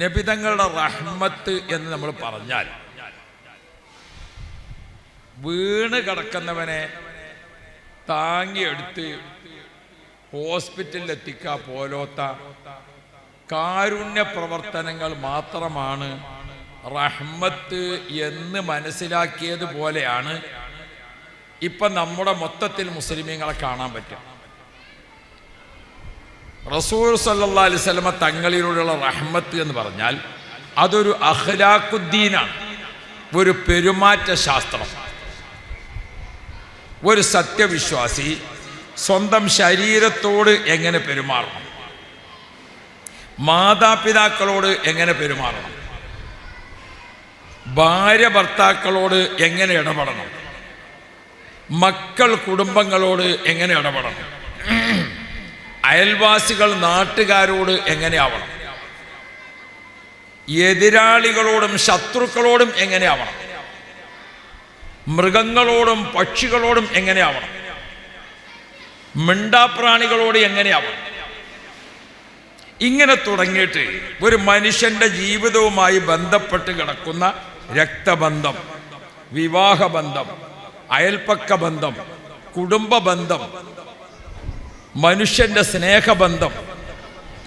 നബിതങ്ങളുടെ റഹ്മത്ത് എന്ന് നമ്മൾ പറഞ്ഞാൽ വീണ് കിടക്കുന്നവനെ താങ്ങിയെടുത്ത് ഹോസ്പിറ്റലിൽ എത്തിക്കുക പോലോത്ത കാരുണ്യ പ്രവർത്തനങ്ങൾ മാത്രമാണ് റഹ്മത്ത് എന്ന് മനസ്സിലാക്കിയതുപോലെയാണ് ഇപ്പം നമ്മുടെ മൊത്തത്തിൽ മുസ്ലിമീങ്ങളെ കാണാൻ പറ്റും. റസൂൽ സല്ലല്ലാഹു അലൈഹി വസല്ലമ തങ്ങളിലൂടെയുള്ള റഹ്മത്ത് എന്ന് പറഞ്ഞാൽ അതൊരു അഖ്ലാഖുദ്ദീനാണ്, ഒരു പെരുമാറ്റ ശാസ്ത്രം. ഒരു സത്യവിശ്വാസി സ്വന്തം ശരീരത്തോട് എങ്ങനെ പെരുമാറണം, മാതാപിതാക്കളോട് എങ്ങനെ പെരുമാറണം, ഭാര്യ ഭർത്താക്കളോട് എങ്ങനെ ഇടപെടണം, മക്കൾ കുടുംബങ്ങളോട് എങ്ങനെ ഇടപെടണം, അയൽവാസികൾ നാട്ടുകാരോട് എങ്ങനെയാവണം, എതിരാളികളോടും ശത്രുക്കളോടും എങ്ങനെയാവണം, മൃഗങ്ങളോടും പക്ഷികളോടും എങ്ങനെയാവണം, മിണ്ടാപ്രാണികളോട് എങ്ങനെയാവണം, ഇങ്ങനെ തുടങ്ങിയിട്ട് ഒരു മനുഷ്യന്റെ ജീവിതവുമായി ബന്ധപ്പെട്ട് കിടക്കുന്ന രക്തബന്ധം, വിവാഹബന്ധം, അയൽപ്പക്ക ബന്ധം, കുടുംബ ബന്ധം, മനുഷ്യന്റെ സ്നേഹബന്ധം,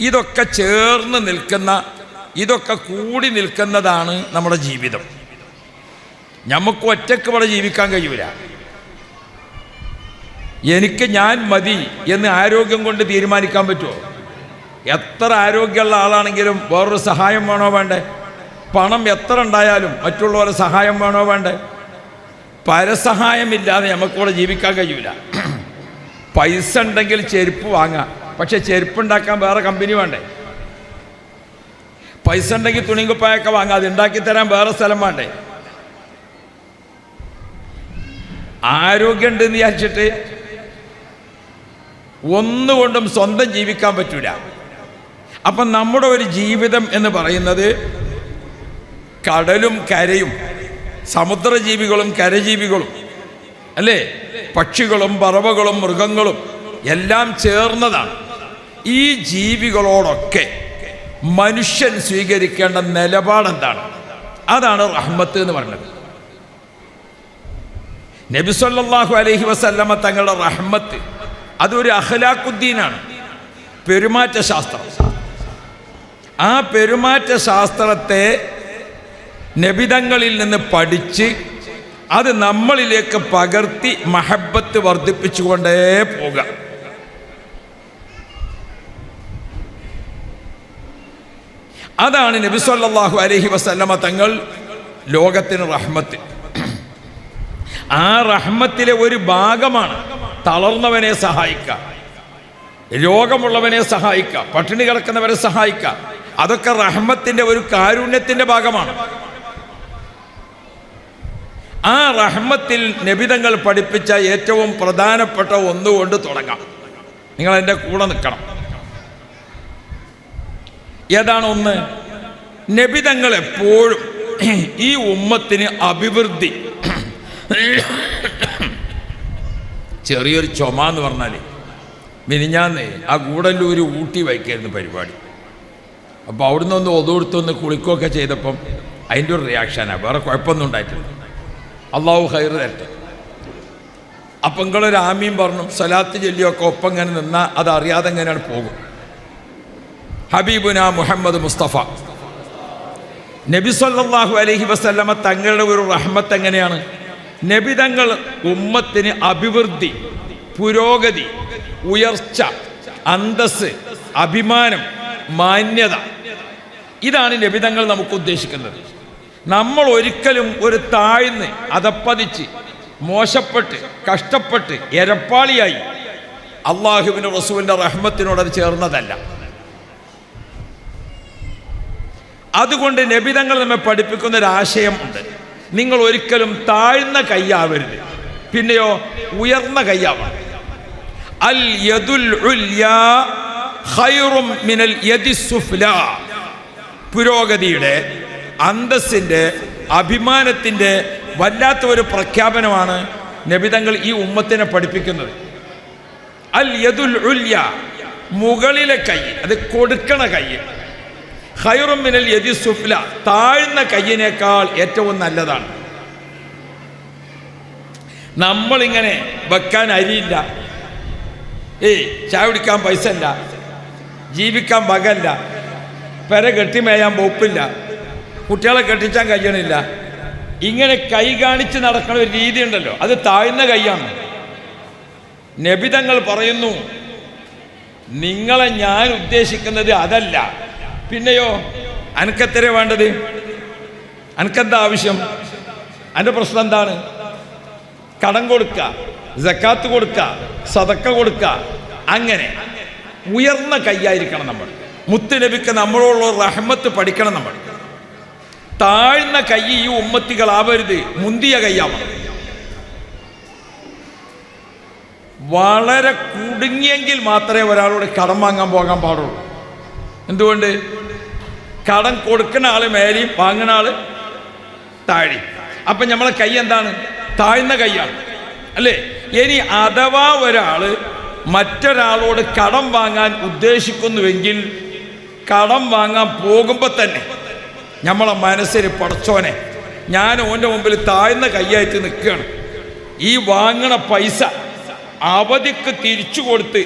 ഇതൊക്കെ ചേർന്ന് നിൽക്കുന്ന, ഇതൊക്കെ കൂടി നിൽക്കുന്നതാണ് നമ്മുടെ ജീവിതം. നമുക്ക് ഒറ്റയ്ക്ക് ഇവിടെ ജീവിക്കാൻ കഴിയൂല. എനിക്ക് ഞാൻ മതി എന്ന് ആരോഗ്യം കൊണ്ട് തീരുമാനിക്കാൻ പറ്റുമോ? എത്ര ആരോഗ്യമുള്ള ആളാണെങ്കിലും വേറൊരു സഹായം വേണോ വേണ്ടേ? പണം എത്ര ഉണ്ടായാലും മറ്റുള്ളവരുടെ സഹായം വേണോ വേണ്ടേ? പരസഹായമില്ലാതെ നമുക്കിവിടെ ജീവിക്കാൻ കഴിയൂല. പൈസ ഉണ്ടെങ്കിൽ ചെരുപ്പ് വാങ്ങാം, പക്ഷെ ചെരുപ്പ് ഉണ്ടാക്കാൻ വേറെ കമ്പനി വേണ്ടേ? പൈസ ഉണ്ടെങ്കിൽ തുണിക്കുപ്പായൊക്കെ വാങ്ങാം, അത് ഉണ്ടാക്കി തരാൻ വേറെ സ്ഥലം വേണ്ടേ? ആരോഗ്യമുണ്ടെന്ന് വിചാരിച്ചിട്ട് ഒന്നുകൊണ്ടും സ്വന്തം ജീവിക്കാൻ പറ്റൂല. അപ്പം നമ്മുടെ ഒരു ജീവിതം എന്ന് പറയുന്നത് കടലും കരയും, സമുദ്രജീവികളും കരജീവികളും അല്ലേ, പക്ഷികളും പറവകളും മൃഗങ്ങളും എല്ലാം ചേർന്നതാണ്. ഈ ജീവികളോടൊക്കെ മനുഷ്യൻ സ്വീകരിക്കേണ്ട നിലപാടെന്താണ്? അതാണ് റഹ്മത്ത് എന്ന് പറയുന്നത്. നബി സല്ലല്ലാഹു അലൈഹി വസല്ലമ തങ്ങളുടെ റഹ്മത്ത് അതൊരു അഖ്ലാഖുദ്ദീനാണ്, പെരുമാറ്റ ശാസ്ത്രം. ആ പെരുമാറ്റ ശാസ്ത്രത്തെ നബിതങ്ങളിൽ നിന്ന് പഠിച്ച് അത് നമ്മളിലേക്ക് പകർത്തി മഹബത്ത് വർദ്ധിപ്പിച്ചുകൊണ്ടേ പോകാം. അതാണ് നബി സല്ലല്ലാഹു അലൈഹി വസല്ലമ തങ്ങൾ ലോകത്തിന് റഹ്മത്ത്. ആ റഹ്മത്തിലെ ഒരു ഭാഗമാണ് തളർന്നവനെ സഹായിക്കുക, രോഗമുള്ളവനെ സഹായിക്കുക, പട്ടിണി കിടക്കുന്നവരെ സഹായിക്കുക. അതൊക്കെ റഹ്മത്തിന്റെ ഒരു കാരുണ്യത്തിന്റെ ഭാഗമാണ്. ആ റഹ്മത്തിൽ നബിതങ്ങൾ പഠിപ്പിച്ച ഏറ്റവും പ്രധാനപ്പെട്ട ഒന്നുകൊണ്ട് തുടങ്ങാം. നിങ്ങൾ എൻ്റെ കൂടെ നിൽക്കണം. ഏതാണ് ഒന്ന്? നബിതങ്ങൾ എപ്പോഴും ഈ ഉമ്മത്തിന് അഭിവൃദ്ധി, ചെറിയൊരു ചുമ എന്ന് പറഞ്ഞാൽ മിനിഞ്ഞാന്ന് ആ ഗൂഡല്ലൂര് ഊട്ടി വയ്ക്കായിരുന്നു പരിപാടി. അപ്പോൾ അവിടുന്ന് ഒന്ന് ഒതുകൊടുത്തൊന്ന് കുളിക്കുകയൊക്കെ ചെയ്തപ്പം അതിൻ്റെ ഒരു റിയാക്ഷനാണ്, വേറെ കുഴപ്പമൊന്നും ഉണ്ടായിട്ടില്ല. അള്ളാഹു ഖൈർ തരട്ടെ. അപ്പം നിങ്ങളൊരു ആമീൻ പറഞ്ഞു, സ്വലാത്ത് ചൊല്ലിയൊക്കെ ഒപ്പം ഇങ്ങനെ നിന്നാൽ അത് അറിയാതെ എങ്ങനെയാണ് പോകും. ഹബീബുന മുഹമ്മദ് മുസ്തഫ നബി സല്ലല്ലാഹു അലൈഹി വസല്ലമ തങ്ങളുടെ ഒരു റഹ്മത്ത് എങ്ങനെയാണ്? നബിതങ്ങൾ ഉമ്മത്തിന് അഭിവൃദ്ധി, പുരോഗതി, ഉയർച്ച, അന്തസ്, അഭിമാനം, മാന്യത, ഇതാണ് നബിതങ്ങൾ നമുക്ക് ഉദ്ദേശിക്കുന്നത്. നമ്മൾ ഒരിക്കലും ഒരു താഴ്ന്ന് അതപ്പതിച്ച് മോശപ്പെട്ട് കഷ്ടപ്പെട്ട് എരപ്പാളിയായി അള്ളാഹുവിൻ്റെ റസൂലിൻ്റെ റഹ്മത്തിനോട് അത് ചേർന്നതല്ല. അതുകൊണ്ട് നബിതങ്ങൾ നമ്മെ പഠിപ്പിക്കുന്ന ഒരു ആശയം ഉണ്ട്. നിങ്ങൾ ഒരിക്കലും താഴ്ന്ന കൈയാവരുത്, പിന്നെയോ ഉയർന്ന കൈയാവണം. അൽ യദുൽ ഉൽയാ ഖൈറും മിനൽ യദി സുഫ്ലാ. പുരോഗതിയുടെ, അന്തസ്സിൻ്റെ, അഭിമാനത്തിൻ്റെ വല്ലാത്ത ഒരു പ്രഖ്യാപനമാണ് നബിതങ്ങൾ ഈ ഉമ്മത്തിനെ പഠിപ്പിക്കുന്നത്. അൽ യദുൽ ഉൽയാ, മുകളിലെ കൈ, അത് കൊടുക്കണ കൈ. ഖൈറും മിനൽ യദി സുഫ്ല, താഴ്ന്ന കയ്യിനേക്കാൾ ഏറ്റവും നല്ലതാണ്. നമ്മളിങ്ങനെ വെക്കാൻ അരിയില്ല, ചായ കുടിക്കാൻ പൈസ ഇല്ല, ജീവിക്കാൻ വകല്ല, പെര കെട്ടിമേയാൻ വകുപ്പില്ല, കുട്ടികളെ കെട്ടിച്ചാൻ കഴിയണില്ല, ഇങ്ങനെ കൈ കാണിച്ച് നടക്കുന്ന ഒരു രീതി ഉണ്ടല്ലോ, അത് താഴ്ന്ന കൈയാണ്. നബിതങ്ങൾ പറയുന്നു, നിങ്ങളെ ഞാൻ ഉദ്ദേശിക്കുന്നത് അതല്ല. പിന്നെയോ, അനക്കെത്ര വേണ്ടത്? അനക്കെന്താ ആവശ്യം? എൻ്റെ പ്രശ്നം എന്താണ്? കടം കൊടുക്കുക, സക്കാത്ത് കൊടുക്കുക, സദക്ക കൊടുക്കുക, അങ്ങനെ ഉയർന്ന കൈയായിരിക്കണം നമ്മൾ. മുത്തുനബിക്ക് നമ്മളോടുള്ള റഹ്മത്ത് പഠിക്കണം നമ്മൾ. താഴ്ന്ന കൈ ഈ ഉമ്മത്തികളാവരുത്, മുന്തിയ കൈയാവണം. വളരെ കുടുങ്ങിയെങ്കിൽ മാത്രമേ ഒരാളോട് കടം വാങ്ങാൻ പോകാൻ പാടുള്ളൂ. എന്തുകൊണ്ട്? കടം കൊടുക്കുന്ന ആള് മേലെയും വാങ്ങുന്ന ആള് താഴെ. അപ്പം നമ്മളെ കൈ എന്താണ്? താഴ്ന്ന കൈയാണ്, അല്ലേ? ഇനി അഥവാ ഒരാള് മറ്റൊരാളോട് കടം വാങ്ങാൻ ഉദ്ദേശിക്കുന്നുവെങ്കിൽ കടം വാങ്ങാൻ പോകുമ്പോൾ തന്നെ നമ്മളെ മനസ്സിൽ പടച്ചോനെ, ഞാൻ ഓൻ്റെ മുമ്പിൽ താഴ്ന്ന കൈയായിട്ട് നിൽക്കുകയാണ്, ഈ വാങ്ങണ പൈസ അവധിക്ക് തിരിച്ചു കൊടുത്ത്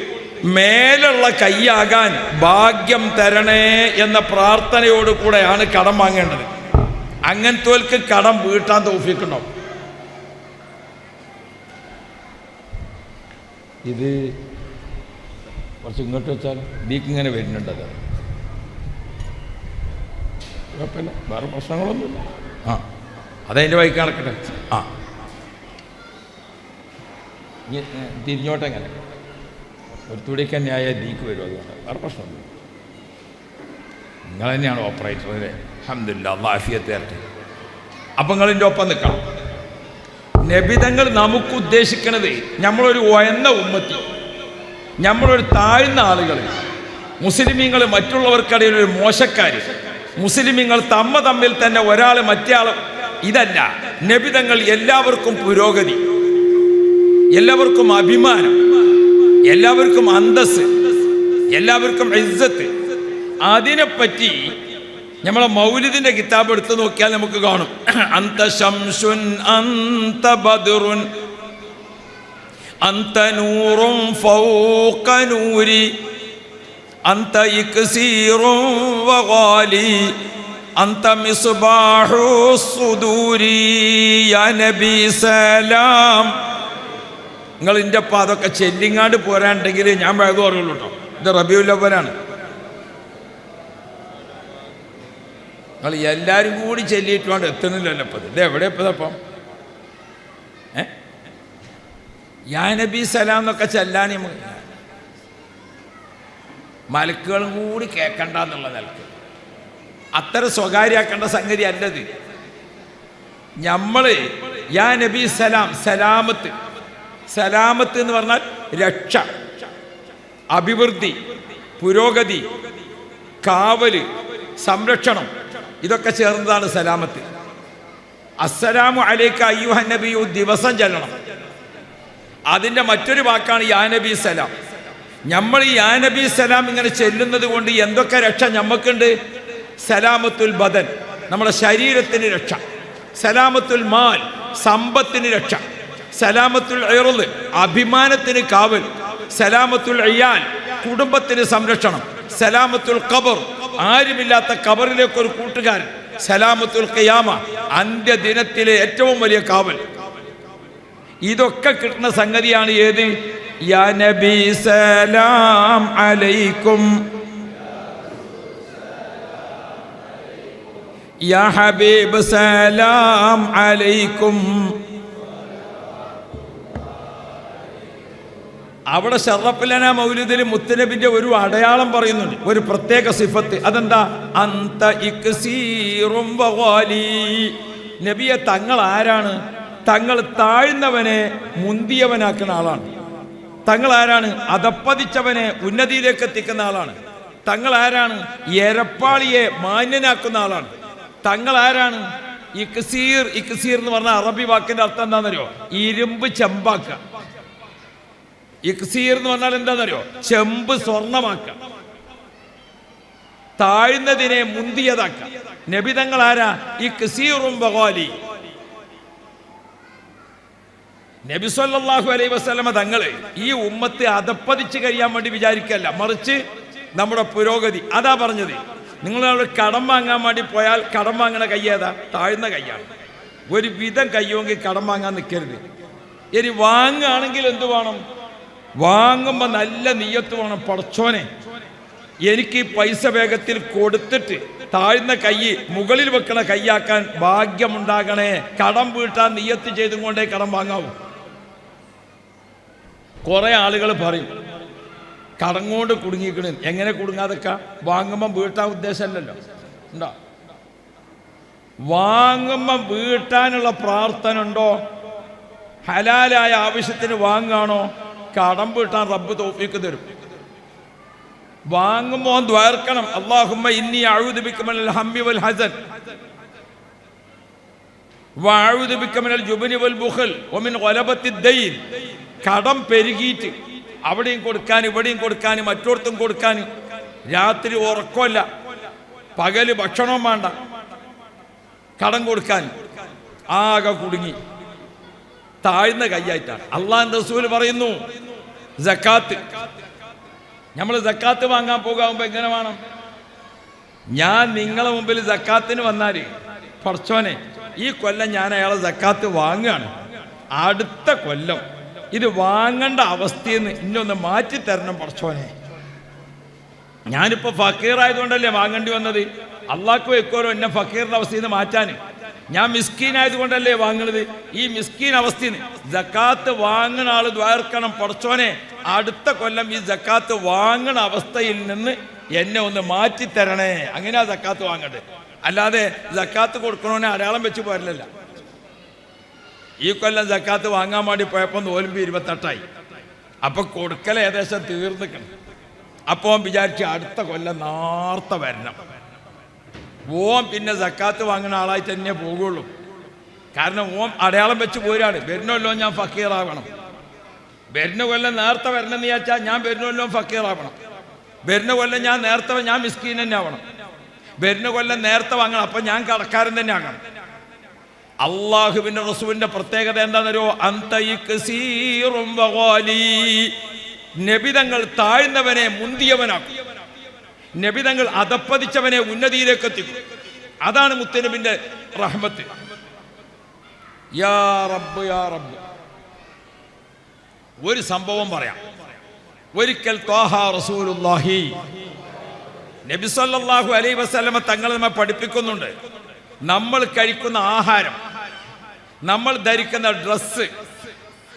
മേലുള്ള കൈയാകാൻ ഭാഗ്യം തരണേ എന്ന പ്രാർത്ഥനയോട് കൂടെയാണ് കടം വാങ്ങേണ്ടത്. അങ്ങനത്തോൽക്ക് കടം വീട്ടാൻ തൗഫീഖുണ്ടാവും. ഇത് കുറച്ച് ഇങ്ങോട്ട് വെച്ചാൽ ദീക്ക് ഇങ്ങനെ വരുന്നുണ്ട്. അത് കുഴപ്പമില്ല, വേറെ പ്രശ്നങ്ങളൊന്നുമില്ല. അതതിൻ്റെ വഴിക്ക് നടക്കട്ടെ. തിരിഞ്ഞോട്ടെങ്ങനെ ഒരു തുടിക്ക് തന്നെയായ ദീക്ക് വരും, അതുകൊണ്ട് വേറെ പ്രശ്നമൊന്നുമില്ല. നിങ്ങൾ തന്നെയാണ് ഓപ്പറേറ്റർ അല്ലേ? അൽഹംദുലില്ലാ, അല്ലാഹു ആഫിയത്ത് തരട്ടെ. അപ്പം നിങ്ങളിൻ്റെ ഒപ്പം നിൽക്കണം. നബിതങ്ങൾ നമുക്ക് ഉദ്ദേശിക്കുന്നത് നമ്മളൊരു ഉയർന്ന ഉമ്മത്തി, നമ്മളൊരു താഴ്ന്ന ആളുകൾ, മുസ്ലിമീങ്ങൾ മറ്റുള്ളവർക്കിടയിൽ ഒരു മോശക്കാർ, മുസ്ലിമീങ്ങൾ തമ്മിൽ തന്നെ ഒരാൾ മറ്റേയാൾ, ഇതല്ല. നബിതങ്ങൾ എല്ലാവർക്കും പുരോഗതി, എല്ലാവർക്കും അഭിമാനം, എല്ലാവർക്കും അന്തസ്, എല്ലാവർക്കും ഇസ്സത്ത്. അതിനെപ്പറ്റി നമ്മളെ മൗലിദിന്റെ കിതാബ് എടുത്ത് നോക്കിയാൽ നമുക്ക് കാണും. അന്ത ശംസുൻ അന്ത ബദ്റുൻ അന്ത നൂറുൻ ഫൗക നൂരി അന്ത ഇക്സീറുൻ വഗാലി അന്ത മിസ്ബാഹു സുദൂരി യാ നബി സലാം. നിങ്ങൾ എൻ്റെ ഒപ്പം അതൊക്കെ ചെല്ലിങ്ങാണ്ട് പോരാണ്ടെങ്കിൽ ഞാൻ വേഗം അറിയുള്ളൂ കേട്ടോ. ഇത് റബീഉൽ അവ്വലാണ്. നിങ്ങൾ എല്ലാവരും കൂടി ചെല്ലിയിട്ട് വേണ്ട എത്തുന്നില്ലല്ലോ. ഇപ്പം ഇത് എവിടെ ഇപ്പം യാ നബി സലാം എന്നൊക്കെ ചെല്ലാൻ മലക്കുകളും കൂടി കേൾക്കണ്ട എന്നുള്ള നിലക്ക് അത്ര സ്വകാര്യാക്കേണ്ട സംഗതി അല്ലത്. നമ്മൾ യാ നബി സലാം, സലാമത്ത്, സലാമത്ത് എന്ന് പറഞ്ഞാൽ രക്ഷ, അഭിവൃദ്ധി, പുരോഗതി, കാവല്, സംരക്ഷണം, ഇതൊക്കെ ചേർന്നതാണ് സലാമത്ത്. അസ്സലാമു അലൈക അയ്യുഹൻ നബിയു ദിവസം ചെല്ലണം. അതിൻ്റെ മറ്റൊരു വാക്കാണ് യാ നബി സലാം. നമ്മൾ ഈ യാ നബി സലാം ഇങ്ങനെ ചെല്ലുന്നത് കൊണ്ട് എന്തൊക്കെ രക്ഷ നമുക്കുണ്ട്? സലാമത്തുൽ ബദൻ, നമ്മുടെ ശരീരത്തിന് രക്ഷ. സലാമത്തുൽ മാൽ, സമ്പത്തിന് രക്ഷ. സലാമത്തുൽ ഇർദ്, അഭിമാനത്തിന് കാവൽ. സലാമത്തുൽ ഇയാൽ, കുടുംബത്തിന് സംരക്ഷണം. സലാമത്തുൽ ഖബർ, ആരുമില്ലാത്ത ഖബറിലേക്ക് ഒരു കൂട്ടുകാരൻ. സലാമത്തുൽ ഖിയാമ, അന്ത്യദിനത്തിലെ ഏറ്റവും വലിയ കാവൽ. ഇതൊക്കെ കിട്ടുന്ന സംഗതിയാണ് ഏത്? യാ നബി സലാം അലൈക്കും യാ ഹബീബ് സലാം അലൈക്കും. അവിടെ ശറഫുലന മൗലിദിൽ മുത്തുനബിന്റെ ഒരു അടയാളം പറയുന്നുണ്ട്, ഒരു പ്രത്യേക സിഫത്ത്. അതെന്താ? അന്ത ഇക്സീറും വഗാലി. നബിയെ, തങ്ങൾ ആരാണ്? തങ്ങൾ താഴ്ന്നവനെ മുന്തിയവനാക്കുന്ന ആളാണ്. തങ്ങൾ ആരാണ്? അധപ്പതിച്ചവനെ ഉന്നതിയിലേക്ക് എത്തിക്കുന്ന ആളാണ്. തങ്ങൾ ആരാണ്? എരപ്പാളിയെ മാന്യനാക്കുന്ന ആളാണ്. തങ്ങൾ ആരാണ്? ഇക്സീർ. ഇക്സീർ എന്ന് പറഞ്ഞ അറബി വാക്കിന്റെ അർത്ഥം എന്താണെന്നറിയോ? ഇരുമ്പ് ചെമ്പാക്ക. ഇക്സീർ എന്ന് പറഞ്ഞാൽ എന്താണെന്നറിയോ? ചെമ്പ് സ്വർണ്ണമാക്ക. താഴ്ന്നതിനെ മുന്തിയതാക്കുക. നബിതങ്ങൾ ആരാ? ഈ കസീറും ബഗാലി. നബി സല്ലല്ലാഹു അലൈഹി വസല്ലമ തങ്ങള് ഈ ഉമ്മത്ത് അധപ്പതിച്ച് കഴിയാൻ വേണ്ടി വിചാരിക്കല്ല, മറിച്ച് നമ്മുടെ പുരോഗതി. അതാ പറഞ്ഞത്, നിങ്ങൾ കടം വാങ്ങാൻ വേണ്ടി പോയാൽ കടം വാങ്ങണ കൈ ഏതാ? താഴ്ന്ന കൈയാണ്. ഒരു വിധം കയ്യോങ്കിൽ കടം വാങ്ങാൻ നിൽക്കരുത്. ഇനി വാങ്ങുകയാണെങ്കിൽ എന്ത് വേണം? വാങ്ങുമ്പോൾ നല്ല നിയ്യത്ത് വേണം. പടച്ചോനെ, എനിക്ക് പൈസ വേഗത്തിൽ കൊടുത്തിട്ട് താഴ്ന്ന കൈ മുകളിൽ വെക്കണ കൈയാക്കാൻ ഭാഗ്യമുണ്ടാകണേ. കടം വീട്ടാൻ നിയ്യത്ത് ചെയ്തും കൊണ്ടേ കടം വാങ്ങാവൂ. കുറെ ആളുകൾ പറയും കടം കൊണ്ട് കുടുങ്ങിക്കണ്. എങ്ങനെ കുടുങ്ങാതൊക്കെ? വാങ്ങുമ്പം വീട്ടാൻ ഉദ്ദേശമല്ലല്ലോ. ഉണ്ടോ? വാങ്ങുമ്പം വീട്ടാനുള്ള പ്രാർത്ഥന ഉണ്ടോ? ഹലാലായ ആവശ്യത്തിന് വാങ്ങാണോ? കടം വീട്ടാൻ റബ്ബ് തൗഫീഖ് തരും. വാങ്ങുമ്പോൾ ദ്വാർക്കണം, അല്ലാഹുമ്മ ഇന്നി അഊദു ബിക മിനൽ ഹമ്മി വൽ ഹസൻ വഅഊദു ബിക മിനൽ ജുബ്നി വൽ ബുഖൽ വമിൻ ഗലബത്തിദ് ദൈൻ. കടം പെരുകിയിട്ട് അവിടെയും കൊടുക്കാൻ ഇവിടെയും കൊടുക്കാൻ മറ്റോടത്തും കൊടുക്കാൻ, രാത്രി ഉറക്കമല്ല, പകല് ഭക്ഷണം വേണ്ട, കടം കൊടുക്കാൻ ആകെ കുടുങ്ങി. താഴ്ന്ന കൈയായിട്ടാണ്. അള്ളാഹുവിന്റെ റസൂൽ പറയുന്നു, സക്കാത്ത് നമ്മൾ സക്കാത്ത് വാങ്ങാൻ പോകുമ്പോൾ എങ്ങനെ വേണം? ഞാൻ നിങ്ങളെ മുമ്പിൽ സക്കാത്തിന് വന്നാൽ, പടച്ചോനെ ഈ കൊല്ലം ഞാൻ അയാളെ സക്കാത്ത് വാങ്ങുകയാണ്, അടുത്ത കൊല്ലം ഇത് വാങ്ങേണ്ട അവസ്ഥയിൽ നിന്ന് ഇന്നൊന്ന് മാറ്റി തരണം പടച്ചോനെ. ഞാനിപ്പോൾ ഫക്കീറായതുകൊണ്ടല്ലേ വാങ്ങേണ്ടി വന്നത്. അള്ളാഹ്ക്ക് വെക്കോരോ എന്നെ ഫക്കീറിന്റെ അവസ്ഥയിൽ നിന്ന് മാറ്റാൻ. ഞാൻ മിസ്കീനായതുകൊണ്ടല്ലേ വാങ്ങുന്നത്. ഈ മിസ്കീൻ അവസ്ഥയിൽ നിന്ന് സക്കാത്ത് വാങ്ങുന്ന ആൾ ദ്വാർക്കണം, പടച്ചോനെ അടുത്ത കൊല്ലം ഈ സക്കാത്ത് വാങ്ങുന്ന അവസ്ഥയിൽ നിന്ന് എന്നെ ഒന്ന് മാറ്റിത്തരണേ. അങ്ങനെയാ സക്കാത്ത് വാങ്ങണ്ടേ. അല്ലാതെ സക്കാത്ത് കൊടുക്കണോനെ അടയാളം വെച്ച് പോരലല്ല. ഈ കൊല്ലം സക്കാത്ത് വാങ്ങാൻ വേണ്ടി പോയപ്പോൾ നോലുമ്പ് 28 അപ്പൊ കൊടുക്കൽ ഏകദേശം തീർന്നിക്കണം. അപ്പോൾ വിചാരിച്ച് അടുത്ത കൊല്ലം നേർത്തെ വരണം. ഓം പിന്നെ സക്കാത്ത് വാങ്ങുന്ന ആളായിട്ട് തന്നെ പോകുള്ളൂ. കാരണം ഓം അടയാളം വെച്ച് പോരാണ്. വരുന്നല്ലോ ഞാൻ ഫക്കീറാവണം, വരുന്ന കൊല്ലം നേരത്തെ വരണമെന്ന് വിചാരിച്ചാൽ ഞാൻ വരുന്നല്ലോ ഫക്കീറാവണം, വരുന്ന കൊല്ലം ഞാൻ നേരത്തെ ഞാൻ മിസ്കീൻ തന്നെ ആവണം, വരുന്ന കൊല്ലം നേരത്തെ വാങ്ങണം, അപ്പം ഞാൻ കടക്കാരൻ തന്നെ ആകണം. അള്ളാഹുവിന്റെ റസൂലിന്റെ പ്രത്യേകത എന്താണെന്നോ? നബിതങ്ങൾ താഴ്ന്നവനെ മുന്തിയവനാക്കും, നബിതങ്ങൾ അധപ്പതിച്ചവനെ ഉന്നതിയിലേക്ക് എത്തിക്കും. അതാണ് മുത്തനബിന്റെ റഹ്മത്ത്. യാ റബ്ബ് യാ റബ്ബ്. ഒരു സംഭവം പറയാം. ഒരിക്കൽ ത്വാഹ റസൂലുള്ളാഹി നബി സല്ലല്ലാഹു അലൈഹി വസല്ലമ തങ്ങൾ നമ്മെ പഠിപ്പിക്കുന്നുണ്ട്, നമ്മൾ കഴിക്കുന്ന ആഹാരം, നമ്മൾ ധരിക്കുന്ന ഡ്രസ്സ്,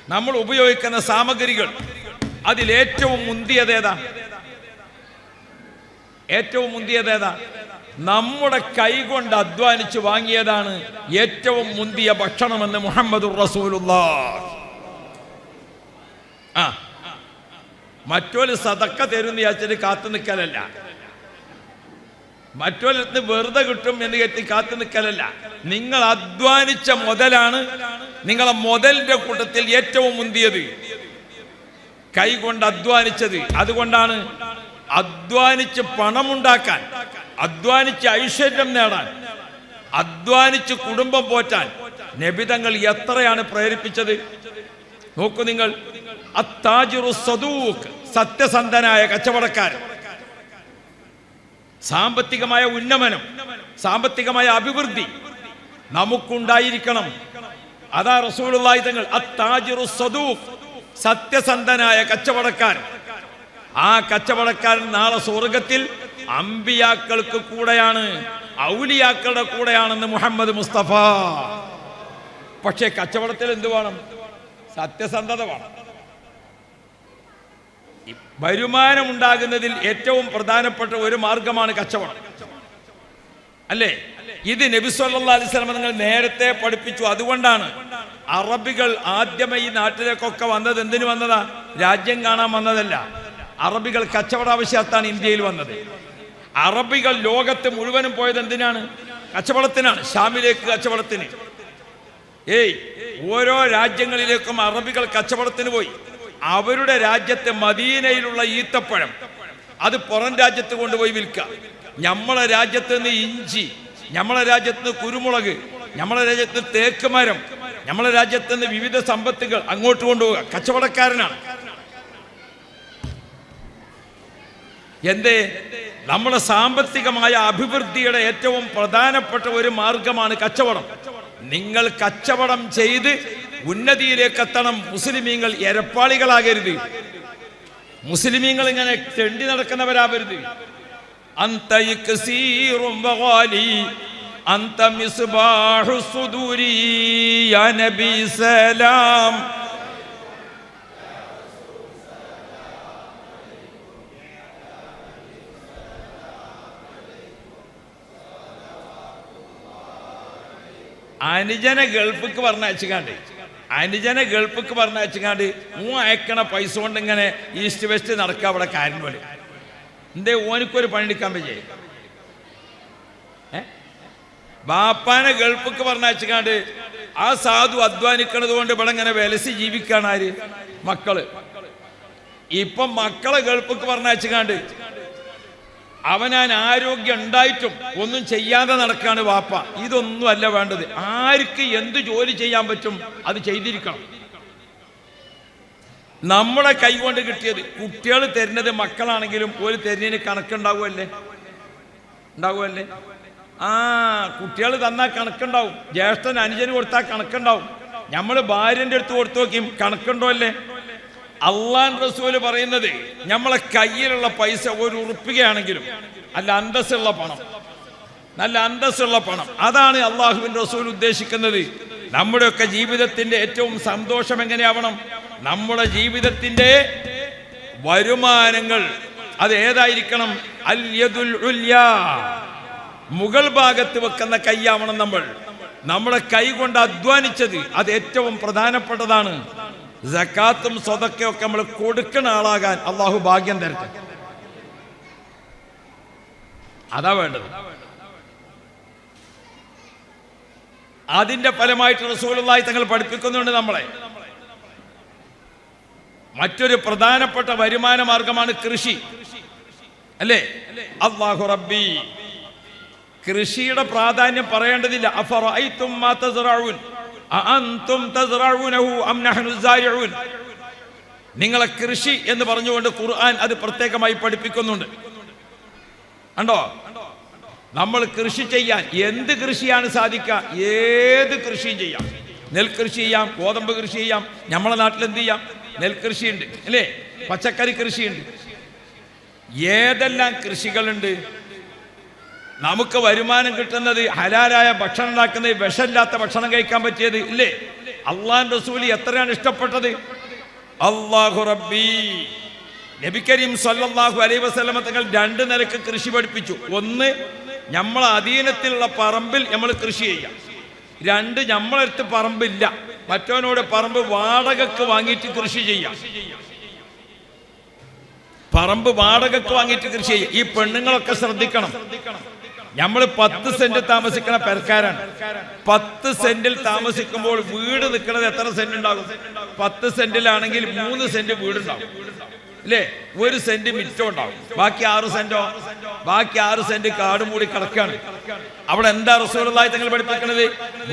നമ്മൾ ഉപയോഗിക്കുന്ന സാമഗ്രികൾ, അതിലേറ്റവും മുന്തിയതേതാ? ഏറ്റവും മുന്തിയതേതാ? നമ്മുടെ കൈകൊണ്ട് അധ്വാനിച്ച് വാങ്ങിയതാണ് ഏറ്റവും മുന്തിയ ഭക്ഷണമെന്ന് മുഹമ്മദുർ റസൂലുള്ളാഹ്. മറ്റൊരു സദക്ക തരുന്ന വിചാരിച്ചിട്ട് കാത്തു നിൽക്കലല്ല, മറ്റൊരിടത്ത് വെറുതെ കിട്ടും എന്ന് കരുതി കാത്തു നിൽക്കലല്ല. നിങ്ങൾ അധ്വാനിച്ച മുതലാണ് നിങ്ങളെ മുതലിന്റെ കൂട്ടത്തിൽ ഏറ്റവും മുന്തിയത്. കൈകൊണ്ട് അധ്വാനിച്ചത്. അതുകൊണ്ടാണ് അധ്വാനിച്ച് പണമുണ്ടാക്കാൻ, അധ്വാനിച്ച് ഐശ്വര്യം നേടാൻ, അധ്വാനിച്ച് കുടുംബം പോറ്റാൻ നബിതങ്ങൾ എത്രയാണ് പ്രേരിപ്പിച്ചത്. നോക്കൂ നിങ്ങൾ, അത്താജിറു സദൂഖ്, സത്യസന്ധനായ കച്ചവടക്കാരൻ. സാമ്പത്തികമായ ഉന്നമനം, സാമ്പത്തികമായ അഭിവൃദ്ധി നമുക്കുണ്ടായിരിക്കണം. അതാ റസൂലുള്ളാഹി തങ്ങൾ അത്താജിറു സദൂഖ്, സത്യസന്ധനായ കച്ചവടക്കാരൻ. ആ കച്ചവടക്കാരൻ നാളെ സ്വർഗത്തിൽ അമ്പിയാക്കൾക്ക് കൂടെയാണ്, ഔലിയാക്കളുടെ കൂടെയാണെന്ന് മുഹമ്മദ് മുസ്തഫ. പക്ഷേ കച്ചവടത്തിൽ എന്ത് വേണം? സത്യസന്ധത വേണം. വരുമാനം ഉണ്ടാകുന്നതിൽ ഏറ്റവും പ്രധാനപ്പെട്ട ഒരു മാർഗമാണ് കച്ചവടം, അല്ലേ? ഇത് നബി സല്ലല്ലാഹു അലൈഹി വസല്ലം നിങ്ങൾ നേരത്തെ പഠിപ്പിച്ചു. അതുകൊണ്ടാണ് അറബികൾ ആദ്യമേ ഈ നാട്ടിലേക്കൊക്കെ വന്നത്. എന്തിനു വന്നതാ? രാജ്യം കാണാൻ വന്നതല്ല. അറബികൾ കച്ചവട ആവശ്യത്താണ് ഇന്ത്യയിൽ വന്നത്. അറബികൾ ലോകത്ത് മുഴുവനും പോയത് എന്തിനാണ്? കച്ചവടത്തിനാണ്. ഷാമിലേക്ക് കച്ചവടത്തിന്. ഓരോ രാജ്യങ്ങളിലേക്കും അറബികൾ കച്ചവടത്തിന് പോയി. അവരുടെ രാജ്യത്തെ മദീനയിലുള്ള ഈത്തപ്പഴം അത് പുറം രാജ്യത്ത് കൊണ്ടുപോയി വിൽക്കുക. നമ്മളെ രാജ്യത്ത് നിന്ന് ഇഞ്ചി, നമ്മളെ രാജ്യത്ത് നിന്ന് കുരുമുളക്, നമ്മളെ രാജ്യത്ത് നിന്ന് തേക്ക് മരം, നമ്മളെ രാജ്യത്ത് നിന്ന് വിവിധ സമ്പത്തുകൾ അങ്ങോട്ട് കൊണ്ടുപോവുക. കച്ചവടക്കാരനാണ്. എന്തേ? നമ്മുടെ സാമ്പത്തികമായ അഭിവൃദ്ധിയുടെ ഏറ്റവും പ്രധാനപ്പെട്ട ഒരു മാർഗമാണ് കച്ചവടം. നിങ്ങൾ കച്ചവടം ചെയ്ത് ഉന്നതിയിലേക്ക് എത്തണം. മുസ്ലിമീങ്ങൾ എരപ്പാളികളാകരുത്. മുസ്ലിമീങ്ങൾ ഇങ്ങനെ തെണ്ടി നടക്കുന്നവരാവരുത്. അന്ത യക്സീറും വഗാലി അന്ത മിസ്ബാഹു സുദൂരി യാ നബി സലാം. അനുജനെ ഗൾഫിക്ക് പറഞ്ഞയച്ചുകാണ്ട് അയക്കണ പൈസ കൊണ്ട് ഇങ്ങനെ ഈസ്റ്റ് വെസ്റ്റ് നടക്കുക അവിടെ കാര്യം പോലെ. എന്തേ ഓനിക്കൊരു പണിയെടുക്കാൻ പറ്റേ? ബാപ്പാനെ ഗൾഫിക്ക് പറഞ്ഞയച്ചുകാണ്ട് ആ സാധു അധ്വാനിക്കണത് കൊണ്ട് ഇവിടെ ഇങ്ങനെ വിലസി ജീവിക്കാണ് ആര്? മക്കള്. ഇപ്പം മക്കളെ ഗൾഫിക്ക് പറഞ്ഞയച്ചുകാണ്ട് അവനാൻ ആരോഗ്യം ഉണ്ടായിട്ടും ഒന്നും ചെയ്യാതെ നടക്കാണ് വാപ്പ. ഇതൊന്നും അല്ല വേണ്ടത്. ആർക്ക് എന്ത് ജോലി ചെയ്യാൻ പറ്റും അത് ചെയ്തിരിക്കണം. നമ്മളെ കൈകൊണ്ട് കിട്ടിയത് കുട്ടികൾ തരുന്നത് മക്കളാണെങ്കിലും ഒരു തരുന്നതിന് കണക്കുണ്ടാവുമല്ലേ? കുട്ടികൾ തന്നാൽ കണക്കുണ്ടാവും. ജ്യേഷ്ഠൻ അനുജന് കൊടുത്താൽ കണക്കുണ്ടാവും. നമ്മൾ ഭാര്യൻ്റെ അടുത്ത് കൊടുത്തു നോക്കിയും കണക്കുണ്ടോ അല്ലേ? അള്ളാൻ റസൂല് പറയുന്നത് നമ്മളെ കയ്യിലുള്ള പൈസ ഒരു ഉറുപ്പികയാണെങ്കിലും നല്ല അന്തസ്സുള്ള പണം, അതാണ് അള്ളാഹുവിൻ റസൂൽ ഉദ്ദേശിക്കുന്നത്. നമ്മുടെയൊക്കെ ജീവിതത്തിന്റെ ഏറ്റവും സന്തോഷം എങ്ങനെയാവണം? നമ്മുടെ ജീവിതത്തിന്റെ വരുമാനങ്ങൾ അത് ഏതായിരിക്കണം? അൽ യദുൽ ഉല്യാ, മുകൾ ഭാഗത്ത് വെക്കുന്ന കൈയാവണം. നമ്മുടെ കൈ കൊണ്ട് അധ്വാനിച്ചത് അത് ഏറ്റവും പ്രധാനപ്പെട്ടതാണ്. സക്കാത്തും സ്വതക്കയൊക്കെ നമ്മൾ കൊടുക്കുന്ന ആളാകാൻ അള്ളാഹു ഭാഗ്യം തരട്ടെ. അതാ വേണ്ടത്. അതിന്റെ ഫലമായിട്ട് റസൂലുള്ളാഹി തങ്ങൾ പഠിപ്പിക്കുന്നുണ്ട് നമ്മളെ. മറ്റൊരു പ്രധാനപ്പെട്ട വരുമാന മാർഗമാണ് കൃഷി, അല്ലേ? അല്ലാഹു റബ്ബി, കൃഷിയുടെ പ്രാധാന്യം പറയേണ്ടതില്ല. അഫറഅയ്തും മാ തസ്റഊൻ അഅൻതും തസ്റഊനഹു അം നഹ്നു സാരിഊൻ. നിങ്ങളെ കൃഷി എന്ന് പറഞ്ഞുകൊണ്ട് ഖുർആൻ അത് പ്രത്യേകമായി പഠിപ്പിക്കുന്നുണ്ട്. കണ്ടോ? നമ്മൾ കൃഷി ചെയ്യാൻ എന്ത് കൃഷിയാണ് സാധിക്കുക? ഏത് കൃഷിയും ചെയ്യാം. നെൽകൃഷി ചെയ്യാം, ഗോതമ്പ് കൃഷി ചെയ്യാം. നമ്മളെ നാട്ടിൽ എന്ത് ചെയ്യാം? നെൽകൃഷിയുണ്ട്, അല്ലേ? പച്ചക്കറി കൃഷിയുണ്ട്. ഏതെല്ലാം കൃഷികളുണ്ട്. നമുക്ക് വരുമാനം കിട്ടുന്നത് ഹലാലായ ഭക്ഷണം ഉണ്ടാക്കുന്നത്, വിഷമില്ലാത്ത ഭക്ഷണം കഴിക്കാൻ പറ്റിയത്, ഇല്ലേ? അള്ളാഹുവിന്റെ റസൂൽ എത്രയാണ് ഇഷ്ടപ്പെട്ടത്? അല്ലാഹു റബ്ബി, നബി കരീം സല്ലല്ലാഹു അലൈഹി വസല്ലമ തങ്ങൾ രണ്ട് നിലക്ക് കൃഷി പഠിപ്പിച്ചു. ഒന്ന്, നമ്മളെ അധീനത്തിലുള്ള പറമ്പിൽ നമ്മൾ കൃഷി ചെയ്യാം. രണ്ട്, നമ്മളടുത്ത് പറമ്പില്ല, മറ്റവനോട് പറമ്പ് വാടകക്ക് വാങ്ങിയിട്ട് കൃഷി ചെയ്യാം. പറമ്പ് വാടകക്ക് വാങ്ങിയിട്ട് കൃഷി ചെയ്യാം. ഈ പെണ്ണുങ്ങളൊക്കെ ശ്രദ്ധിക്കണം. നമ്മൾ 10 സെന്റ് താമസിക്കുന്ന പെരക്കാരാണ്. 10 സെന്റിൽ താമസിക്കുമ്പോൾ വീട് നിൽക്കുന്നത് എത്ര സെന്റ് ഉണ്ടാകും? 10 സെന്റിലാണെങ്കിൽ 3 സെന്റ് വീടുണ്ടാവും, അല്ലേ? 1 സെന്റ് മിറ്റം ഉണ്ടാവും. ബാക്കി 6 സെന്റോ? ബാക്കി 6 സെന്റ് കാട് മൂടി കിടക്കാണ്. അവിടെ എന്താ റസൂലുള്ളാഹി തങ്ങൾ പഠിപ്പിക്കുന്നത്?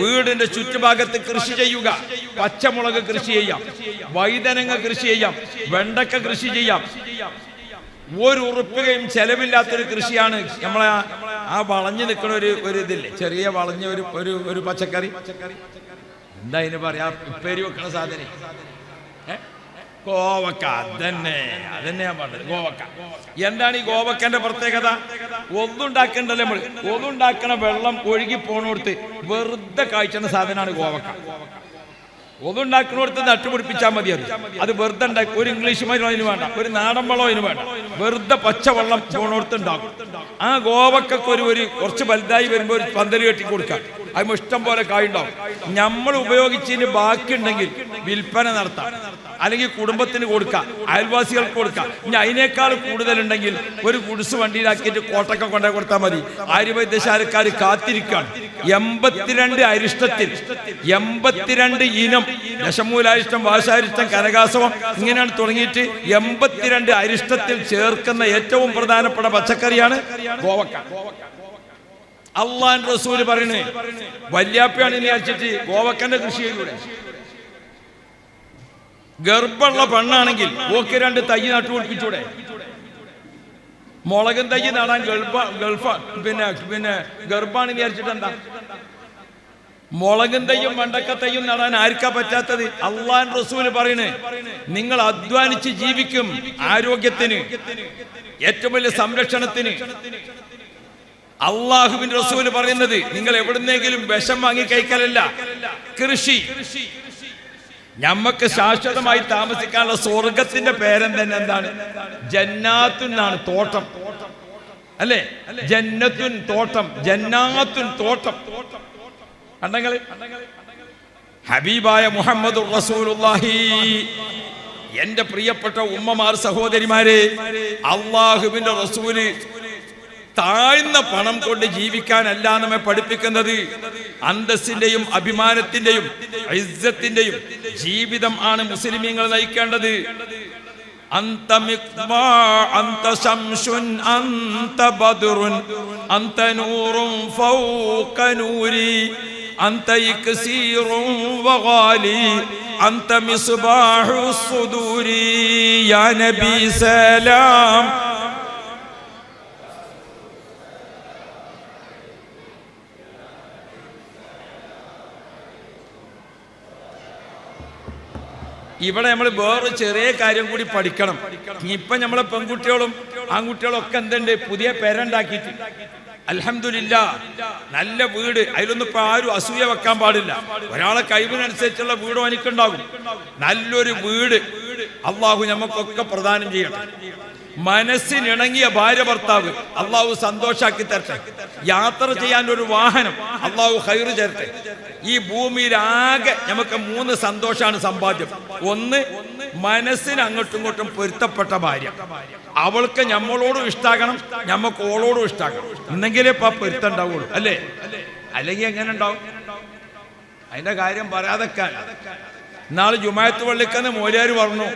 വീടിന്റെ ചുറ്റുഭാഗത്ത് കൃഷി ചെയ്യുക. പച്ചമുളക് കൃഷി ചെയ്യാം, വൈതനങ്ങ കൃഷി ചെയ്യാം, വെണ്ടക്ക കൃഷി ചെയ്യാം. 1 ഉറുപ്പികയും ചെലവില്ലാത്തൊരു കൃഷിയാണ് നമ്മളെ ആ വളഞ്ഞു നിൽക്കുന്ന ഒരു ഇതില്ലേ, ചെറിയ വളഞ്ഞ ഒരു പച്ചക്കറി, എന്താ ഇതിന് പറയാ, ഉപ്പേരി വെക്കണ സാധനം, കോവക്ക. അതന്നെ ഞാൻ പറഞ്ഞത്, കോവക്ക. എന്താണ് ഈ കോവക്കന്റെ പ്രത്യേകത? ഒന്നുണ്ടാക്കണ്ടല്ലേ നമ്മൾ? ഒന്നുണ്ടാക്കണ വെള്ളം ഒഴുകി പോണോടത്ത് വെറുതെ കായ്ച്ചുന്ന സാധനമാണ് കോവക്ക. ഒന്നുണ്ടാക്കണോടത്ത് നട്ടുപിടിപ്പിച്ചാൽ മതി. അത് വെറുതെ ഉണ്ടാക്കി, ഒരു ഇംഗ്ലീഷ് മരുന്നോ അതിന് വേണ്ട, ഒരു നാടൻ വെള്ളം അതിന് വേണ്ട, വെറുതെ പച്ചവെള്ളം പോണോടത്ത് ഉണ്ടാകും. ആ ഗോവക്കൊക്കെ ഒരു കുറച്ച് വലുതായി വരുമ്പോൾ ഒരു പന്തല് കെട്ടി കൊടുക്കാം. അതിന് ഇഷ്ടം പോലെ കായുണ്ടാവും. നമ്മൾ ഉപയോഗിച്ചതിന് ബാക്കിയുണ്ടെങ്കിൽ വിൽപ്പന നടത്താം, അല്ലെങ്കിൽ കുടുംബത്തിന് കൊടുക്കാം, അയൽവാസികൾക്ക് കൊടുക്കാം. ഇനി അതിനേക്കാൾ കൂടുതലുണ്ടെങ്കിൽ ഒരു ഗുഡ്സ് വണ്ടിയിലാക്കിയിട്ട് കോട്ടൊക്കെ കൊണ്ടു കൊടുത്താൽ മതി. ആര്യവൈദ്യശാലക്കാർ കാത്തിരിക്കുകയാണ്. 82 അരിഷ്ടത്തിൽ 82 ഇനം ദശമൂലാരിഷ്ടം, വാശാരിഷ്ടം, കനകാസവം ഇങ്ങനെയാണ് തുടങ്ങിയിട്ട് 82 അരിഷ്ടത്തിൽ ചേർക്കുന്ന ഏറ്റവും പ്രധാനപ്പെട്ട പച്ചക്കറിയാണ് കോവക്ക. അള്ളാഹുവിന്റെ റസൂൽ പറയുന്നത് വല്യാപ്പയാണ് വിചാരിച്ചിട്ട് കോവക്കന്റെ കൃഷി ചെയ്യൂടെ? ഗർഭമുള്ള പെണ്ണാണെങ്കിൽ ഓക്കെ 2 തൈ നട്ടുപിടിപ്പിച്ചൂടെ? മുളകും തൈ നടാൻ പിന്നെ ഗർഭാണ് വിചാരിച്ചിട്ട് എന്താ? മുളകും തയ്യും വെണ്ടക്ക തയ്യും നടാൻ ആർക്കാ പറ്റാത്തത്? അള്ളാഹുവിന്റെ റസൂൽ പറയുന്നത് നിങ്ങൾ അധ്വാനിച്ച് ജീവിക്കും, ആരോഗ്യത്തിന്, ഏറ്റവും വലിയ സംരക്ഷണത്തിന്. അള്ളാഹുവിന്റെ റസൂൽ പറയുന്നത് നിങ്ങൾ എവിടുന്നെങ്കിലും വിഷം വാങ്ങി കഴിക്കലല്ല, കൃഷി. ഞമ്മക്ക് ശാശ്വതമായി താമസിക്കാനുള്ള സ്വർഗത്തിന്റെ പേരൻ തന്നെ എന്താണ്? ജന്നാത്തുൻ എന്നാണ്, തോട്ടം അല്ലേ? ജന്നത്തുൻ തോട്ടം, ജന്നാത്തുൻ തോട്ടം. കണ്ടങ്ങള് ഹബീബായ മുഹമ്മദുർ റസൂലുള്ളാഹി. എന്റെ പ്രിയപ്പെട്ട ഉമ്മമാർ, സഹോദരിമാരെ, അള്ളാഹുവിന്റെ റസൂല് താഴ്ന്ന പണം കൊണ്ട് ജീവിക്കാനല്ല നമ്മെ പഠിപ്പിക്കുന്നത്. അന്തസ്സിന്റെയും അഭിമാനത്തിന്റെയും ഇസ്സത്തിന്റെയും ജീവിതം ആണ് മുസ്ലിമീങ്ങൾ നയിക്കേണ്ടത്. അന്ത മിഖ്മാ അന്ത ശംസുൻ അന്ത ബദ്റുൻ അന്ത നൂറുൻ ഫൗക നൂരി അന്ത ഇക്സീറുൻ വഗാലി അന്ത മിസ്ബാഹു സുദൂരി യാ നബി സലാം. ഇവിടെ നമ്മൾ വേറെ ചെറിയ കാര്യം കൂടി പഠിക്കണം. ഇപ്പൊ നമ്മളെ പെൺകുട്ടികളും ആൺകുട്ടികളും ഒക്കെ എന്തുണ്ട്, പുതിയ പേരുണ്ടാക്കിയിട്ട് അൽഹംദുലില്ലാ നല്ല വീട്. അതിലൊന്നും ഇപ്പൊ ആരും അസൂയ വെക്കാൻ പാടില്ല. ഒരാളെ കഴിവിനനുസരിച്ചുള്ള വീടും എനിക്കുണ്ടാകും. നല്ലൊരു വീട് അള്ളാഹു നമുക്കൊക്കെ പ്രദാനം ചെയ്യണം. മനസ്സിനിണങ്ങിയ ഭാര്യ ഭർത്താവ് അള്ളാഹു സന്തോഷാക്കി തരട്ടെ. യാത്ര ചെയ്യാൻ ഒരു വാഹനം അള്ളാഹു ഖൈറ് തരട്ടെ. ഈ ഭൂമിയിലാകെ നമുക്ക് 3 സന്തോഷാണ് സമ്പാദ്യം. ഒന്ന്, മനസ്സിന് അങ്ങോട്ടും ഇങ്ങോട്ടും പൊരുത്തപ്പെട്ട ഭാര്യ. അവൾക്ക് നമ്മളോടും ഇഷ്ടാകണം, നമുക്ക് ഓളോടും ഇഷ്ടാകണം. എന്നെങ്കിലേ ഇപ്പൊ പൊരുത്തം ഉണ്ടാവുള്ളൂ, അല്ലേ? അല്ലെങ്കിൽ എങ്ങനെ ഉണ്ടാവും? അതിന്റെ കാര്യം പറയാതെക്കാൻ നാളെ ജുമാഅത്ത് പള്ളിക്കന്ന് മോലിയാർ പറഞ്ഞു,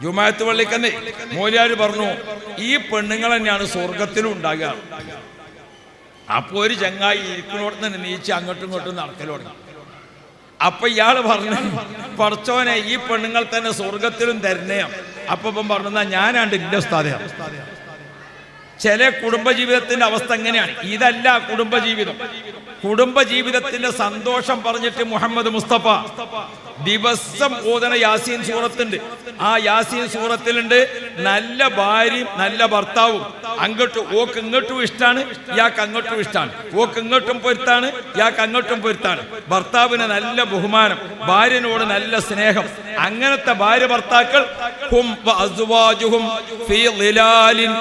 ജുമാഅത്ത് പള്ളിക്കന്ന് മോലിയാർ പറഞ്ഞു, ഈ പെണ്ണുങ്ങൾ തന്നെയാണ് സ്വർഗത്തിലും ഉണ്ടാകുക. അപ്പൊ ഒരു ചങ്ങായി ഇരിക്കുന്നോട് തന്നെ നീച്ച് അങ്ങോട്ടും ഇങ്ങോട്ടും നടക്കൽ തുടങ്ങി. അപ്പൊ ഇയാള് പറഞ്ഞു, പടച്ചോനെ ഈ പെണ്ണുങ്ങൾ തന്നെ സ്വർഗത്തിലും തരുന്നേയം. അപ്പൊ പറഞ്ഞാ ഞാനാണ്ട് ഇല്ല ഉസ്താദേ. ചില കുടുംബജീവിതത്തിന്റെ അവസ്ഥ എങ്ങനെയാണ്? ഇതല്ല കുടുംബജീവിതം. കുടുംബജീവിതത്തിന്റെ സന്തോഷം പറഞ്ഞിട്ട് മുഹമ്മദ് മുസ്തഫ ദിവസം ഓതണ യാസീൻ സൂറത്തുണ്ട്. ആ യാസീൻ സൂറത്തിലുണ്ട് നല്ല ഭാര്യയും നല്ല ഭർത്താവും. ഓക്ക് ഇങ്ങോട്ടും ഇഷ്ടാണ്, ഇയാൾക്ക് അങ്ങോട്ടും ഇഷ്ടാണ്. ഓക്ക് ഇങ്ങോട്ടും പൊരുത്താണ്, ഇയാൾക്ക് അങ്ങോട്ടും പൊരുത്താണ്. ഭർത്താവിന് നല്ല ബഹുമാനം, ഭാര്യനോട് നല്ല സ്നേഹം. അങ്ങനത്തെ ഭാര്യ ഭർത്താക്കൾ ഹും വഅസ്വാജുഹും ഫീ ളിലാലിൻ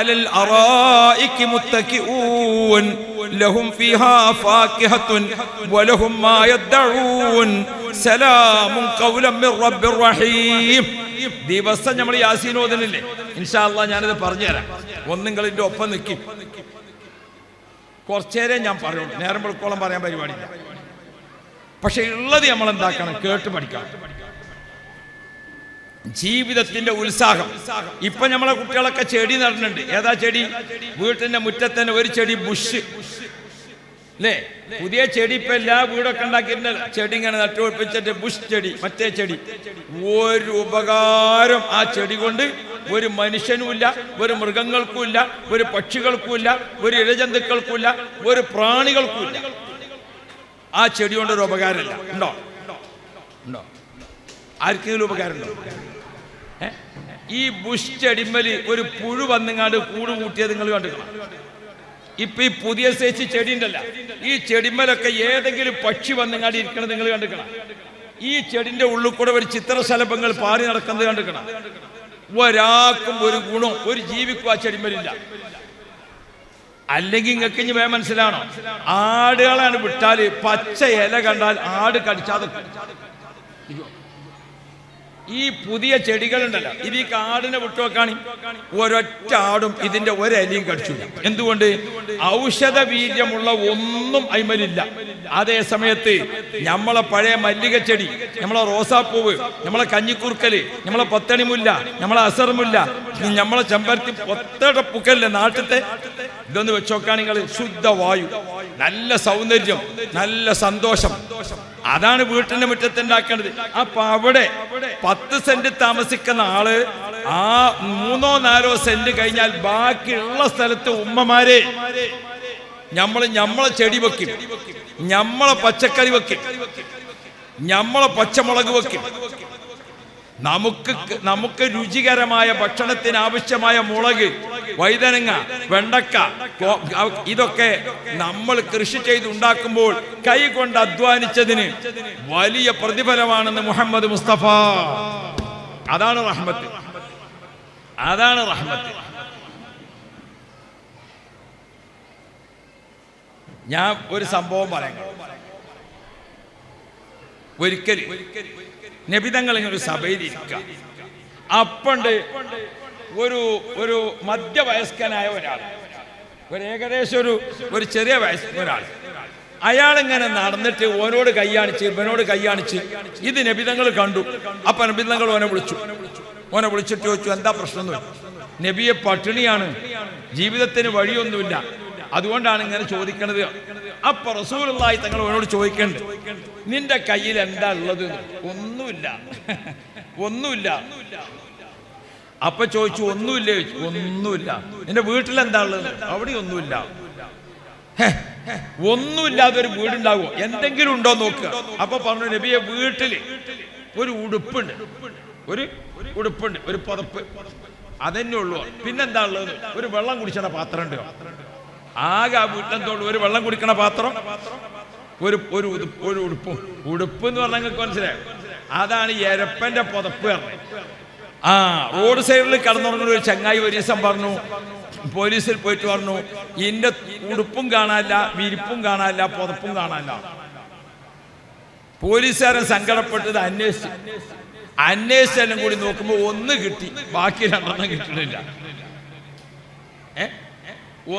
അലൽ അറായികി മുത്തഖിഊൻ ലഹും ഫീഹാ ഫാകിഹത്തുൻ വലഹും മാ യദ്ഊൻ സലാമുൻ ഖൗലൻ മിർ റബ്ബിർ റഹീം. ദിവസം നമ്മൾ യാസീൻ ഓതുന്നില്ലേ? ഇൻഷാ അല്ലാഹ് ഞാനത് പറഞ്ഞുതരാം. ഒന്നുങ്ങളിന്റെ ഒപ്പം നിൽക്കും. കുറച്ചേരെ ഞാൻ പറയുള്ളൂ, നേരം വെളുക്കോളം പറയാൻ പരിപാടിയില്ല. പക്ഷെ ഉള്ളത് നമ്മൾ എന്താക്കണം? കേട്ട് പഠിക്കണം. ജീവിതത്തിന്റെ ഉത്സാഹം. ഇപ്പൊ നമ്മളെ കുട്ടികളൊക്കെ ചെടി നടുന്നുണ്ട്. ഏതാ ചെടി? വീട്ടിന്റെ മുറ്റത്തന്നെ ഒരു ചെടി ബുഷ് അല്ലേ? പുതിയ ചെടി ഇപ്പൊ എല്ലാ വീടൊക്കെ ഉണ്ടാക്കിയിട്ടുണ്ടല്ലോ. ചെടി ഇങ്ങനെ നട്ടുപിടിപ്പിച്ചിട്ട് ബുഷ് ചെടി, മറ്റേ ചെടി. ഒരു ഉപകാരം ആ ചെടി കൊണ്ട് ഒരു മനുഷ്യനുമില്ല, ഒരു മൃഗങ്ങൾക്കുമില്ല, ഒരു പക്ഷികൾക്കുമില്ല, ഒരു ഇഴജന്തുക്കൾക്കുമില്ല, ഒരു പ്രാണികൾക്കുമില്ല. ആ ചെടി കൊണ്ടൊരു ഉപകാരമില്ല. ഉണ്ടോ? ഉണ്ടോ? ആർക്കെങ്കിലും ഉപകാരമുണ്ടോ? ഈ ബുഷ് ചെടിമലി ഒരു പുഴു വന്നിങ്ങാണ്ട് കൂട് കൂട്ടിയത് നിങ്ങൾ കണ്ടിക്കണം. ഇപ്പൊ ഈ പുതിയ സൈസ് ചെടി ഉണ്ടല്ല, ഈ ചെടിമലൊക്കെ ഏതെങ്കിലും പക്ഷി വന്നിങ്ങാണ്ട് ഇരിക്കണത് നിങ്ങൾ കണ്ടിക്കണം. ഈ ചെടിന്റെ ഉള്ളിൽ കൂടെ ഒരു ചിത്രശലഭങ്ങൾ പാറി നടക്കുന്നത് കണ്ടിക്കണം. ഒരാൾക്കും ഒരു ഗുണം, ഒരു ജീവിക്കും ആ ചെടിമലില്ല. അല്ലെങ്കിൽ നിങ്ങൾക്ക് ഇനി വേഗം മനസ്സിലാണോ? ആടുകളാണ് വിട്ടാല് പച്ച ഇല കണ്ടാൽ ആട് കടിച്ചാതെ ഈ പുതിയ ചെടികളുണ്ടല്ലോ, ഇത് ഈ കാടിനെ വിട്ടുവെക്കാണി ഒരൊറ്റ ആടും ഇതിന്റെ ഒരലിയും കടിച്ചില്ല. എന്തുകൊണ്ട്? ഔഷധ വീര്യമുള്ള ഒന്നും അയിമലില്ല. അതേ സമയത്ത് നമ്മളെ പഴയ മല്ലികച്ചെടി, നമ്മളെ റോസാപ്പൂവ്, നമ്മളെ കഞ്ഞിക്കുറുക്കല്, നമ്മളെ പത്തണിമുല്ല, നമ്മളെ അസർമുല്ല, നമ്മളെ ചെമ്പരത്തി പൊത്തടപ്പൂക്കല്ലേ നാട്ടിലത്തെ, ഇതൊന്ന് വെച്ചോക്കാണെങ്കിൽ ശുദ്ധവായു, നല്ല സൗന്ദര്യം, നല്ല സന്തോഷം. അതാണ് വീട്ടിന്റെ മുറ്റത്തുണ്ടാക്കേണ്ടത്. അപ്പൊ അവിടെ 10 സെന്റ് താമസിക്കുന്ന ആള് ആ 3-4 സെന്റ് കഴിഞ്ഞാൽ ബാക്കിയുള്ള സ്ഥലത്ത് ഉമ്മമാരെ നമ്മളെ ചെടി വെക്കും, നമ്മളെ പച്ചക്കറി വെക്കും, നമ്മളെ പച്ചമുളക് വെക്കും. നമുക്ക് രുചികരമായ ഭക്ഷണത്തിന് ആവശ്യമായ മുളക്, വഴുതനങ്ങ, വെണ്ടക്ക, ഇതൊക്കെ നമ്മൾ കൃഷി ചെയ്തുണ്ടാക്കുമ്പോൾ കൈ കൊണ്ട് അധ്വാനിച്ചതിന് വലിയ പ്രതിഫലമാണെന്ന് മുഹമ്മദ് മുസ്തഫ. അതാണ് റഹ്മത്ത്, അതാണ് റഹ്മത്ത്. ഞാൻ ഒരു സംഭവം പറയാം. ഒരിക്കൽ നബിതങ്ങൾ ഇങ്ങനെ ഒരു സഭയിൽ ഇരിക്കുക. അപ്പണ്ട് ഒരു മധ്യവയസ്കനായ ഒരാൾ, ഏകദേശം ഒരു ചെറിയ ഒരാൾ, അയാളിങ്ങനെ നടന്നിട്ട് ഓനോട് കൈയാണിച്ച്, ഇവനോട് കൈയാണിച്ച്. ഇത് നബിതങ്ങൾ കണ്ടു. അപ്പൊ നബിതങ്ങൾ ഓനെ വിളിച്ചിട്ട് ചോദിച്ചു, എന്താ പ്രശ്നം എന്ന് ചോദിച്ചു. നബിയെ, പട്ടിണിയാണ്, ജീവിതത്തിന് വഴിയൊന്നുമില്ല, അതുകൊണ്ടാണ് ഇങ്ങനെ ചോദിക്കണത്. അപ്പൊ റസൂലുള്ളാഹി തങ്ങൾ അവനോട് ചോദിക്കണ്ട്, നിന്റെ കയ്യിൽ എന്താ ഉള്ളത്? ഒന്നുമില്ല, ഒന്നുമില്ല. അപ്പൊ ചോദിച്ചു, ഒന്നുമില്ല? ഒന്നുമില്ല. നിന്റെ വീട്ടിൽ എന്താ ഉള്ളത്? അവിടെ ഒന്നുമില്ല. ഒന്നുമില്ലാതെ ഒരു വീടുണ്ടാകുമോ? എന്തെങ്കിലും ഉണ്ടോ നോക്കുക. അപ്പൊ പറഞ്ഞു, നബിയെ, വീട്ടില് ഒരു ഉടുപ്പുണ്ട്, ഒരു പുതപ്പ്, അതന്നെ ഉള്ളൂ. പിന്നെന്താ ഉള്ളത്? ഒരു വെള്ളം കുടിച്ചണ പാത്രം ഉണ്ട്. ആകെ ആ വീട്ടിലെന്തോളൂ? ഒരു വെള്ളം കുടിക്കണ പാത്രം, ഒരു ഉടുപ്പ് എന്ന് പറഞ്ഞാൽ നിങ്ങൾക്ക് മനസ്സിലായോ? അതാണ് എരപ്പന്റെ പുതപ്പ് പറഞ്ഞത്. റോഡ് സൈഡിൽ കടന്നുറങ്ങുന്ന ഒരു ചങ്ങായി ഒരു ദിവസം പറഞ്ഞു, പോലീസിൽ പോയിട്ട് പറഞ്ഞു, ഇന്റെ ഉടുപ്പും കാണാനില്ല, വിരിപ്പും കാണാനില്ല, പുതപ്പും കാണാനില്ല. പോലീസുകാരൻ സങ്കടപ്പെട്ടത് അന്വേഷിച്ചെല്ലാം കൂടി നോക്കുമ്പോൾ ഒന്ന് കിട്ടി, ബാക്കി 2 കിട്ടണില്ല.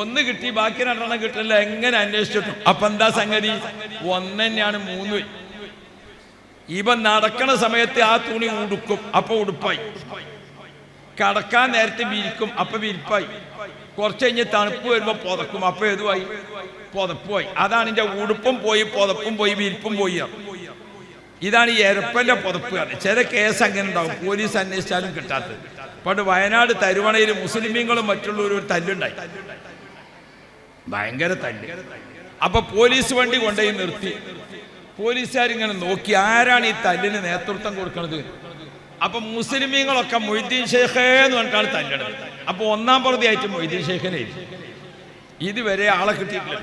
ഒന്ന് കിട്ടി, ബാക്കി 2 കിട്ടില്ല. എങ്ങനെ അന്വേഷിച്ചിട്ടു? അപ്പൊ എന്താ സംഗതി? ഒന്ന് തന്നെയാണ് 3. ഇവൻ നടക്കണ സമയത്ത് ആ തുണി ഉടുക്കും, അപ്പൊ ഉടുപ്പായി. കടക്കാൻ നേരത്തെ വിരിക്കും, അപ്പൊ വിരിപ്പായി. കുറച്ച് കഴിഞ്ഞ് തണുപ്പ് വരുമ്പോ പുതക്കും, അപ്പൊ ഏതുമായി? പുതപ്പുമായി. അതാണ് എന്റെ ഉടുപ്പും പോയി, പുതപ്പും പോയി, വിരിപ്പും പോയി. ഇതാണ് ഈ എരപ്പന്റെ പുതപ്പ്. ചില കേസ് അങ്ങനെ ഉണ്ടാവും, പോലീസ് അന്വേഷിച്ചാലും കിട്ടാത്തത്. പണ്ട് വയനാട് തരുവണയിൽ മുസ്ലിമീങ്ങളും മറ്റുള്ളവരും ഒരു തല്ലുണ്ടായി, ഭയങ്കര തല്ല്. അപ്പൊ പോലീസ് വണ്ടി കൊണ്ടുപോയി നിർത്തി. പോലീസുകാരിങ്ങനെ നോക്കി, ആരാണ് ഈ തല്ലിന് നേതൃത്വം കൊടുക്കുന്നത്? അപ്പൊ മുസ്ലിമീങ്ങളൊക്കെ മൊയ്തീൻ ഷേഖ് എന്ന് പറഞ്ഞിട്ടാണ് തല്ലണത്. അപ്പൊ 1-ാം പ്രതിയായിട്ട് മൊയ്തീൻ ഷേഖിനെ ഇതുവരെ ആളെ കിട്ടിയിട്ടില്ല.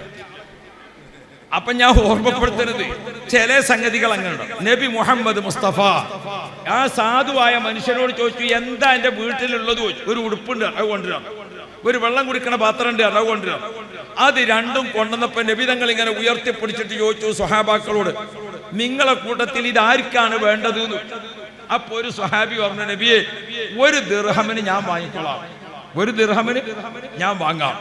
അപ്പൊ ഞാൻ ഓർമ്മപ്പെടുത്തുന്നത്, ചില സംഗതികൾ അങ്ങനെ. നബി മുഹമ്മദ് മുസ്തഫ ആ സാധുവായ മനുഷ്യനോട് ചോദിച്ചു, എന്താ എന്റെ വീട്ടിലുള്ളത്? ഒരു ഉടുപ്പുണ്ട്, അത് കൊണ്ടുവരാം. ഒരു വെള്ളം കുടിക്കണ പാത്രം ഉണ്ട്, അത് കൊണ്ടുവരാം. അത് രണ്ടും കൊണ്ടുവന്നപ്പോ നബി തങ്ങൾ ഇങ്ങനെ ഉയർത്തിപ്പിടിച്ചിട്ട് ചോദിച്ചു സ്വഹാബാക്കളോട്, നിങ്ങളെ കൂട്ടത്തിൽ ഇതാർക്കാണ് വേണ്ടത്? അപ്പൊ ഒരു സ്വഹാബി പറഞ്ഞു, നബിയെ, 1 ദിർഹമിന് ഞാൻ വാങ്ങിക്കൊള്ളാം, 1 ദിർഹമിന് ഞാൻ വാങ്ങാം.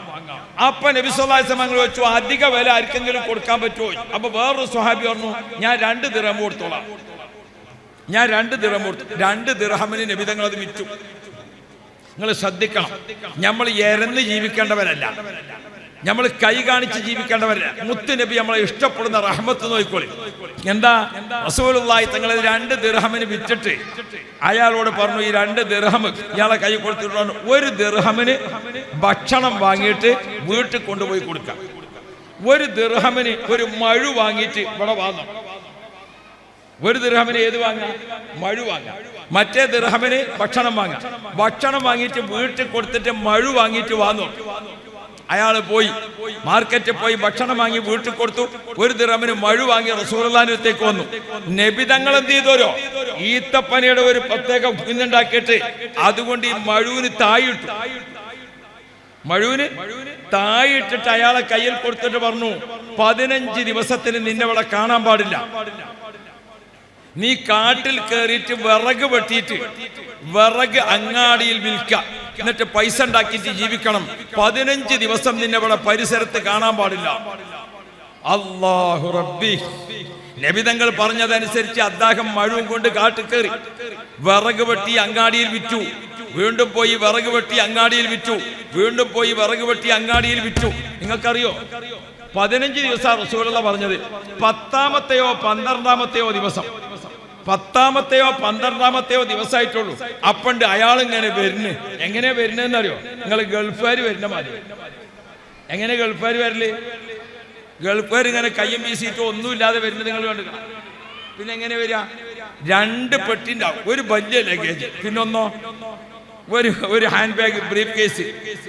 അപ്പൊ നബി സല്ലല്ലാഹു അലൈഹി വസല്ലം ചോദിച്ചു, അധിക വില ആർക്കെങ്കിലും കൊടുക്കാൻ പറ്റുമോ? അപ്പൊ വേറൊരു സ്വഹാബി പറഞ്ഞു, ഞാൻ 2 ദിർഹം കൊടുത്തോളാം. ഞാൻ 2 ദിർഹം കൊടുത്തു. 2 ദിർഹമിന് നബി തങ്ങൾ അത് വിറ്റു. നിങ്ങൾ ശ്രദ്ധിക്കണം, നമ്മൾ എരന്ന് ജീവിക്കേണ്ടവരല്ല, നമ്മൾ കൈ കാണിച്ച് ജീവിക്കേണ്ടവരല്ല. മുത്ത് നബി നമ്മളെ ഇഷ്ടപ്പെടുന്ന റഹ്മത്ത് നോക്കിക്കോളി. എന്താ? റസൂലുള്ളാഹി തങ്ങൾ 2 ദിർഹമിന് വിറ്റിട്ട് അയാളോട് പറഞ്ഞു, ഈ 2 ദിർഹം ഇയാളെ കൈ കൊടുത്തിട്ടുണ്ട്, 1 ദിർഹമിന് ഭക്ഷണം വാങ്ങിയിട്ട് വീട്ടിൽ കൊണ്ടുപോയി കൊടുക്കാം. 1 ദിർഹമിന് ഒരു മഴു വാങ്ങിയിട്ട് ഇവിടെ വാങ്ങാം. 1 ദിർഹമിന് ഏത് വാങ്ങാം? മഴു വാങ്ങാം. മറ്റേ ദിർഹമിന് ഭക്ഷണം വാങ്ങാം. ഭക്ഷണം വാങ്ങിയിട്ട് വീട്ടിൽ കൊടുത്തിട്ട് മഴു വാങ്ങിയിട്ട് വാങ്ങും. അയാള് പോയി മാർക്കറ്റിൽ പോയി ഭക്ഷണം വാങ്ങി വീട്ടിൽ കൊടുത്തു. 1 ദിർഹമിന് മഴു വാങ്ങി റസൂലുള്ളാഹിന്റെ അടുത്തേക്ക് വന്നു. നബി തങ്ങൾ എന്ത് ചെയ്തോരോ, ഈത്തപ്പനയുടെ ഒരു പ്രത്യേക കുഞ്ഞുണ്ടാക്കിയിട്ട് അതുകൊണ്ട് ഈ മഴുവിന് തായിട്ടു. മഴുവിന് തായിട്ടിട്ട് അയാളെ കയ്യിൽ കൊടുത്തിട്ട് പറഞ്ഞു, 15 ദിവസത്തിന് നിന്നെ ഇവിടെ കാണാൻ പാടില്ല. നീ കാട്ടിൽ കയറിയിട്ട് വിറക് വെട്ടിയിട്ട് വിറക് അങ്ങാടിയിൽ വിൽക്കുക, എന്നിട്ട് പൈസ ഉണ്ടാക്കിയിട്ട് ജീവിക്കണം. 15 ദിവസം നിന്നെ ഇവിടെ പരിസരത്ത് കാണാൻ പാടില്ല. അല്ലാഹു റബ്ബി. നബിതങ്ങൾ പറഞ്ഞതനുസരിച്ച് അദ്ദേഹം മഴവും കൊണ്ട് കാട്ടിൽ കയറി വിറക് വെട്ടി അങ്ങാടിയിൽ വിറ്റു. വീണ്ടും പോയി വിറക് വെട്ടി അങ്ങാടിയിൽ വിറ്റു. വീണ്ടും പോയി വിറക് വെട്ടി അങ്ങാടിയിൽ വിറ്റു. നിങ്ങൾക്കറിയോ 15 ദിവസം റസൂലുള്ള പറഞ്ഞത്. 10ാമത്തെയോ 12ാമത്തെയോ ദിവസം, 10ാമത്തെയോ 12ാമത്തെയോ ദിവസമായിട്ടുള്ളൂ. അപ്പണ്ട് അയാളിങ്ങനെ വരുന്നു. എങ്ങനെയാ വരുന്നതെന്നറിയോ? നിങ്ങൾ ഗൾഫുകാർ വരുന്ന മാതിരി. എങ്ങനെ ഗൾഫുകാർ വരല്? ഗൾഫുകാർ ഇങ്ങനെ കയ്യും വീശിയിട്ട് ഒന്നുമില്ലാതെ വരുന്നത് നിങ്ങൾ കണ്ടിക്കണം. പിന്നെ എങ്ങനെ വരിക? 2 പെട്ടി ഉണ്ടാവും. ഒരു വലിയ ലഗേജ്, പിന്നൊന്നോ ഒരു ഹാൻഡ് ബാഗ്, ബ്രീഫ് കേസ്.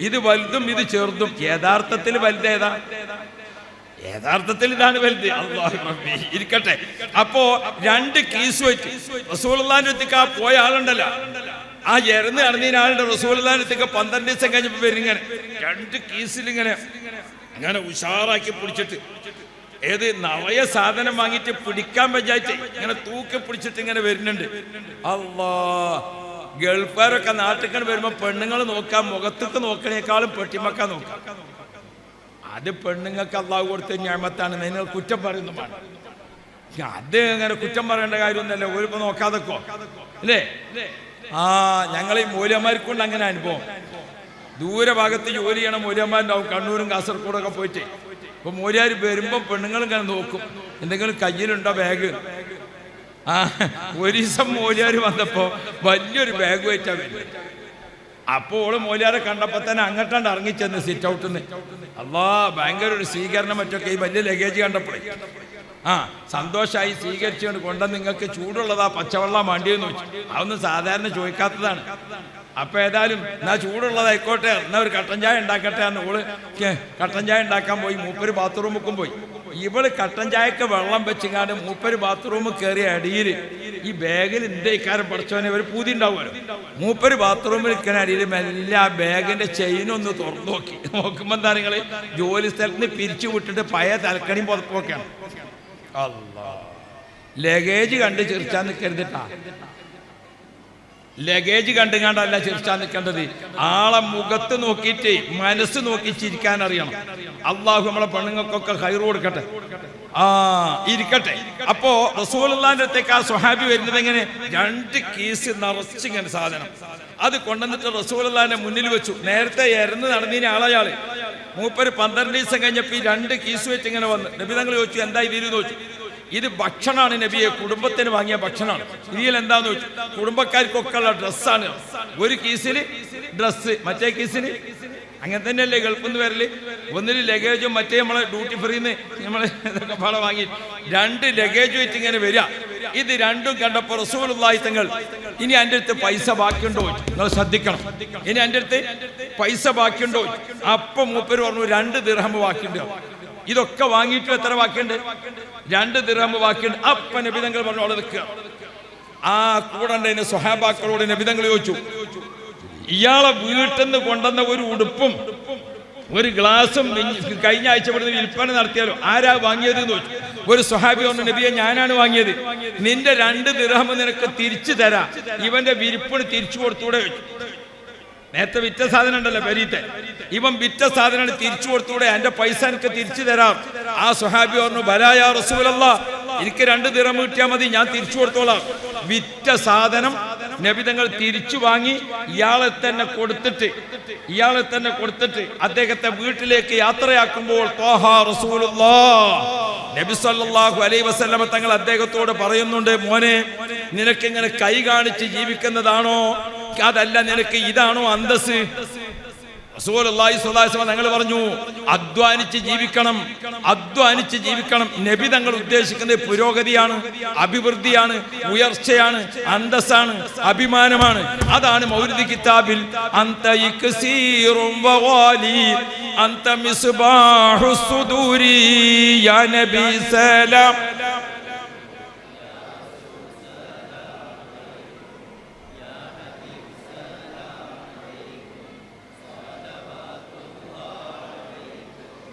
ഇത് വലുതും ഇത് ചെറുതും. യഥാർത്ഥത്തിൽ വലുതേതാ? യഥാർത്ഥത്തിൽ ഇതാണ് വലുത്. അല്ലാഹു റബ്ബി. ഇരിക്കട്ടെ. അപ്പോ 2 കീസ് വെച്ച് റസൂലുള്ളാഹിന്റെ അടുത്തേക്ക് ആ പോയ ആളുണ്ടല്ലോ, ആ എറന്ന് നടന്നീന ആളുടെ റസൂലുള്ളാഹിന്റെ അടുത്തേക്ക് 12 ദിവസം കഴിഞ്ഞപ്പോ ഇങ്ങനെ 2 കീസിൽ ഇങ്ങനെ ഉഷാറാക്കി പിടിച്ചിട്ട്, ഏത് നവയ സാധനം വാങ്ങിയിട്ട് പിടിക്കാൻ പഞ്ചായത്ത് ഇങ്ങനെ തൂക്കി പിടിച്ചിട്ട് ഇങ്ങനെ വരുന്നുണ്ട്. അല്ലാ, ഗൾഫാരൊക്കെ നാട്ടിൽ വരുമ്പോ പെണ്ണുങ്ങൾ നോക്കാം, മുഖത്തേക്ക് നോക്കണേക്കാളും പെട്ടിമക്ക നോക്കാം. അത് പെണ്ണുങ്ങൾക്ക് അള്ളാഹു കൊടുത്ത ഞാമത്താണ്. നിങ്ങൾ കുറ്റം പറയുന്നതാണ്. അത് അങ്ങനെ കുറ്റം പറയേണ്ട കാര്യമൊന്നുമല്ല. ഒരുപ്പോ നോക്കാതെക്കോ അല്ലേ? ഞങ്ങൾ ഈ മൂല്യന്മാർക്കുണ്ട് അങ്ങനെ അനുഭവം. ദൂരഭാഗത്ത് ജോലി ചെയ്യണം മൂല്യന്മാരുണ്ടാവും, കണ്ണൂരും കാസർഗോഡൊക്കെ പോയിട്ട്. ഇപ്പൊ മൂല്യാർ വരുമ്പോ പെണ്ണുങ്ങൾ ഇങ്ങനെ നോക്കും, എന്തെങ്കിലും കയ്യിലുണ്ടോ ബാഗ്. ഒരു ദിവസം മൂല്യാർ വന്നപ്പോ വലിയൊരു ബാഗ് വെച്ചാ വരും. അപ്പോൾ മൂല്യാരെ കണ്ടപ്പോ തന്നെ അങ്ങോട്ടാണ്ട് ഇറങ്ങിച്ചെന്ന് സിറ്റ് ഔട്ടിന്ന്. അല്ലാ, ഭയങ്കര ഒരു സ്വീകരണം മറ്റൊക്കെ ഈ വലിയ ലഗേജ് കണ്ടപ്പോഴേ സന്തോഷമായി സ്വീകരിച്ചുകൊണ്ട് കൊണ്ടുവന്ന്. നിങ്ങൾക്ക് ചൂടുള്ളതാ പച്ചവെള്ളം വേണ്ടിയെന്ന് ചോദിച്ചു. അതൊന്നും സാധാരണ ചോദിക്കാത്തതാണ്. അപ്പൊ ഏതായാലും എന്നാ ചൂടുള്ളതായിക്കോട്ടെ, എന്നാ ഒരു കട്ടൻ ചായ ഉണ്ടാക്കട്ടെ എന്ന് ഓള് കട്ടൻ ചായ ഉണ്ടാക്കാൻ പോയി. മൂപ്പര് ബാത്റൂമുക്കും പോയി. ഇവള് കട്ടൻ ചായക്ക് വെള്ളം വെച്ചിങ്ങാണ്ട് മൂപ്പര് ബാത്റൂമിൽ കയറിയ അടിയിൽ ഈ ബാഗിൽ എന്തേ ഇക്കാരം പഠിച്ചവനെ ഒരു പൂതി ഉണ്ടാവുമല്ലോ. മൂപ്പര് ബാത്റൂമിൽ ഇരിക്കുന്ന അടിയിൽ മെല്ലെ ആ ബാഗിന്റെ ചെയിനൊന്ന് തുറന്നു നോക്കി. നോക്കുമ്പോ എന്താ നിങ്ങള് ജോലി സ്ഥലത്ത് നിന്ന് പിരിച്ചു വിട്ടിട്ട് പഴയ തലക്കണിയും പുറത്തൊക്കെയാണ്. അല്ലാ, ലഗേജ് കണ്ട് ചിരിച്ചാൻ നിൽക്കരുതിട്ടാ. ലഗേജ് കണ്ടുകാണ്ടല്ല ചിരിച്ചാൻ നിൽക്കേണ്ടത്. ആളെ മുഖത്ത് നോക്കിയിട്ട് മനസ്സ് നോക്കി ചിരിക്കാൻ അറിയണം. അള്ളാഹു നമ്മളെ പെണ്ണുങ്ങൾക്കൊക്കെ ഹൈറ് കൊടുക്കട്ടെ. ഇരിക്കട്ടെ. അപ്പോ റസൂലുള്ളാഹിന്റെ അടുത്തേക്ക് ആ സ്വഹാബി വരുന്നത് എങ്ങനെ? 2 കീസ് നിറച്ചിങ്ങനെ സാധനം. അത് കൊണ്ടുവന്നിട്ട് റസൂലുള്ളാഹിന്റെ മുന്നിൽ വെച്ചു. നേരത്തെ എരന്ന് നടന്നീന ആളയാള്. മൂപ്പര് 12 ദിവസം കഴിഞ്ഞപ്പോ ഈ 2 കീസ് വെച്ച് ഇങ്ങനെ വന്ന് നബി തങ്ങൾ ചോദിച്ചു, എന്താ ഇതിൽ ചോദിച്ചു. ഇത് ഭക്ഷണമാണ് നബിയെ, കുടുംബത്തിന് വാങ്ങിയ ഭക്ഷണമാണ്. ഇതിൽ എന്താന്ന് ചോദിച്ചു. കുടുംബക്കാർക്കൊക്കെ ഉള്ള ഡ്രസ്സാണ്. ഒരു കീസില് ഡ്രസ്സ്, മറ്റേ കീസില് അങ്ങനെ തന്നെയല്ലേ ഗൾഫിൽ നിന്ന് വരല്. ഒന്നിൽ ലഗേജും മറ്റേ നമ്മളെ ഡ്യൂട്ടി ഫ്രീന്ന് നമ്മള് ഇതൊക്കെ പാടെ വാങ്ങി 2 ലഗേജ് വെച്ച് ഇങ്ങനെ വരിക. ഇത് രണ്ടും കണ്ടപ്പോ റസൂലുള്ളാഹി തങ്ങൾ, ഇനി എൻ്റെ അടുത്ത് പൈസ ബാക്കിയുണ്ടോ? നിങ്ങൾ ശ്രദ്ധിക്കണം. ഇനി എൻ്റെ അടുത്ത് പൈസ ബാക്കിയുണ്ടോ? അപ്പൊ മൂപ്പര് പറഞ്ഞു 2 ദിർഹം ബാക്കിയുണ്ട്. ഇതൊക്കെ വാങ്ങിയിട്ട് എത്ര ബാക്കിയുണ്ട്? 2 ദിർഹം ബാക്കിയുണ്ട്. അപ്പൊ നബി തങ്ങൾ പറഞ്ഞു അവിടെ നിൽക്കുക. ആ കൂടെ സ്വഹാബാക്കളോട് നബി തങ്ങൾ ചോദിച്ചു, ഇയാളെ വീട്ടിൽ നിന്ന് കൊണ്ടുവന്ന ഒരു ഉടുപ്പും ഒരു ഗ്ലാസും കഴിഞ്ഞ ആഴ്ച ഇവിടുന്ന് വിൽപ്പന നടത്തിയാലോ ആരാ വാങ്ങിയത് എന്ന് ചോദിച്ചു. ഒരു സ്വഹാബി പറഞ്ഞു, നബിയെ ഞാനാണ് വാങ്ങിയത്. നിന്റെ 2 ദിർഹം നിനക്ക് തിരിച്ചു തരാം, ഇവന്റെ വിരിപ്പിന് തിരിച്ചു കൊടുത്തൂടെ ചോദിച്ചു. നേരത്തെ വിറ്റ സാധനം ഉണ്ടല്ലോ പരീത്തെ, ഇവൻ വിറ്റ സാധനം തിരിച്ചു കൊടുത്തൂടെ, എന്റെ പൈസ എനിക്ക് തിരിച്ചു തരാം. ആ സ്വഹാബി പറഞ്ഞു, ബലാ റസൂലല്ലാഹ്, എനിക്ക് 2 ദിർഹം കിട്ടിയാൽ മതി, ഞാൻ തിരിച്ചു കൊടുത്തോളാം. വിറ്റ സാധനം നബിതങ്ങൾ തിരിച്ചു വാങ്ങി ഇയാളെ തന്നെ കൊടുത്തിട്ട് അദ്ദേഹത്തെ വീട്ടിലേക്ക് യാത്രയാക്കുമ്പോൾ നബി സല്ലല്ലാഹു അലൈഹി വസല്ലമ തങ്ങൾ അദ്ദേഹത്തോട് പറയുന്നുണ്ട്, മോനെ, നിനക്കിങ്ങനെ കൈ കാണിച്ച് ജീവിക്കുന്നതാണോ, അതല്ല നിനക്ക് ഇതാണോ അന്തസ്? റസൂലുള്ളാഹി സ്വല്ലല്ലാഹു അലൈഹി വസല്ലം തങ്ങൾ പറഞ്ഞു, അധ്വാനിച്ച് ജീവിക്കണം. നബി തങ്ങൾ ഉദ്ദേശിക്കുന്നത് പുരോഗതിയാണ്, അഭിവൃദ്ധിയാണ്, ഉയർച്ചയാണ്, അന്തസ്സാണ്, അഭിമാനമാണ്. അതാണ് മൗലിദ് കിതാബിൽ അന്ത ഇക്സീറും വഗാലി അന്ത മിസ്ബാഹുസ് സുദൂരി യാ നബി സലാം.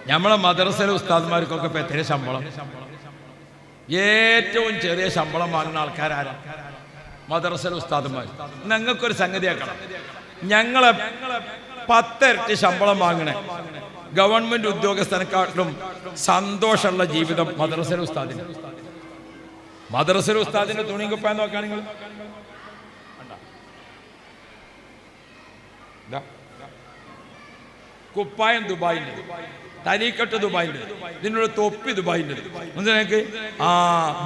നമ്മളെ മദ്രസയിലെ ഉസ്താദ്മാർക്കൊക്കെ ഇപ്പൊ എത്ര ശമ്പളം? ഏറ്റവും ചെറിയ ശമ്പളം വാങ്ങുന്ന ആൾക്കാരാരാ? മദ്രസയിലെ ഉസ്താദന്മാർ. ഞങ്ങൾക്കൊരു സംഗതിയാക്കണം, ഞങ്ങളെ 10 ഇരട്ടി ശമ്പളം വാങ്ങണേ ഗവൺമെന്റ് ഉദ്യോഗസ്ഥനെക്കാട്ടിലും സന്തോഷമുള്ള ജീവിതം മദ്രസയിലെ ഉസ്താദിന്. മദ്രസയിലെ ഉസ്താദിന്റെ തുണിയും കുപ്പായം നോക്കുകയാണെങ്കിൽ കുപ്പായം ദുബായിൻ്റെ, തലീക്കെട്ട് ദുബായിൻ്റെ, ഇതിനുള്ള തൊപ്പി ദുബായിൻ്റെ. നിങ്ങൾക്ക്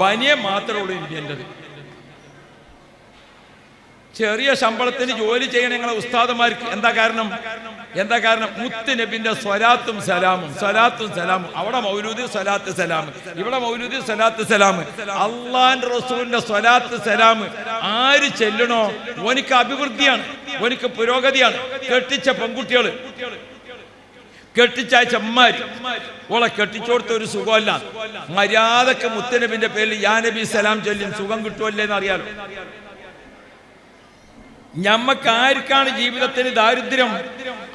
ബനിയൻ മാത്രമേ ഉള്ളൂ ഇന്ത്യൻ്റെത്. ചെറിയ ശമ്പളത്തിന് ജോലി ചെയ്യണ ഞങ്ങളെ ഉസ്താദന്മാർക്ക് എന്താ കാരണം? മുത്ത് നബിന്റെ സ്വലാത്തും സലാമും അവിടെ മൗലൂദി സ്വലാത്ത് സലാം, ഇവിടെ മൗലൂദി സ്വലാത്ത് സലാം. അള്ളാന്റെ റസൂലിന്റെ സ്വലാത്ത് സലാം ആര് ചെല്ലണോ ഓനിക്ക് അഭിവൃദ്ധിയാണ്, ഓനിക്ക് പുരോഗതിയാണ്. കെട്ടിച്ച പെൺകുട്ടികള്, കെട്ടിച്ചയച്ച അമ്മമാര് ഓളെ കെട്ടിച്ചോടുത്ത ഒരു സുഖമല്ല. മര്യാദക്ക് മുത്തനബിന്റെ പേരിൽ യാ നബി സലാം ചൊല്ലും സുഖം കിട്ടുമല്ലേ എന്ന് അറിയാലോ. ഞമ്മക്ക് ആർക്കാണ് ജീവിതത്തിന് ദാരിദ്ര്യം,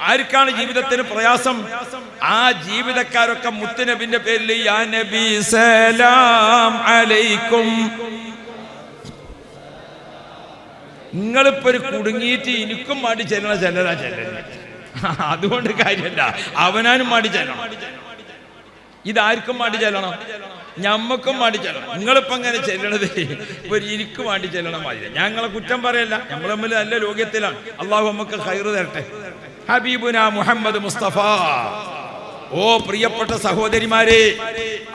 ആർക്കാണ് ജീവിതത്തിന് പ്രയാസം, ആ ജീവിതക്കാരൊക്കെ മുത്തനബിന്റെ പേരിൽ യാ നബി സലാം അലൈക്കും. നിങ്ങളിപ്പോ ഒരു കുടുങ്ങിയിട്ട് എനിക്കും മാടി ചെല്ലണ ചെല്ലല, അതുകൊണ്ട് കാര്യമല്ല, അവനാനും മാടി ചെല്ലണം. ഇതാർക്കും മാടി ചെല്ലണം, ഞമ്മക്കും മാടി ചെല്ലണം. നിങ്ങളിപ്പോ അങ്ങനെ ചെല്ലണത് ഒരു എനിക്ക് മാടി ചെല്ലണം മാതിരി. ഞങ്ങളെ കുറ്റം പറയല്ല, നമ്മൾ തമ്മിൽ നല്ല ലോകത്തിലാണ്. അള്ളാഹു നമുക്ക് ഖൈറ് തരട്ടെ. ഹബീബുന മുഹമ്മദ് മുസ്തഫ. ഓ പ്രിയപ്പെട്ട സഹോദരിമാരെ,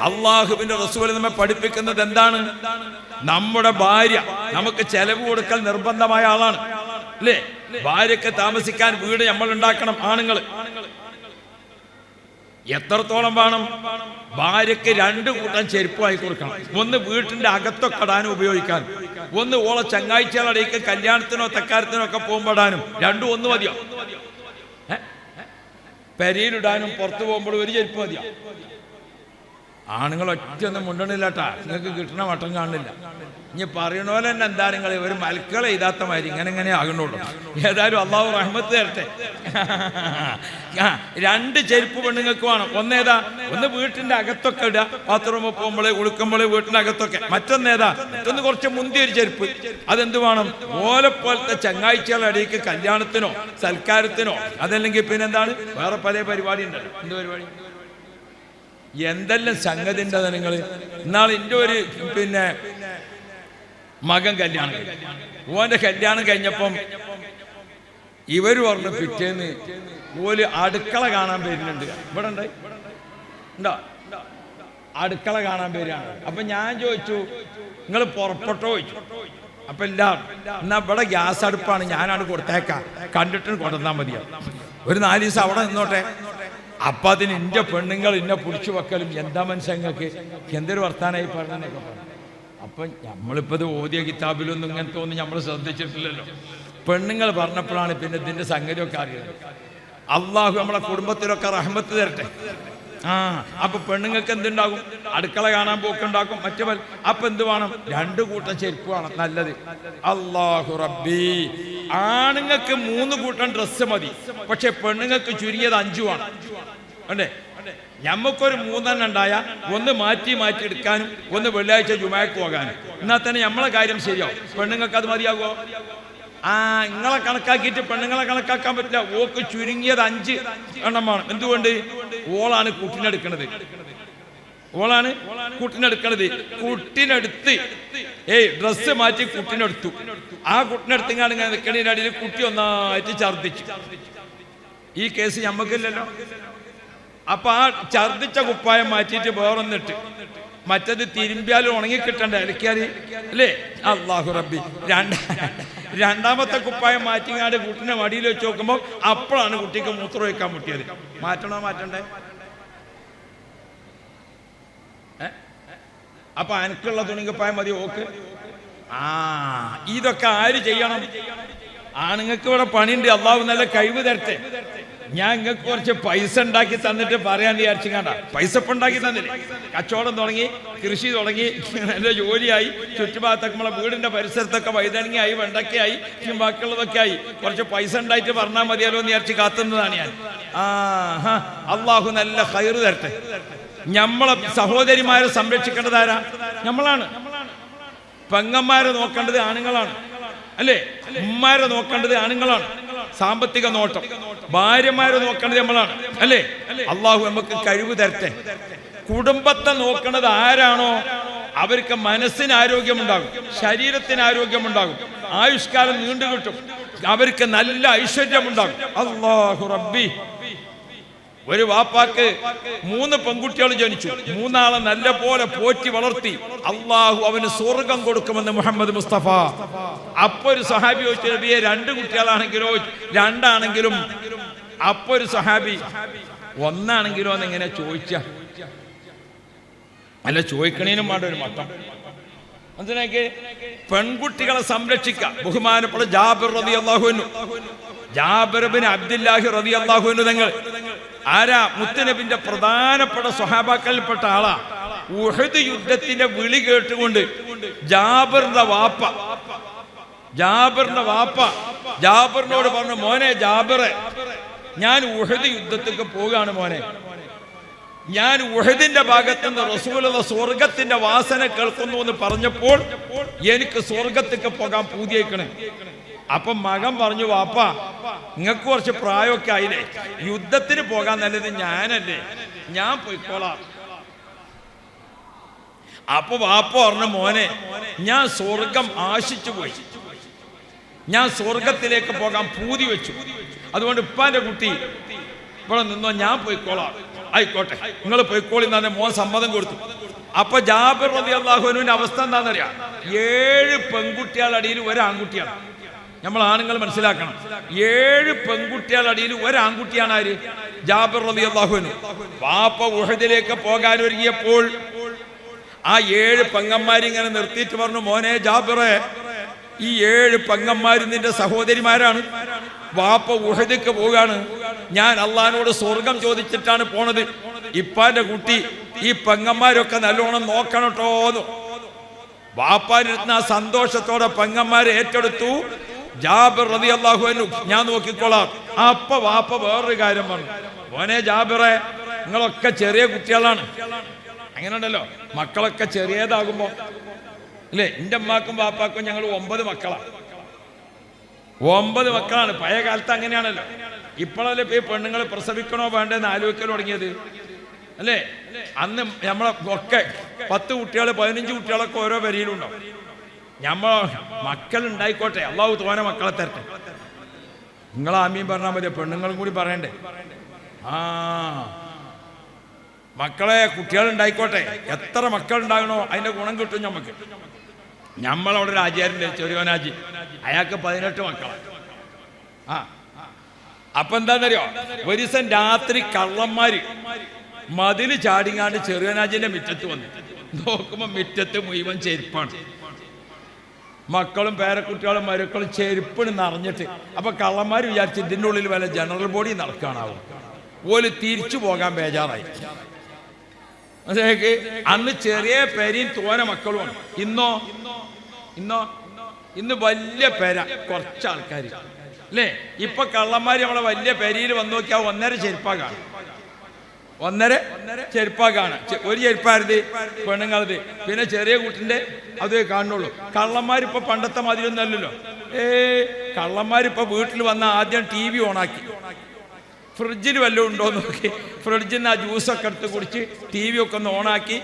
അള്ളാഹുവിന്റെ റസൂൽ നമ്മെ പഠിപ്പിക്കുന്നത് എന്താണ്? നമ്മുടെ ഭാര്യ നമുക്ക് ചെലവ് കൊടുക്കൽ നിർബന്ധമായ ആളാണ്, അല്ലേ? ഭാര്യക്ക് താമസിക്കാൻ വീട് നമ്മൾ ഉണ്ടാക്കണം. ആണുങ്ങൾ എത്രത്തോളം വേണം? ഭാര്യക്ക് 2 കൂട്ടം ചെരുപ്പ് വാങ്ങി കൊടുക്കണം. ഒന്ന് വീട്ടിന്റെ അകത്തൊക്കെ ഇടാനും ഉപയോഗിക്കാൻ, ഒന്ന് ഓളെ ചങ്ങാഴ്ചകളടേക്ക് കല്യാണത്തിനോ തക്കാരത്തിനോ ഒക്കെ പോകുമ്പോടാനും. 2 ഒന്ന് മതിയോ? പെരയിലിടാനും പുറത്തു പോകുമ്പോൾ ഒരു ചെരുപ്പ് മതിയോ? ആണുങ്ങൾ ഒറ്റയൊന്നും മുണ്ടണില്ലാട്ടാ, നിങ്ങൾക്ക് കിട്ടണ മട്ടം കാണില്ല. ഇനി പറയണ പോലെ തന്നെ എന്താ നിങ്ങൾ ഒരു മൽക്കളെ എഴുതാത്ത മാതിരി ഇങ്ങനെ ആകണുള്ളൂ. ഏതായാലും അള്ളാഹു റഹ്മത്ത് തരട്ടെ. 2 ചെരുപ്പ് പെണ്ണുങ്ങൾക്ക് വേണം. ഒന്നേതാ? ഒന്ന് വീട്ടിന്റെ അകത്തൊക്കെ ഇടുക, ബാത്റൂമിൽ പോകുമ്പോഴേ കുളിക്കുമ്പോഴേ വീട്ടിന്റെ അകത്തൊക്കെ. മറ്റൊന്നേതാ? മറ്റൊന്ന് കുറച്ച് മുന്തിയൊരു ചെരുപ്പ്. അതെന്ത് വേണം? ഓലെപ്പോലത്തെ ചങ്ങാഴ്ചകളുടെ അടിക്ക് കല്യാണത്തിനോ സൽക്കാരത്തിനോ, അതല്ലെങ്കിൽ പിന്നെന്താണ് വേറെ പല പരിപാടി ഉണ്ടല്ലോ. എന്ത് പരിപാടി? എന്തെല്ലാം സംഗതി ഉണ്ടത് നിങ്ങൾ. ഇന്നാൾ എൻ്റെ ഒരു മകൻ കല്യാണം, ഓന്റെ കല്യാണം കഴിഞ്ഞപ്പം ഇവര് പറഞ്ഞു പിറ്റേന്ന് ഓല് അടുക്കള കാണാൻ വരുന്നുണ്ട്. ഇവിടെ ഉണ്ടായി ഉണ്ടോ? അടുക്കള കാണാൻ വരികയാണ്. അപ്പൊ ഞാൻ ചോദിച്ചു, നിങ്ങൾ പുറപ്പെട്ടോ ചോദിച്ചു. അപ്പൊ എല്ലാവരും എന്നാ ഇവിടെ ഗ്യാസ് അടുപ്പാണ്, ഞാനാണ് കൊടുത്തേക്കാം, കണ്ടിട്ട് കൊണ്ടുവന്നാൽ മതിയോ, ഒരു 4 ദിവസം അവിടെ നിന്നോട്ടെ. അപ്പൊ അതിന് എൻ്റെ പെണ്ണുങ്ങൾ എന്നെ പിടിച്ചു വെക്കലും എന്താ മനുഷ്യങ്ങൾക്ക് എന്തൊരു വർത്താനായി പറഞ്ഞെന്നൊക്കെ പറഞ്ഞു. അപ്പൊ നമ്മളിപ്പോ ഇത് ഓതിയ കിതാബിലൊന്നും ഇങ്ങനത്തെ ഒന്നും നമ്മൾ ശ്രദ്ധിച്ചിട്ടില്ലല്ലോ. പെണ്ണുങ്ങൾ പറഞ്ഞപ്പോഴാണ് പിന്നെ ഇതിന്റെ സംഗതിയൊക്കെ അറിയുന്നത്. അള്ളാഹു നമ്മളെ കുടുംബത്തിലൊക്കെ റഹ്മത്ത് തരട്ടെ. അപ്പൊ പെണ്ണുങ്ങൾക്ക് എന്തുണ്ടാകും? അടുക്കള കാണാൻ പോക്കുണ്ടാക്കും. മറ്റു അപ്പൊ എന്ത് വേണം? 2 കൂട്ടം ചെരുപ്പ് വേണം, നല്ലത്. അല്ലാഹു റബ്ബി. ആണുങ്ങൾക്ക് 3 കൂട്ടം ഡ്രസ്സ് മതി, പക്ഷെ പെണ്ണുങ്ങൾക്ക് ചുരുങ്ങിയത് 5 വേണം. അല്ലേ? ഞമ്മക്കൊരു 3 ഉണ്ടായ ഒന്ന് മാറ്റി എടുക്കാനും, ഒന്ന് വെള്ളിയാഴ്ച ജുമാക്ക് പോകാനും. എന്നാൽ തന്നെ നമ്മളെ കാര്യം ശരിയാവും. പെണ്ണുങ്ങൾക്ക് അത് മതിയാകുമോ? നിങ്ങളെ കണക്കാക്കിയിട്ട് പെണ്ണുങ്ങളെ കണക്കാക്കാൻ പറ്റില്ല. ഓക്ക് ചുരുങ്ങിയത് 5 എണ്ണം വേണം. എന്തുകൊണ്ട്? ഓളാണ് കുട്ടിനെടുക്കണത്. കുട്ടിനെടുത്ത് ഡ്രസ്സ് മാറ്റി കുട്ടിനെടുത്തു. ആ കുട്ടിനെടുത്തിങ്ങാണ് ഇങ്ങനെ നിൽക്കണതിൻ്റെ അടിയിൽ കുട്ടി ഒന്നായിട്ട് ഛർദ്ദിച്ചു. ഈ കേസ് ഞമ്മക്കില്ലല്ലോ. അപ്പൊ ആ ഛർദ്ദിച്ച കുപ്പായം മാറ്റിയിട്ട് വേറൊന്നിട്ട്, മറ്റത് തിരുമ്പിയാലും ഉണങ്ങിക്കിട്ടണ്ടേ, അലക്കിയാല് അല്ലേ? അല്ലാഹു റബ്ബി. രണ്ടാമത്തെ കുപ്പായം മാറ്റിങ്ങാണ്ട് കുട്ടിനെ മടിയിൽ വെച്ച് നോക്കുമ്പോൾ അപ്പോഴാണ് കുട്ടിക്ക് മൂത്രം വയ്ക്കാൻ മുട്ടിയത്. മാറ്റണോ മാറ്റണ്ടേ? അപ്പൊ അനക്കുള്ള തുണിക്കുപ്പായം മതി ഓക്ക്. ഇതൊക്കെ ആര് ചെയ്യണം? ആണുങ്ങൾക്ക് ഇവിടെ പണിയുണ്ട്. അള്ളാഹു നല്ല കഴിവ് തരട്ടെ. ഞാൻ നിങ്ങൾക്ക് കുറച്ച് പൈസ ഉണ്ടാക്കി തന്നിട്ട് പറയാൻ വിചാരിച്ചിങ്ങാണ്ട. പൈസ ഇപ്പം ഉണ്ടാക്കി തന്നില്ലേ? കച്ചവടം തുടങ്ങി, കൃഷി തുടങ്ങി, നല്ല ജോലിയായി, ചുറ്റുഭാഗത്തൊക്കെ നമ്മളെ വീടിന്റെ പരിസരത്തൊക്കെ വൈതനങ്ങയായി, വെണ്ടക്കയായി, ബാക്കിയുള്ളതൊക്കെ ആയി. കുറച്ച് പൈസ ഉണ്ടായിട്ട് പറഞ്ഞാൽ മതിയല്ലോ എന്ന് വിചാരിച്ച് കാത്തുന്നതാണ് ഞാൻ. അള്ളാഹു നല്ല ഖൈറ് തരട്ടെ. നമ്മളെ സഹോദരിമാരെ സംരക്ഷിക്കേണ്ടത് ആരാ? നമ്മളാണ്. പെങ്ങന്മാരെ നോക്കേണ്ടത് ആണുങ്ങളാണ്, അല്ലേ? ഉമ്മാരെ നോക്കേണ്ടത് ആണുങ്ങളാണ്. സാമ്പത്തിക നോട്ടം ഭാര്യമാരെ നോക്കേണ്ടത് നമ്മളാണ്, അല്ലേ? അള്ളാഹു നമുക്ക് കഴിവ് തരട്ടെ. കുടുംബത്തെ നോക്കുന്നത് ആരാണോ അവർക്ക് മനസ്സിന് ആരോഗ്യമുണ്ടാകും, ശരീരത്തിന് ആരോഗ്യമുണ്ടാകും, ആയുഷ്കാലം നീണ്ടു കിട്ടും, അവർക്ക് നല്ല ഐശ്വര്യമുണ്ടാകും. അല്ലാഹു റബ്ബി. ഒരു വാപ്പാക്ക് 3 പെൺകുട്ടികൾ ജനിച്ചു, 3 നല്ല പോലെ പോറ്റി വളർത്തി. അള്ളാഹു അവന് സ്വർഗം കൊടുക്കുമെന്ന് മുഹമ്മദ് മുസ്തഫ. അപ്പൊ ഒരു സഹാബി ചോദിച്ചു, നബിയെ 2 കുട്ടികളാണെങ്കിലോ 2 ആണെങ്കിലും? അപ്പൊ ഒരു സഹാബി 1 ആണെങ്കിലോ എന്നെങ്ങനെ ചോദിച്ച? അല്ല, ചോദിക്കണേനും വേണ്ട ഒരു മട്ടം. മനസ്സിലാക്കി? പെൺകുട്ടികളെ സംരക്ഷിക്കാം. ബഹുമാനപ്പെട്ട ജാബിർ റളിയല്ലാഹു അൻഹു, ജാബിർ ബിൻ അബ്ദുല്ലാഹി റളിയല്ലാഹു അൻഹു തങ്ങൾ ആരാ? മുത്തുനബിന്റെ പ്രധാനപ്പെട്ട സ്വഹാബാക്കളിൽപ്പെട്ട ആളാ. ഉഹദ് യുദ്ധത്തിന്റെ വിളി കേട്ടുകൊണ്ട് ജാബിറിന്റെ വാപ്പ ജാബിറിനോട് പറഞ്ഞു, മോനെ ജാബിറെ, ഞാൻ ഉഹദ് യുദ്ധത്തിലേക്ക് പോവുകയാണ് മോനെ. ഞാൻ ഉഹദിന്റെ ഭാഗത്തുനിന്ന് റസൂലുള്ള സ്വർഗത്തിന്റെ വാസന കേൾക്കുന്നു എന്ന് പറഞ്ഞപ്പോൾ എനിക്ക് സ്വർഗത്തേക്ക് പോകാൻ പൂതിയേക്കണേ. അപ്പം മകൻ പറഞ്ഞു, വാപ്പ നിങ്ങൾക്ക് കുറച്ച് പ്രായമൊക്കെ ആയില്ലേ, യുദ്ധത്തിന് പോകാൻ നല്ലത് ഞാനല്ലേ, ഞാൻ പോയിക്കോളാം. അപ്പൊ വാപ്പ പറഞ്ഞു, മോനെ ഞാൻ സ്വർഗം ആശിച്ചു പോയി, ഞാൻ സ്വർഗത്തിലേക്ക് പോകാൻ പൂതി വെച്ചു, അതുകൊണ്ട് ഉപ്പാന്റെ കുട്ടി ഇവിടെ നിന്നോ, ഞാൻ പോയിക്കോളാം. ആയിക്കോട്ടെ, നിങ്ങൾ പോയിക്കോളി എന്നാണ് മോൻ സമ്മതം കൊടുത്തു. അപ്പൊ ജാബിർ റളിയല്ലാഹു അൻഹുവിന്റെ അവസ്ഥ എന്താണെന്നറിയാം? 7 പെൺകുട്ടികളുടെ അടിയിൽ 1 ആൺകുട്ടിയാണ്. നമ്മൾ ആണുങ്ങൾ മനസ്സിലാക്കണം, 7 പെൺകുട്ടികളുടെ അടിയിൽ 1 ആൺകുട്ടിയാണ് ആര്? ജാബിർ റളിയല്ലാഹു അൻഹു. വാപ്പ ഉഹദിലേക്ക് പോകാൻ ഒരുങ്ങിയപ്പോൾ ആ 7 പെങ്ങന്മാരിങ്ങനെ നിർത്തിയിട്ട് പറഞ്ഞു, മോനെ ജാബിറെ, ഈ 7 പെങ്ങന്മാരും നിന്റെ സഹോദരിമാരാണ്. വാപ്പ ഉഹദിക്ക് പോവുകയാണ്, ഞാൻ അള്ളാഹിനോട് സ്വർഗം ചോദിച്ചിട്ടാണ് പോണത്. ഇപ്പാന്റെ കുട്ടി ഈ പെങ്ങന്മാരൊക്കെ നല്ലോണം നോക്കണം കേട്ടോന്ന് വാപ്പാനിരുന്ന സന്തോഷത്തോടെ പെങ്ങന്മാരെ ഏറ്റെടുത്തു. ജാബിർ റളിയല്ലാഹു അൻഹു, ഞാൻ നോക്കിക്കോളാം. അപ്പൊ വാപ്പ വേറൊരു കാര്യം പറഞ്ഞു, മോനെ ജാബിറെ, നിങ്ങളൊക്കെ ചെറിയ കുട്ടികളാണ്. അങ്ങനെ ഉണ്ടല്ലോ, മക്കളൊക്കെ ചെറിയതാകുമ്പോ, അല്ലേ? എൻ്റെ അമ്മാക്കും വാപ്പാക്കും ഞങ്ങൾ 9 മക്കളാണ്. 9 മക്കളാണ്. പഴയ കാലത്ത് അങ്ങനെയാണല്ലോ. ഇപ്പോഴല്ലേ ഈ പെണ്ണുങ്ങൾ പ്രസവിക്കണോ വേണ്ടെന്ന് ആലോചിക്കൽ തുടങ്ങിയത്, അല്ലേ? അന്ന് നമ്മളെ ഒക്കെ 10 കുട്ടികൾ 15 കുട്ടികളൊക്കെ ഓരോ വരിയിലുണ്ടാവും. നമ്മൾ മക്കൾ ഉണ്ടായിക്കോട്ടെ, അള്ളാഹു തോനെ മക്കളെ തരട്ടെ. നിങ്ങൾ ആമീൻ പറഞ്ഞാൽ മതി, പെണ്ണുങ്ങളും കൂടി പറയണ്ടേ? ആ മക്കളെ, കുട്ടികൾ ഉണ്ടായിക്കോട്ടെ. എത്ര മക്കൾ ഉണ്ടാകണോ അതിന്റെ ഗുണം കിട്ടും നമുക്ക്. നമ്മളവിടെ ഒരു ആചാര്യൻ്റെ ചെറിയോനാജി, അയാൾക്ക് 18 മക്കളാണ്. അപ്പൊ എന്താന്നറിയോ, ഒരു ദിവസം രാത്രി കള്ളന്മാര് മതില് ചാടിങ്ങാണ്ട് ചെറിയോനാജിന്റെ മുറ്റത്ത് വന്നു. നോക്കുമ്പോ മുറ്റത്ത് മുഴുവൻ ചെരുപ്പാണ്. മക്കളും പേരക്കുട്ടികളും മരുക്കളും ചെരുപ്പിന് നിറഞ്ഞിട്ട്. അപ്പൊ കള്ളന്മാർ വിചാരിച്ച് ഇതിൻ്റെ ഉള്ളിൽ വല്ല ജനറൽ ബോഡി നടക്കാനാവും. ഓല് തിരിച്ചു പോകാൻ ബേജാറായി. അന്ന് ചെറിയ പേരയും തോന മക്കളുമാണ്. ഇന്ന് വലിയ പേര, കുറച്ച് ആൾക്കാർ, അല്ലേ? ഇപ്പൊ കള്ളന്മാർ നമ്മളെ വലിയ പേരയിൽ വന്നു നോക്കിയാൽ 1.5 ചെരുപ്പാ കാണും. 1.5 ചെരുപ്പാ കാണാം. ഒരു ചെരുപ്പാരുത് പെണ്ണുങ്ങളത്, പിന്നെ ചെറിയ കുട്ടിന്റെ അത് കാണുള്ളൂ. കള്ളന്മാരിപ്പോ പണ്ടത്തെ മാതിരിയൊന്നും അല്ലല്ലോ. കള്ളന്മാരിപ്പോ വീട്ടിൽ വന്ന ആദ്യം TV ഓണാക്കി, ഫ്രിഡ്ജിൽ വല്ലതും ഉണ്ടോ നോക്കി, ഫ്രിഡ്ജിൽ നിന്ന് ആ ജ്യൂസൊക്കെ എടുത്ത് കുടിച്ച് TV ഒക്കെ ഒന്ന് ഓണാക്കി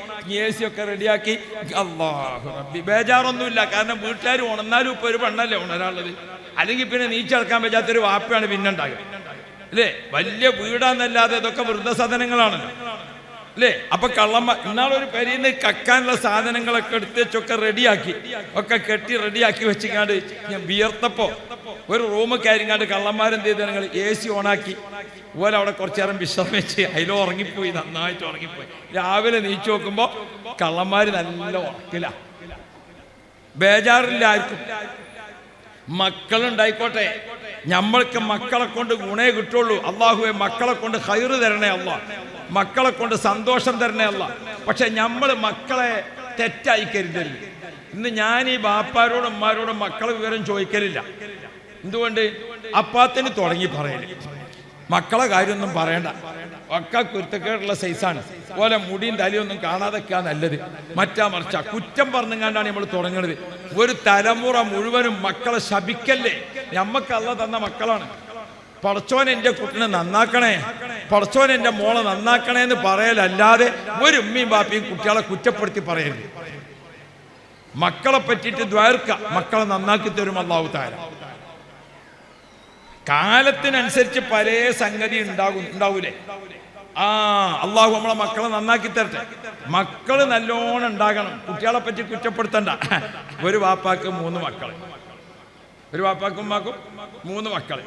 AC ഒക്കെ റെഡിയാക്കി. അല്ലാഹു റബ്ബി, ബേജാറൊന്നുമില്ല. കാരണം വീട്ടുകാർ ഉണർന്നാലും ഇപ്പൊ ഒരു പെണ്ണല്ലേ ഉണരാനുള്ളത്. അല്ലെങ്കിൽ പിന്നെ നീച്ചടക്കാൻ പറ്റാത്തൊരു വാപ്പയാണ് പിന്നെ ഉണ്ടാകുക, അല്ലേ? വലിയ വീടാന്നല്ലാതെ ഇതൊക്കെ വൃദ്ധസദനങ്ങളാണല്ലോ, അല്ലേ? അപ്പൊ ഇന്നാളൊരു പെരീന്ന് കക്കാനുള്ള സാധനങ്ങളൊക്കെ എടുത്ത് വെച്ചൊക്കെ റെഡിയാക്കി, ഒക്കെ കെട്ടി റെഡിയാക്കി വെച്ചിങ്ങാണ്ട് ഞാൻ വിയർത്തപ്പോ ഒരു റൂം കയറിങ്ങാണ്ട് കള്ളന്മാരെന്ത് ചെയ്ത് നിങ്ങൾ AC ഓണാക്കി. അതുപോലെ അവിടെ കുറച്ചു നേരം വിശ്രമിച്ച് അതിലോ ഉറങ്ങിപ്പോയി, നന്നായിട്ട് ഉറങ്ങിപ്പോയി. രാവിലെ നീച്ചു നോക്കുമ്പോ കള്ളന്മാര് നല്ല ഉറക്കില്ല. ബേജാറില്ല ആർക്കും. മക്കളുണ്ടായിക്കോട്ടെ, നമ്മൾക്ക് മക്കളെ കൊണ്ട് ഗുണേ കിട്ടുള്ളൂ. അള്ളാഹുവെ മക്കളെ കൊണ്ട് ഖൈറ് തരണേ അല്ലാ, മക്കളെ കൊണ്ട് സന്തോഷം തരണേ അല്ലാ. പക്ഷെ നമ്മൾ മക്കളെ തെറ്റായി കരുതരുത്. ഇന്ന് ഞാൻ ഈ ബാപ്പാരോടും ഉമ്മാരോടും മക്കളെ വിവരം ചോദിക്കലില്ല. എന്തുകൊണ്ട്? അപ്പാത്തിന് തുടങ്ങി പറയല്, മക്കളെ കാര്യമൊന്നും പറയണ്ട, ഒക്കെ കുരുത്തക്കേടുള്ള സൈസാണ്. പോലെ മുടിയും തലയൊന്നും കാണാതൊക്കെയാ നല്ലത്. മറ്റാ മറിച്ച കുറ്റം പറഞ്ഞുകൊണ്ടാണ് നമ്മൾ തുടങ്ങുന്നത്. ഒരു തലമുറ മുഴുവനും മക്കളെ ശപിക്കല്ലേ. ഞമ്മക്ക് അള്ള തന്ന മക്കളാണ്. പടച്ചോൻ എൻ്റെ കുട്ടിനെ നന്നാക്കണേ, പടച്ചോൻ എൻ്റെ മോളെ നന്നാക്കണേ എന്ന് പറയലല്ലാതെ ഒരു ഉമ്മയും ബാപ്പയും കുട്ടികളെ കുറ്റപ്പെടുത്തി പറയരുത്. മക്കളെ പറ്റിയിട്ട് ദ്വാർക്ക, മക്കളെ നന്നാക്കി തരും അല്ലാഹു തആല. കാലത്തിനനുസരിച്ച് പല സംഗതി ഉണ്ടാവൂലേ. അള്ളാഹു നമ്മളെ മക്കളെ നന്നാക്കി തരട്ടെ. മക്കള് നല്ലോണം ഉണ്ടാകണം. കുട്ടികളെ പറ്റി കുറ്റപ്പെടുത്തണ്ട. ഒരു വാപ്പാക്ക് 3 മക്കള്, ഒരു വാപ്പാക്കും ഉമ്മാക്കും 3 മക്കള്.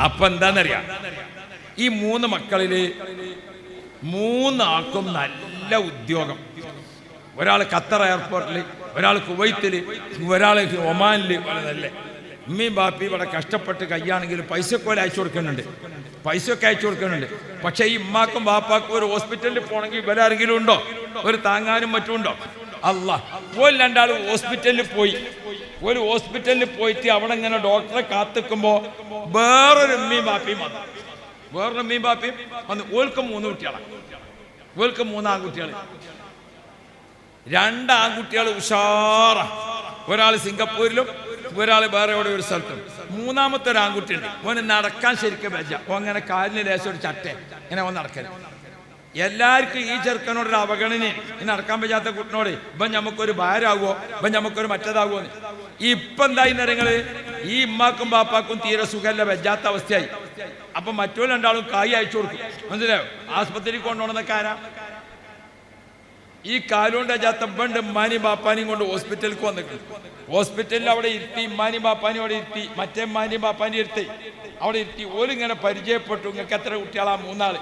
അപ്പൊ എന്താന്നറിയാം, ഈ 3 മക്കളില് 3 ആൾക്കും നല്ല ഉദ്യോഗം. ഒരാൾ ഖത്തർ എയർപോർട്ടിൽ, ഒരാൾ കുവൈത്തിൽ, ഒരാൾ ഒമാനിൽ. നല്ല ഉമ്മയും ബാപ്പി ഇവിടെ കഷ്ടപ്പെട്ട് കയ്യാണെങ്കിൽ പൈസയൊക്കെ അയച്ചു കൊടുക്കുന്നുണ്ട്, പൈസയൊക്കെ അയച്ചു കൊടുക്കുന്നുണ്ട്. പക്ഷേ ഈ ഉമ്മാക്കും ബാപ്പാക്കും ഒരു ഹോസ്പിറ്റലിൽ പോകണമെങ്കിൽ ഇവരാരെങ്കിലും ഉണ്ടോ? ഒരു താങ്ങാനും മറ്റുണ്ടോ? അല്ലാ, ഒരു 2 ആൾ ഹോസ്പിറ്റലിൽ പോയി. ഒരു ഹോസ്പിറ്റലിൽ പോയിട്ട് അവിടെ ഇങ്ങനെ ഡോക്ടറെ കാത്തിക്കുമ്പോ വേറൊരു ഉമ്മയും ബാപ്പിയും വന്നു. വേറൊരു ഉമ്മയും ബാപ്പിയും വന്ന്. ഓൾക്ക് 3 കുട്ടികളാണ്. ഓൾക്ക് 3 ആൺകുട്ടികൾ. 2 ആൺകുട്ടികൾ ഉഷാറാ. ഒരാൾ സിംഗപ്പൂരിലും ഒരാൾ വേറെ എവിടെ ഒരു സ്ഥലത്തും. 3-മത്തെ ഒരു ആൺകുട്ടിയുണ്ട്. ഓന് നടക്കാൻ ശരിക്കും വെച്ച. ഓ അങ്ങനെ കാലിന് ലേശം ഒരു ചട്ട ഇങ്ങനെ ഓൻ നടക്കൽ. എല്ലാവർക്കും ഈ ചെറുക്കനോടൊരു അവഗണനയും. ഈ നടക്കാൻ പറ്റാത്ത കുട്ടിനോട് ഇപ്പം നമുക്കൊരു ഭാരമാകുമോ, ഇപ്പം നമുക്കൊരു മറ്റേതാകുമോ. ഇപ്പം എന്തായി നിറങ്ങള്, ഈ ഉമ്മാക്കും ബാപ്പാക്കും തീരെ സുഖമല്ല, വെജാത്ത അവസ്ഥയായി. അപ്പൊ മറ്റോ 2 ആളും കായ് അയച്ചു കൊടുക്കും. മനസ്സിലായോ? ആസ്പത്രിയിൽ കൊണ്ടുപോകണമെന്നൊക്കെ ആരാ? ഈ കാലുകൊണ്ട് അജാത്ത ബണ്ട് ഉമ്മാനും ബാപ്പാനെയും കൊണ്ട് ഹോസ്പിറ്റലിലേക്ക് വന്നിട്ട് ഹോസ്പിറ്റലിൽ അവിടെ ഇരുത്തി. ഉമ്മാനും ബാപ്പാനും അവിടെ ഇരുത്തി, മറ്റേ ഉമ്മാനും ബാപ്പാനും ഇരുത്തി അവിടെ ഇരുത്തി. ഓലിങ്ങനെ പരിചയപ്പെട്ടു. നിങ്ങൾക്ക് എത്ര കുട്ടികളാ? 3 ആള്.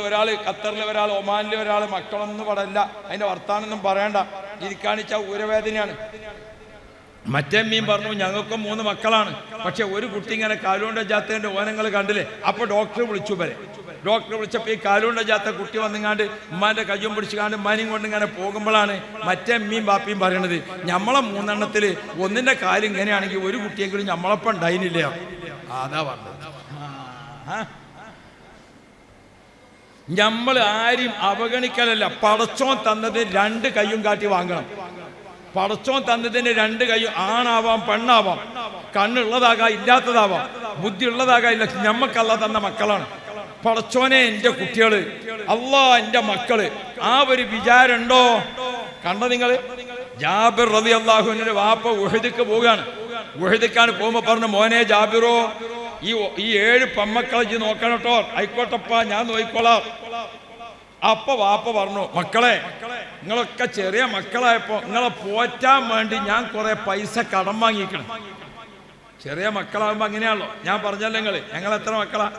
ഒരാൾ ഖത്തറിലെ, ഒരാൾ ഒമാനിലെ, ഒരാൾ മക്കളൊന്നും ഇവിടെ അല്ല. അതിന്റെ വർത്താനൊന്നും പറയണ്ട, ഇരിക്കാണിച്ചാൽ ഊരവേദനയാണ്. മറ്റേ മീൻ പറഞ്ഞു ഞങ്ങൾക്ക് 3 മക്കളാണ്, പക്ഷെ ഒരു കുട്ടി ഇങ്ങനെ കാലുകൊണ്ട് അജാത്തതിന്റെ ഓനങ്ങൾ കണ്ടില്ലേ. അപ്പൊ ഡോക്ടർ വിളിച്ചു. ഡോക്ടർ വിളിച്ചപ്പോൾ ഈ കാലുകൊണ്ട് അജാത്ത കുട്ടി വന്നിങ്ങാണ്ട് ഉമ്മാന്റെ കയ്യും പിടിച്ചുകാണ്ട് ഉമ്മാനെയും കൊണ്ട് ഇങ്ങനെ പോകുമ്പോഴാണ് മറ്റേ അമ്മയും ബാപ്പിയും പറയണത്, നമ്മളെ 3 എണ്ണത്തില് ഒന്നിന്റെ കാല് ഇങ്ങനെയാണെങ്കിൽ ഒരു കുട്ടിയെങ്കിലും നമ്മളൊപ്പം ഉണ്ടായില്ല. അതാ പറഞ്ഞത്. നമ്മൾ ആരും അവഗണിക്കലല്ല. പടച്ചോൻ തന്നത് 2 കയ്യും കാട്ടി വാങ്ങണം. പടച്ചോൻ തന്നതിന് 2 കയ്യും, ആണാവാം പെണ്ണാവാം, കണ്ണുള്ളതാകാം ഇല്ലാത്തതാവാം, ബുദ്ധി ഉള്ളതാകാം ഇല്ല. ഞമ്മക്കല്ല തന്ന മക്കളാണ്. പടച്ചോനെ എൻ്റെ കുട്ടികള്, അല്ലാ എൻ്റെ മക്കള്, ആ ഒരു വിചാരമുണ്ടോ? കണ്ടോ നിങ്ങള്? ജാബിർ റളിയല്ലാഹു അൻഹുവിന്റെ വാപ്പ ഉഹദിക്ക് പോവുകയാണ്. ഉഹദിക്കാണ് പോകുമ്പോ പറഞ്ഞു, മോനെ ജാബിറോ, ഈ 7 പെമ്മക്കളെ നോക്കണം കേട്ടോ. ആയിക്കോട്ടപ്പാ, ഞാൻ നോക്കിക്കോളാം. അപ്പൊ വാപ്പ പറഞ്ഞു, മക്കളെ നിങ്ങളൊക്കെ ചെറിയ മക്കളായപ്പോ നിങ്ങളെ പോറ്റാൻ വേണ്ടി ഞാൻ കുറെ പൈസ കടം വാങ്ങിക്കണം. ചെറിയ മക്കളാകുമ്പോ അങ്ങനെയാണല്ലോ. ഞാൻ പറഞ്ഞല്ലോ ഞങ്ങൾ എത്ര മക്കളാ?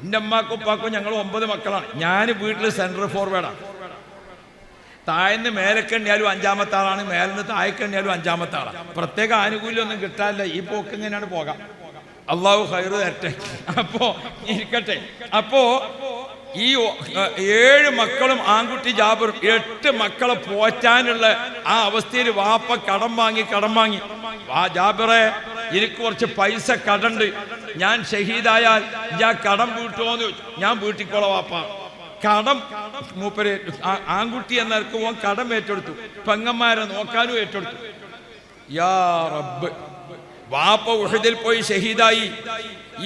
എൻ്റെ അമ്മാക്കും ഉപ്പാക്കും ഞങ്ങൾ 9 മക്കളാണ്. ഞാൻ വീട്ടിൽ സെൻട്രൽ ഫോർവേഡാണ്. താഴ്ന്ന് മേലക്കെണ്ണിയാലും 5-മത്തെ ആളാണ്, മേലിന്ന് താഴെക്കെണ്ണിയാലും 5-മത്തെ ആളാണ്. പ്രത്യേക ആനുകൂല്യമൊന്നും കിട്ടാനില്ല. ഈ പോക്ക് ഇങ്ങനെയാണ് പോകാം. അള്ളാഹു ഖൈറ് തരട്ടെ. അപ്പോ ഇരിക്കട്ടെ. അപ്പോ ഈ 7 മക്കളും ആൺകുട്ടി ജാബിർ 8 മക്കളെ പോറ്റാനുള്ള ആ അവസ്ഥയിൽ വാപ്പ കടം വാങ്ങി. ജാബിറെ, എനിക്ക് കുറച്ച് പൈസ കടണ്ട്, ഞാൻ ഷഹീദായാൽ ഞാൻ കടം വീട്ടുമോന്ന് ചോദിച്ചു. ഞാൻ വീട്ടിക്കോളാം വാപ്പ. കടം മൂപ്പര് ആൺകുട്ടി എന്നർക്ക് പോകാൻ കടം ഏറ്റെടുത്തു. പെങ്ങന്മാരെ നോക്കാനും ഏറ്റെടുത്തു. യാ റബ്ബ്, വാപ്പ ഉഹദിൽ പോയി ഷഹീദായി.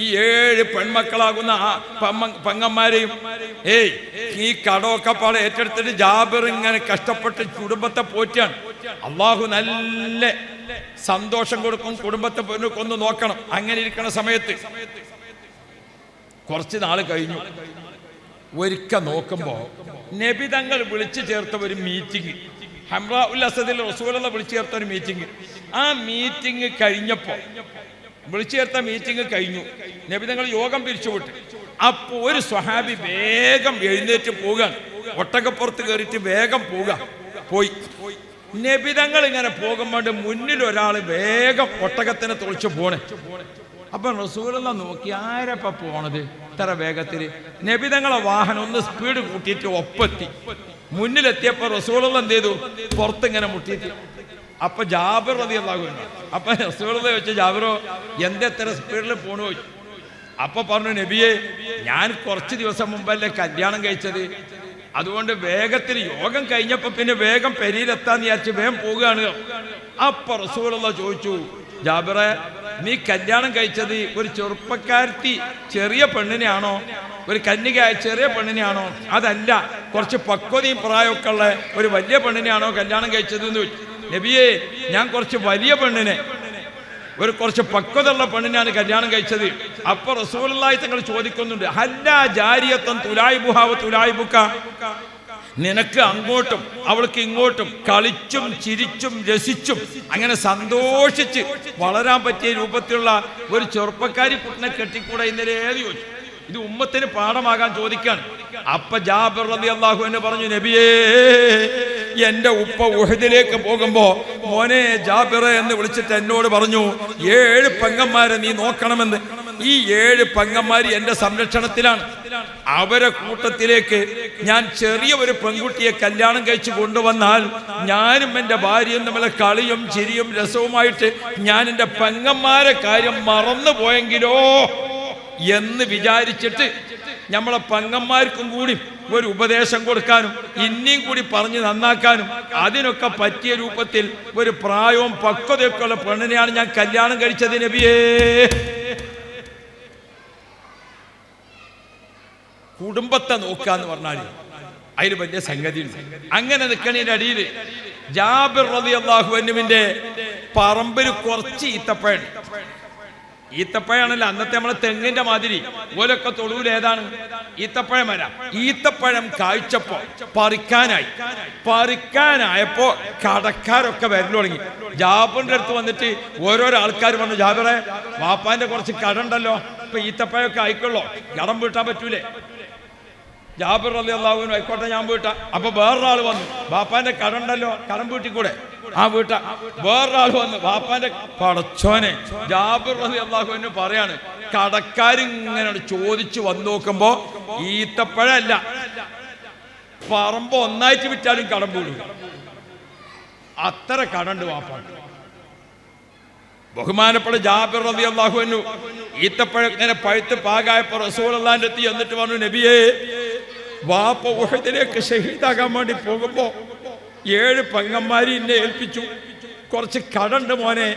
ഈ 7 പെൺമക്കളാകുന്ന പെങ്ങന്മാരെയും ഈ കടമൊക്കെ പാടെ ഏറ്റെടുത്തിട്ട് ജാബിർ ഇങ്ങനെ കഷ്ടപ്പെട്ട് കുടുംബത്തെ പോറ്റാണ്. അള്ളാഹു നല്ല സന്തോഷം കൊടുക്കും. കുടുംബത്തെ ഒന്ന് നോക്കണം. അങ്ങനെ ഇരിക്കുന്ന സമയത്ത് കുറച്ച് നാൾ കഴിഞ്ഞു. ഒരിക്കൽ നോക്കുമ്പോ നബി തങ്ങൾ വിളിച്ചു ചേർത്ത ഒരു മീറ്റിംഗ്, ഹംറാ ഉൽ അസദിൽ റസൂലുള്ളാഹി വിളിച്ചു ചേർത്ത ഒരു മീറ്റിംഗ്. ആ മീറ്റിംഗ് കഴിഞ്ഞപ്പോ, വിളിച്ചു ചേർത്ത മീറ്റിംഗ് കഴിഞ്ഞു, നബി തങ്ങൾ യോഗം പിരിച്ചുവിട്ടു. അപ്പോ ഒരു സ്വഹാബി വേഗം എഴുന്നേറ്റ് പോകാൻ, ഒട്ടകപ്പുറത്ത് കയറിയിട്ട് വേഗം പോയി. നബി തങ്ങൾ ഇങ്ങനെ പോകുമ്പോൾ മുന്നിൽ ഒരാൾ വേഗം ഒട്ടകത്തിനെ തുളിച്ച് പോണേ. അപ്പൊ റസൂലുള്ളാഹി നോക്കി, ആരപ്പ പോണത് ഇത്ര വേഗത്തില്? നബി തങ്ങളെ വാഹനം ഒന്ന് സ്പീഡ് കൂട്ടിയിട്ട് ഒപ്പെത്തി. മുന്നിലെത്തിയപ്പോ റസൂലുള്ളാഹി എന്ത് ചെയ്തു? പുറത്തിങ്ങനെ മുട്ടിയിട്ട്. അപ്പൊ ജാബിർ റളിയല്ലാഹു അൻഹു, അപ്പൊ റസൂലുള്ളാഹി ചോദിച്ചു, ജാബിറോ എന്തെത്ര സ്പീഡിൽ പോണു ചോദിച്ചു. അപ്പൊ പറഞ്ഞു, നബിയെ, ഞാൻ കുറച്ച് ദിവസം മുമ്പല്ലേ കല്യാണം കഴിച്ചത്, അതുകൊണ്ട് വേഗത്തിൽ യോഗം കഴിഞ്ഞപ്പോ പിന്നെ വേഗം പെരിയിലെത്താന്ന് വിചാരിച്ച് വേഗം പോവുകയാണ്. അപ്പൊ റസൂലുള്ളാഹി ചോദിച്ചു, ജാബിറെ, നീ കല്യാണം കഴിച്ചത് ഒരു ചെറുപ്പക്കാരത്തി ചെറിയ പെണ്ണിനെയാണോ, ഒരു കന്യകയായ ചെറിയ പെണ്ണിനെയാണോ, അതല്ല കുറച്ച് പക്വതയും പ്രായമൊക്കെ ഉള്ള ഒരു വലിയ പെണ്ണിനെയാണോ കല്യാണം കഴിച്ചത് എന്ന് ചോദിച്ചു. നബിയെ, ഞാൻ കുറച്ച് വലിയ പെണ്ണിനെ, കുറച്ച് പക്വതയുള്ള പെണ്ണിനാണ് കല്യാണം കഴിച്ചത്. അപ്പൊ റസൂലുള്ളാഹി തങ്ങൾ ചോദിക്കുന്നുണ്ട്, ഹല്ലാ ജാരിയത്തൻ തുലായിബുഹാവ തുലായിബുക, നിനക്ക് അങ്ങോട്ടും അവൾക്ക് ഇങ്ങോട്ടും കളിച്ചും ചിരിച്ചും രസിച്ചും അങ്ങനെ സന്തോഷിച്ച് വളരാൻ പറ്റിയ രൂപത്തിലുള്ള ഒരു ചെറുപ്പക്കാരി കുട്ടിനെ കെട്ടിക്കൂടെ ഇന്നലെ ഏത് ചോദിച്ചു. ഇത് ഉമ്മത്തിന് പാഠമാകാൻ ചോദിക്കാണ്. അപ്പൊ ജാബിർ റളിയല്ലാഹു അൻഹു പറഞ്ഞു, നബിയേ, എന്റെ ഉപ്പ ഉഹദിലേക്ക് പോകുമ്പോ മോനെ ജാബിറെ എന്ന് വിളിച്ചിട്ട് എന്നോട് പറഞ്ഞു, 7 പെങ്ങന്മാരെ നീ നോക്കണമെന്ന്. ഈ 7 പെങ്ങന്മാര് എന്റെ സംരക്ഷണത്തിലാണ്. അവരെ കൂട്ടത്തിലേക്ക് ഞാൻ ചെറിയ ഒരു പെൺകുട്ടിയെ കല്യാണം കഴിച്ചു കൊണ്ടുവന്നാൽ ഞാനും എൻ്റെ ഭാര്യയും തമ്മിലെ കളിയും ചിരിയും രസവുമായിട്ട് ഞാൻ എൻ്റെ പെങ്ങന്മാരെ കാര്യം മറന്നു പോയെങ്കിലോ എന്ന് വിചാരിച്ചിട്ട് നമ്മളെ പെങ്ങന്മാർക്കും കൂടി ഒരു ഉപദേശം കൊടുക്കാനും ഇനിയും കൂടി പറഞ്ഞ് നന്നാക്കാനും അതിനൊക്കെ പറ്റിയ രൂപത്തിൽ ഒരു പ്രായവും പക്വതയൊക്കെ ഉള്ള പെണ്ണിനെയാണ് ഞാൻ കല്യാണം കഴിച്ചത് നബിയേ. കുടുംബത്തെ നോക്കാന്ന് പറഞ്ഞാൽ അതിന് വലിയ സംഗതി ഉണ്ട്. അങ്ങനെ നിൽക്കണതിന്റെ അടിയിൽ ജാബിർ റളിയല്ലാഹു അൻഹുവിന്റെ പറമ്പിൽ കുറച്ച് ഈത്തപ്പഴം. ഈത്തപ്പഴമാണല്ലോ അന്നത്തെ നമ്മളെ തെങ്ങിന്റെ മാതിരി. ഓലൊക്കെ തൊടുവിൽ ഏതാണ് ഈത്തപ്പഴം വരാം. ഈത്തപ്പഴം കായ്ച്ചപ്പോ പറിക്കാനായപ്പോ കടക്കാരൊക്കെ വരൽ തുടങ്ങി. ജാബിറിന്റെ അടുത്ത് വന്നിട്ട് ഓരോരോ ആൾക്കാർ പറഞ്ഞു, ജാബിറെ, വാപ്പാന്റെ കുറച്ച് കടണ്ടല്ലോ, ഇപ്പൊ ഈത്തപ്പഴമൊക്കെ ആയിക്കൊള്ളോ, കടം വീട്ടാൻ പറ്റൂലേ? ജാബിർ റളിയല്ലാഹു അൻഹു ആയിക്കോട്ടെ, ഞാൻ വീട്ടാ. അപ്പൊ വേറൊരാൾ വന്നു, ബാപ്പാന്റെ കടണ്ടല്ലോ, കടം വീട്ടിക്കൂടെ? ആ വീട്ടാ. വേറൊരാൾ വന്നു, ബാപ്പാന്റെ പടച്ചോനെ. ജാബിർ റളിയല്ലാഹു അൻഹു പറയാണ്, കടക്കാരിങ്ങനെ ചോദിച്ചു വന്നു നോക്കുമ്പോ ഈത്തപ്പഴല്ല, പറമ്പ് ഒന്നായിട്ട് വിറ്റാലും കടം വീടും. അത്ര കടണ്ട് വാപ്പാൻ. ബഹുമാനപ്പെട്ട ജാബിർ റളിയല്ലാഹു അൻഹു ഈത്തപ്പഴം ഇങ്ങനെ പഴുത്ത് പാകായപ്പോ റസൂലുള്ളാഹിന്റെ അടുത്ത് എന്നിട്ട് പറഞ്ഞു, നബിയേ, വാപ്പ ഉഹദിലേക്ക് ഷഹീദാകാൻ വേണ്ടി പോകുമ്പോ 7 പെങ്ങന്മാരെ എന്നെ ഏൽപ്പിച്ചു. കുറച്ച് കടണ്ട് മോനെ,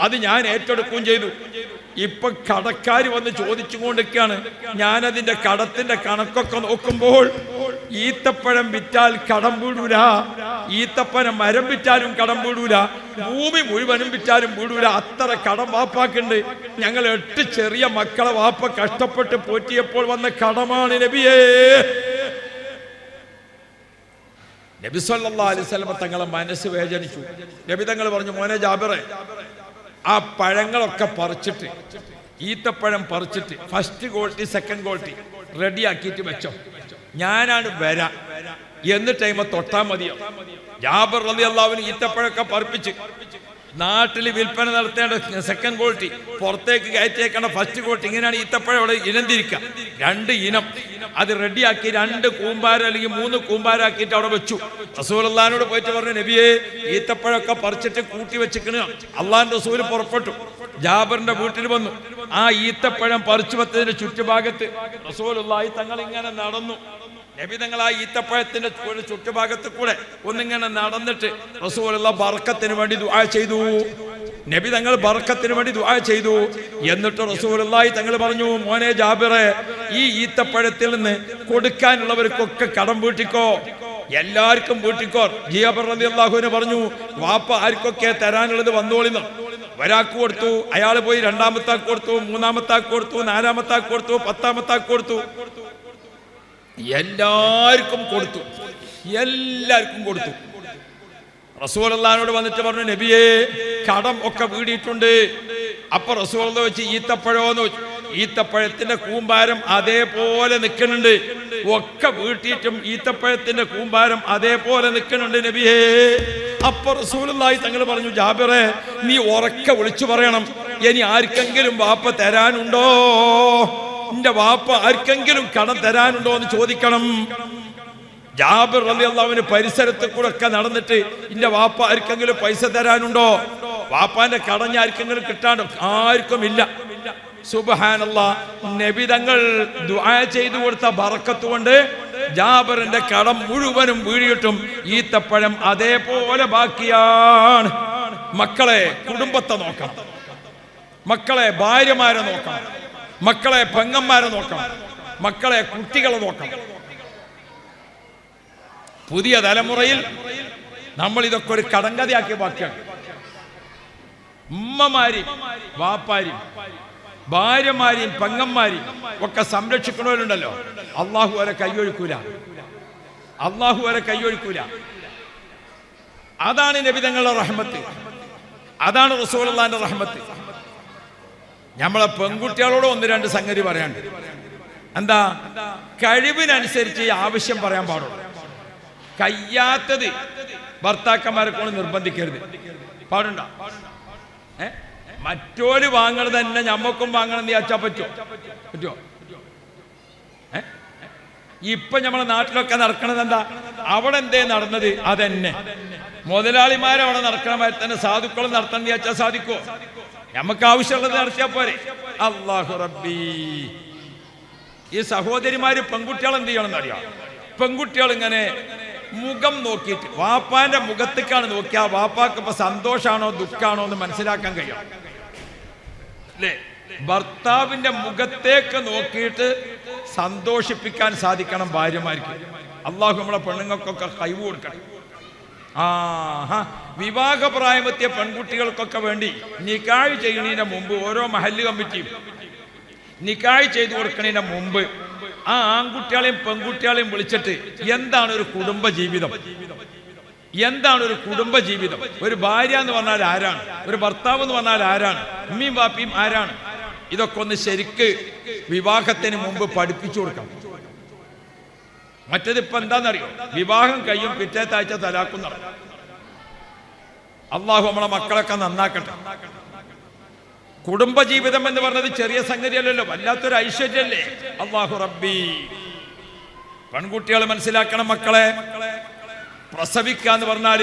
അത് ഞാൻ ഏറ്റെടുക്കുകയും ചെയ്തു. ഇപ്പൊ കടക്കാർ വന്ന് ചോദിച്ചുകൊണ്ടിരിക്കുകയാണ്. ഞാനതിന്റെ കടത്തിന്റെ കണക്കൊക്കെ നോക്കുമ്പോൾ ഈത്തപ്പഴം വിറ്റാൽ കടം വീടൂല, ഈത്തപ്പഴം മരം വിറ്റാലും കടം വീടൂല, ഭൂമി മുഴുവനും വിറ്റാലും വീടൂല. അത്ര കടം വാപ്പാക്കുണ്ട്. ഞങ്ങൾ 8 ചെറിയ മക്കളെ വാപ്പ കഷ്ടപ്പെട്ട് പോറ്റിയപ്പോൾ വന്ന കടമാണ് നബിയേ. നബി സല്ലല്ലാഹു അലൈഹി വസല്ലം തങ്ങളെ മനസ്സ് വേദനിച്ചു. നബി തങ്ങൾ പറഞ്ഞു, മോനെ ജാബിറെ, ആ പഴങ്ങളൊക്കെ പറിച്ചിട്ട്, ഈത്തപ്പഴം പറിച്ചിട്ട് ഫസ്റ്റ് ക്വാളിറ്റി സെക്കൻഡ് ക്വാളിറ്റി റെഡിയാക്കിയിട്ട് വെച്ചോ, ഞാനാണ് വരാം, എന്നിട്ട് ടൈമ തൊട്ടാ മതിയോ? ജാബിർ റളിയല്ലാഹു അൻഹു ഈത്തപ്പഴമൊക്കെ പറിപ്പിച്ച് നാട്ടിൽ വിൽപ്പന നടത്തേണ്ട സെക്കൻഡ് ക്വാളിറ്റി, പുറത്തേക്ക് കയറ്റിയേക്കേണ്ട ഫസ്റ്റ് ക്വാളിറ്റി, ഇങ്ങനെയാണ് ഈത്തപ്പഴം അവിടെ ഇനം തിരിക്കുക. 2 ഇനം അത് റെഡിയാക്കി 2 കൂമ്പാരം അല്ലെങ്കിൽ 3 കൂമ്പാരാക്കിയിട്ട് അവിടെ വെച്ചു. റസൂലുള്ളാഹിനോട് പോയിട്ട് പറഞ്ഞു, നബിയെ, ഈത്തപ്പഴമൊക്കെ പറിച്ചിട്ട് കൂട്ടി വെച്ചിക്കണ്. അള്ളാഹിന്റെ റസൂല് പുറപ്പെട്ടു, ജാബിറിന്റെ വീട്ടിൽ വന്നു. ആ ഈത്തപ്പഴം പറിച്ചു വെച്ചതിന്റെ ചുറ്റുഭാഗത്ത് റസൂലുള്ളാഹി തങ്ങൾ ഇങ്ങനെ നടന്നു. നബി തങ്ങൾ ആ ഈത്തപ്പഴത്തിന്റെ ചുറ്റുഭാഗത്ത് കൂടെ ഒന്നിങ്ങനെ നടന്നിട്ട് റസൂലുള്ളാഹി ബർക്കത്തിന് വേണ്ടി ദുആ ചെയ്തു. നബി തങ്ങൾ ബർക്കത്തിന് വേണ്ടി ദുആ ചെയ്തു. എന്നിട്ട് റസൂലുള്ളാഹി തങ്ങൾ പറഞ്ഞു, മോനെ ജാബിറെ, ഈ ഈത്തപ്പഴത്തിൽ നിന്ന് കൊടുക്കാനുള്ളവർക്കൊക്കെ കടം വീട്ടിക്കോ, എല്ലാവർക്കും വീട്ടിക്കോ. ജാബിർ റളിയല്ലാഹു അൻഹു പറഞ്ഞു, വാപ്പ ആർക്കൊക്കെ തരാനുള്ളത് വന്നോളിന്ന്. ഒരാൾക്ക് കൊടുത്തു, അയാൾ പോയി 2ാമത്തെ ആൾക്ക് കൊടുത്തു, 3ാമത്തെ ആൾക്ക് കൊടുത്തു, 4ാമത്തെ ആൾക്ക് കൊടുത്തു, 10ാമത്തെ ആൾക്ക് കൊടുത്തു, എല്ലാവർക്കും കൊടുത്തു. റസൂലുള്ളാഹിനോട് വന്നിട്ട് പറഞ്ഞു, നബിയേ, കടം ഒക്കെ വീടിയിട്ടുണ്ട്. അപ്പൊ റസൂലുള്ളാഹി വെച്ച് ഈത്തപ്പഴമെന്ന് വെച്ചു. ഈത്തപ്പഴത്തിന്റെ കൂമ്പാരം അതേപോലെ നിൽക്കുന്നുണ്ട്. ഒക്കെ വീട്ടിയിട്ടും ഈത്തപ്പഴത്തിന്റെ കൂമ്പാരം അതേപോലെ നിൽക്കുന്നുണ്ട് നബിയേ. അപ്പൊ റസൂലുള്ളാഹി തങ്ങൾ പറഞ്ഞു, ജാബിറെ, നീ ഉറക്കെ വിളിച്ചു പറയണം, ഇനി ആർക്കെങ്കിലും വാപ്പ തരാനുണ്ടോ? എന്റെ വാപ്പ ആർക്കെങ്കിലും കടം തരാനുണ്ടോ എന്ന് ചോദിക്കണം. ജാബിർ റളിയല്ലാഹു അൻഹു പരിസരത്ത് കൂടെ ഒക്കെ നടന്നിട്ട്, എന്റെ വാപ്പ ആർക്കെങ്കിലും പൈസ തരാനുണ്ടോ? വാപ്പാന്റെ കടഞ്ഞ ആർക്കെങ്കിലും കിട്ടാണ്ടോ? ആർക്കും ഇല്ല. സുബ്ഹാനല്ലാഹ്, നബി തങ്ങൾ ദുആ ചെയ്തു കൊടുത്ത ബറക്കത്ത് കൊണ്ട് ജാബിറിന്റെ കടം മുഴുവനും വീഴിയിട്ടും ഈത്തപ്പഴം അതേപോലെ ബാക്കിയാണ്. മക്കളെ, കുടുംബത്തെ നോക്കണം, മക്കളെ ഭാര്യമാരെ നോക്കണം, മക്കളെ പെങ്ങന്മാരെ നോക്കണം, മക്കളെ കുട്ടികളെ നോക്കണം. പുതിയ തലമുറയിൽ നമ്മൾ ഇതൊക്കെ ഒരു കടങ്കഥയാക്കിയ വാക്കാണ്. ഉമ്മമാരെയും വാപ്പാരെയും ഭാര്യമാരെയും പെങ്ങന്മാരെയും ഒക്കെ സംരക്ഷിക്കണവരുണ്ടല്ലോ, അള്ളാഹു അവരെ കൈയൊഴിക്കൂല, അള്ളാഹു അവരെ കൈയൊഴിക്കൂല. അതാണ് നബി തങ്ങളുടെ റഹ്മത്ത്, അതാണ് റസൂലുള്ളാഹിന്റെ റഹ്മത്ത്. നമ്മളെ പെൺകുട്ടികളോട് ഒന്ന് രണ്ട് സംഗതി പറയാണ്ട്. എന്താ? കഴിവിനനുസരിച്ച് ഈ ആവശ്യം പറയാൻ പാടുള്ളൂ. കയ്യാത്തത് ഭർത്താക്കന്മാരെ കൊണ്ട് നിർബന്ധിക്കരുത്. പാടുണ്ടോ? മറ്റോര് വാങ്ങണത് തന്നെ ഞമ്മക്കും വാങ്ങണം എന്ന് ചോദിച്ചാൽ പറ്റുമോ? ഇപ്പൊ നമ്മളെ നാട്ടിലൊക്കെ നടക്കണത് എന്താ? അവിടെ എന്തേ നടന്നത് അതന്നെ. മുതലാളിമാരവിടെ നടക്കണമായി തന്നെ സാധുക്കളും നടത്താൻ ചോദിച്ചാൽ സാധിക്കുമോ? നമുക്ക് ആവശ്യമുള്ളത് നടത്തിയാൽ പോരെ? അല്ലാഹു റബ്ബി. ഈ സഹോദരിമാര് പെൺകുട്ടികൾ എന്ത് ചെയ്യണം എന്നറിയാം? പെൺകുട്ടികൾ ഇങ്ങനെ മുഖം നോക്കിയിട്ട് വാപ്പാന്റെ മുഖത്തേക്കാണ് നോക്കിയാ വാപ്പാക്ക് ഇപ്പൊ സന്തോഷാണോ ദുഃഖാണോ എന്ന് മനസ്സിലാക്കാൻ കഴിയണം അല്ലേ? ഭർത്താവിന്റെ മുഖത്തേക്ക് നോക്കിയിട്ട് സന്തോഷിപ്പിക്കാൻ സാധിക്കണം ഭാര്യമാർക്ക്. അള്ളാഹു നമ്മളെ പെണ്ണുങ്ങൾക്കൊക്കെ കഴിവ് കൊടുക്കണം. വിവാഹപ്രായമെത്തിയ പെൺകുട്ടികൾക്കൊക്കെ വേണ്ടി നിക്കാഹ് ചെയ്യുന്നതിന് മുമ്പ് ഓരോ മഹല്ല് കമ്മിറ്റിയും നിക്കാഹ് ചെയ്തു കൊടുക്കുന്നതിന് മുമ്പ് ആ ആൺകുട്ടികളെയും പെൺകുട്ടികളെയും വിളിച്ചിട്ട് എന്താണ് ഒരു കുടുംബ ജീവിതം, എന്താണ് ഒരു കുടുംബ ജീവിതം, ഒരു ഭാര്യ എന്ന് പറഞ്ഞാൽ ആരാണ്, ഒരു ഭർത്താവ് എന്ന് പറഞ്ഞാൽ ആരാണ്, ഉമ്മയും ബാപ്പിയും ആരാണ്, ഇതൊക്കെ ഒന്ന് ശരിക്ക് വിവാഹത്തിന് മുമ്പ് പഠിപ്പിച്ചു കൊടുക്കണം. മറ്റേത് ഇപ്പൊ എന്താണെന്നറിയോ? വിവാഹം കഴിയും പിറ്റേത്തെ ആഴ്ച തലാക്കും നടക്കും. അള്ളാഹു നമ്മളെ മക്കളൊക്കെ നന്നാക്കട്ടെ. കുടുംബജീവിതം എന്ന് പറഞ്ഞത് ചെറിയ സംഗതിയല്ലല്ലോ, വല്ലാത്തൊരു ഐശ്വര്യല്ലേ. അല്ലാഹു റബ്ബി. പെൺകുട്ടികൾ മനസ്സിലാക്കണം മക്കളെ, പ്രസവിക്കാന്ന് പറഞ്ഞാൽ,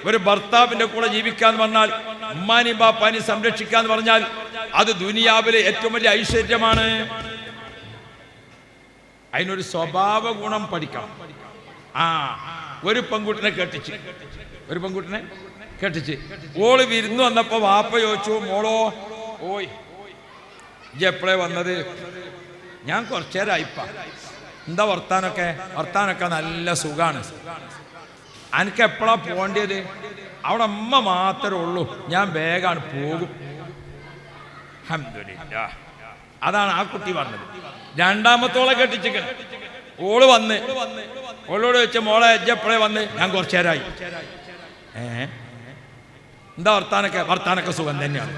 ഒരു ഭർത്താവിന്റെ കൂടെ ജീവിക്കാന്ന് പറഞ്ഞാൽ, ഉമ്മാനി ബാപ്പാനി സംരക്ഷിക്കാന്ന് പറഞ്ഞാൽ അത് ദുനിയാവിലെ ഏറ്റവും വലിയ ഐശ്വര്യമാണ്. അതിനൊരു സ്വഭാവ ഗുണം പഠിക്കണം. ഒരു പെൺകുട്ടിനെ കെട്ടിച്ച് ഓള് വിരുന്ന് വന്നപ്പോ വാപ്പ ചോദിച്ചു, മോളോ ഓയ് ഇജ്ജ് എപ്പോഴേ വന്നത്? ഞാൻ കുറച്ചേരായിപ്പ. എന്താ വർത്താനൊക്കെ നല്ല സുഖാണ്. എനിക്ക് എപ്പോഴാ പോകേണ്ടത്? അവിടെ അമ്മ മാത്രമേ ഉള്ളൂ, ഞാൻ വേഗമാണ് പോകും. അൽഹംദുലില്ലാഹ്. അതാണ് ആ കുട്ടി പറഞ്ഞത്. രണ്ടാമത്തോളെ കെട്ടിച്ചിരിക്കണം. ഓള് വന്ന് ഓളോട് ചോദിച്ച, മോളെ ഇജ്ജ് എപ്പോഴേ വന്ന്? ഞാൻ കുറച്ചേരായി. എന്താ വർത്താനൊക്കെ സുഖം തന്നെയാണ്.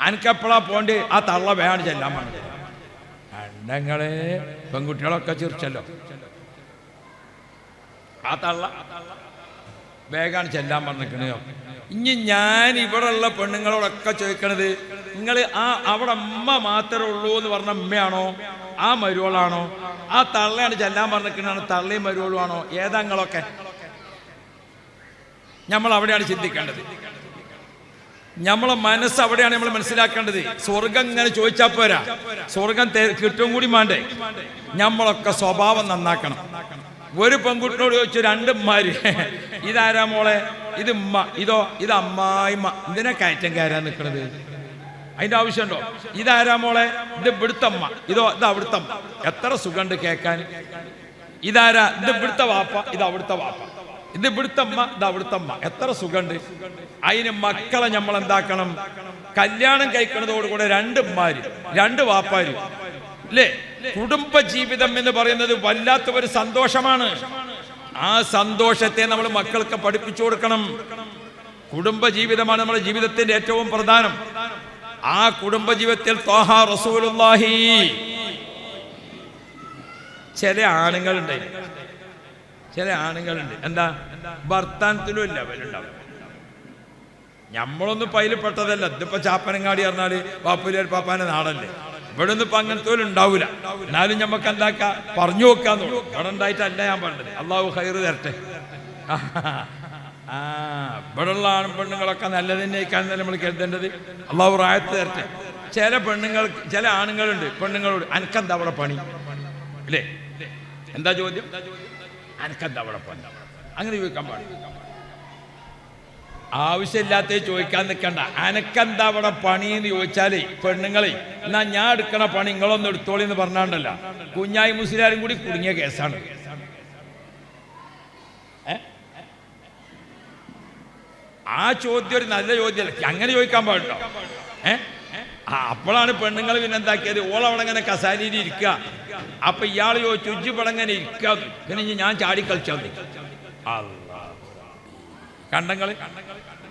അനക്കെപ്പോഴാ പോണ്ട്? ആ തള്ള വേണം ചെല്ലാൻ പറഞ്ഞത്. അണ്ടങ്ങളെ പെൺകുട്ടികളൊക്കെ ചിരിച്ചല്ലോ. ആ തള്ള വേഗമാണ് ചെല്ലാൻ പറഞ്ഞിരിക്കണോ? ഇനി ഞാൻ ഇവിടെ ഉള്ള പെണ്ണുങ്ങളോടൊക്കെ ചോദിക്കണത്, നിങ്ങൾ അവിടെ അമ്മ മാത്രമേ ഉള്ളൂ എന്ന് പറഞ്ഞ അമ്മയാണോ, ആ മരുവളാണോ, ആ തള്ളയാണ് ചെല്ലാൻ പറഞ്ഞിരിക്കണാണ് തള്ളയും മരുവളും ആണോ, ഏതാങ്ങളൊക്കെ? നമ്മൾ അവിടെയാണ് ചിന്തിക്കേണ്ടത്. നമ്മളെ മനസ്സ് അവിടെയാണ് നമ്മൾ മനസ്സിലാക്കേണ്ടത്. സ്വർഗം ഇങ്ങനെ ചോദിച്ചാൽ പോരാ, സ്വർഗം കിട്ടും കൂടി വേണ്ടേ? നമ്മളൊക്കെ സ്വഭാവം നന്നാക്കണം. ഒരു പെൺകുട്ടിനോട് ചോദിച്ചു രണ്ടുമ്മാര്, ഇതാരാ മോളെ? ഇത് ഉമ്മ. ഇത് അമ്മായിമ്മ. ഇതിനെ കയറ്റം കയറാൻ നിൽക്കണത് അതിന്റെ ആവശ്യമുണ്ടോ? ഇതാരാ മോളെ? ഇത് ഇവിടുത്തമ്മ. ഇത് അവിടുത്തമ്മ. എത്ര സുഖമുണ്ട് കേൾക്കാൻ. ഇതാരാ? ഇത് ഇവിടുത്തെ വാപ്പ. ഇത് അവിടുത്തെ വാപ്പ. ഇത് ഇവിടുത്തമ്മ. ഇത് അവിടുത്തമ്മ. എത്ര സുഖമുണ്ട്. അതിന് മക്കളെ നമ്മൾ എന്താക്കണം? കല്യാണം കഴിക്കുന്നതോടുകൂടെ രണ്ടുമ്മാര് രണ്ട് വാപ്പാര് അല്ലേ? കുടുംബ ജീവിതം എന്ന് പറയുന്നത് വല്ലാത്ത ഒരു സന്തോഷമാണ്. ആ സന്തോഷത്തെ നമ്മൾ മക്കൾക്ക് പഠിപ്പിച്ചു കൊടുക്കണം. കുടുംബ ജീവിതമാണ് നമ്മുടെ ജീവിതത്തിന്റെ ഏറ്റവും പ്രധാനം. ആ കുടുംബ ജീവിതത്തിൽ ത്വാഹ റസൂലുള്ളാഹി. ചില ആണുങ്ങളുണ്ട് എന്താ ഭർത്താനത്തിലും ഇല്ല അവരുണ്ടാവും. നമ്മളൊന്നും പൈലിപ്പെട്ടതല്ല. ഇതിപ്പോ ചാപ്പനങ്ങാടി പറഞ്ഞാല് പാപ്പുലിയർ പാപ്പാന്റെ നാടല്ലേ. ഇവിടെ ഒന്നും ഇപ്പൊ അങ്ങനത്തെ ഉണ്ടാവൂല. എന്നാലും ഞമ്മക്ക് എന്താക്കാ പറഞ്ഞു നോക്കാന്ന്. ഇവിടെ ഉണ്ടായിട്ടല്ല ഞാൻ പറഞ്ഞത്. അള്ളാഹു ഖൈറ് തരട്ടെ. ഇവിടെയുള്ള ആണും പെണ്ണുങ്ങളൊക്കെ നല്ലതിനേക്കാണ് നമ്മൾ കരുതേണ്ടത്. അള്ളാഹു റായത്ത് തരട്ടെ. ചില പെണ്ണുങ്ങൾ, ചില ആണുങ്ങളുണ്ട് പെണ്ണുങ്ങളോട്, അനക്കെന്താ അവിടെ പണി അല്ലേ? എന്താ ചോദ്യം? അനക്കെന്താ അവിടെ പണി? അങ്ങനെ ചോദിക്കാൻ പാടില്ല. ആവശ്യമില്ലാത്ത ചോദിക്കാൻ നിൽക്കണ്ട. അനക്കെന്താ അവിടെ പണിയെന്ന് ചോദിച്ചാലേ പെണ്ണുങ്ങളെ, എന്നാ ഞാൻ എടുക്കണ പണി നിങ്ങളൊന്നും എടുത്തോളി എന്ന് പറഞ്ഞാണ്ടല്ല, കുഞ്ഞായി മുസ്ലിയാരും കൂടി കുടുങ്ങിയ കേസാണ്. ആ ചോദ്യം ഒരു നല്ല ചോദ്യമല്ല, അങ്ങനെ ചോദിക്കാൻ പാടില്ല. അപ്പോഴാണ് പെണ്ണുങ്ങൾ പിന്നെ എന്താക്കിയത്, ഓളവിടെ ഇങ്ങനെ കസാലിയിൽ ഇരിക്കുക. അപ്പൊ ഇയാൾ ചോദിച്ചു ഉജ്ജിപ്പടങ്ങനെ ഇരിക്കുക, പിന്നെ ഞാൻ ചാടിക്കളിച്ചാൽ കണ്ടങ്ങള്.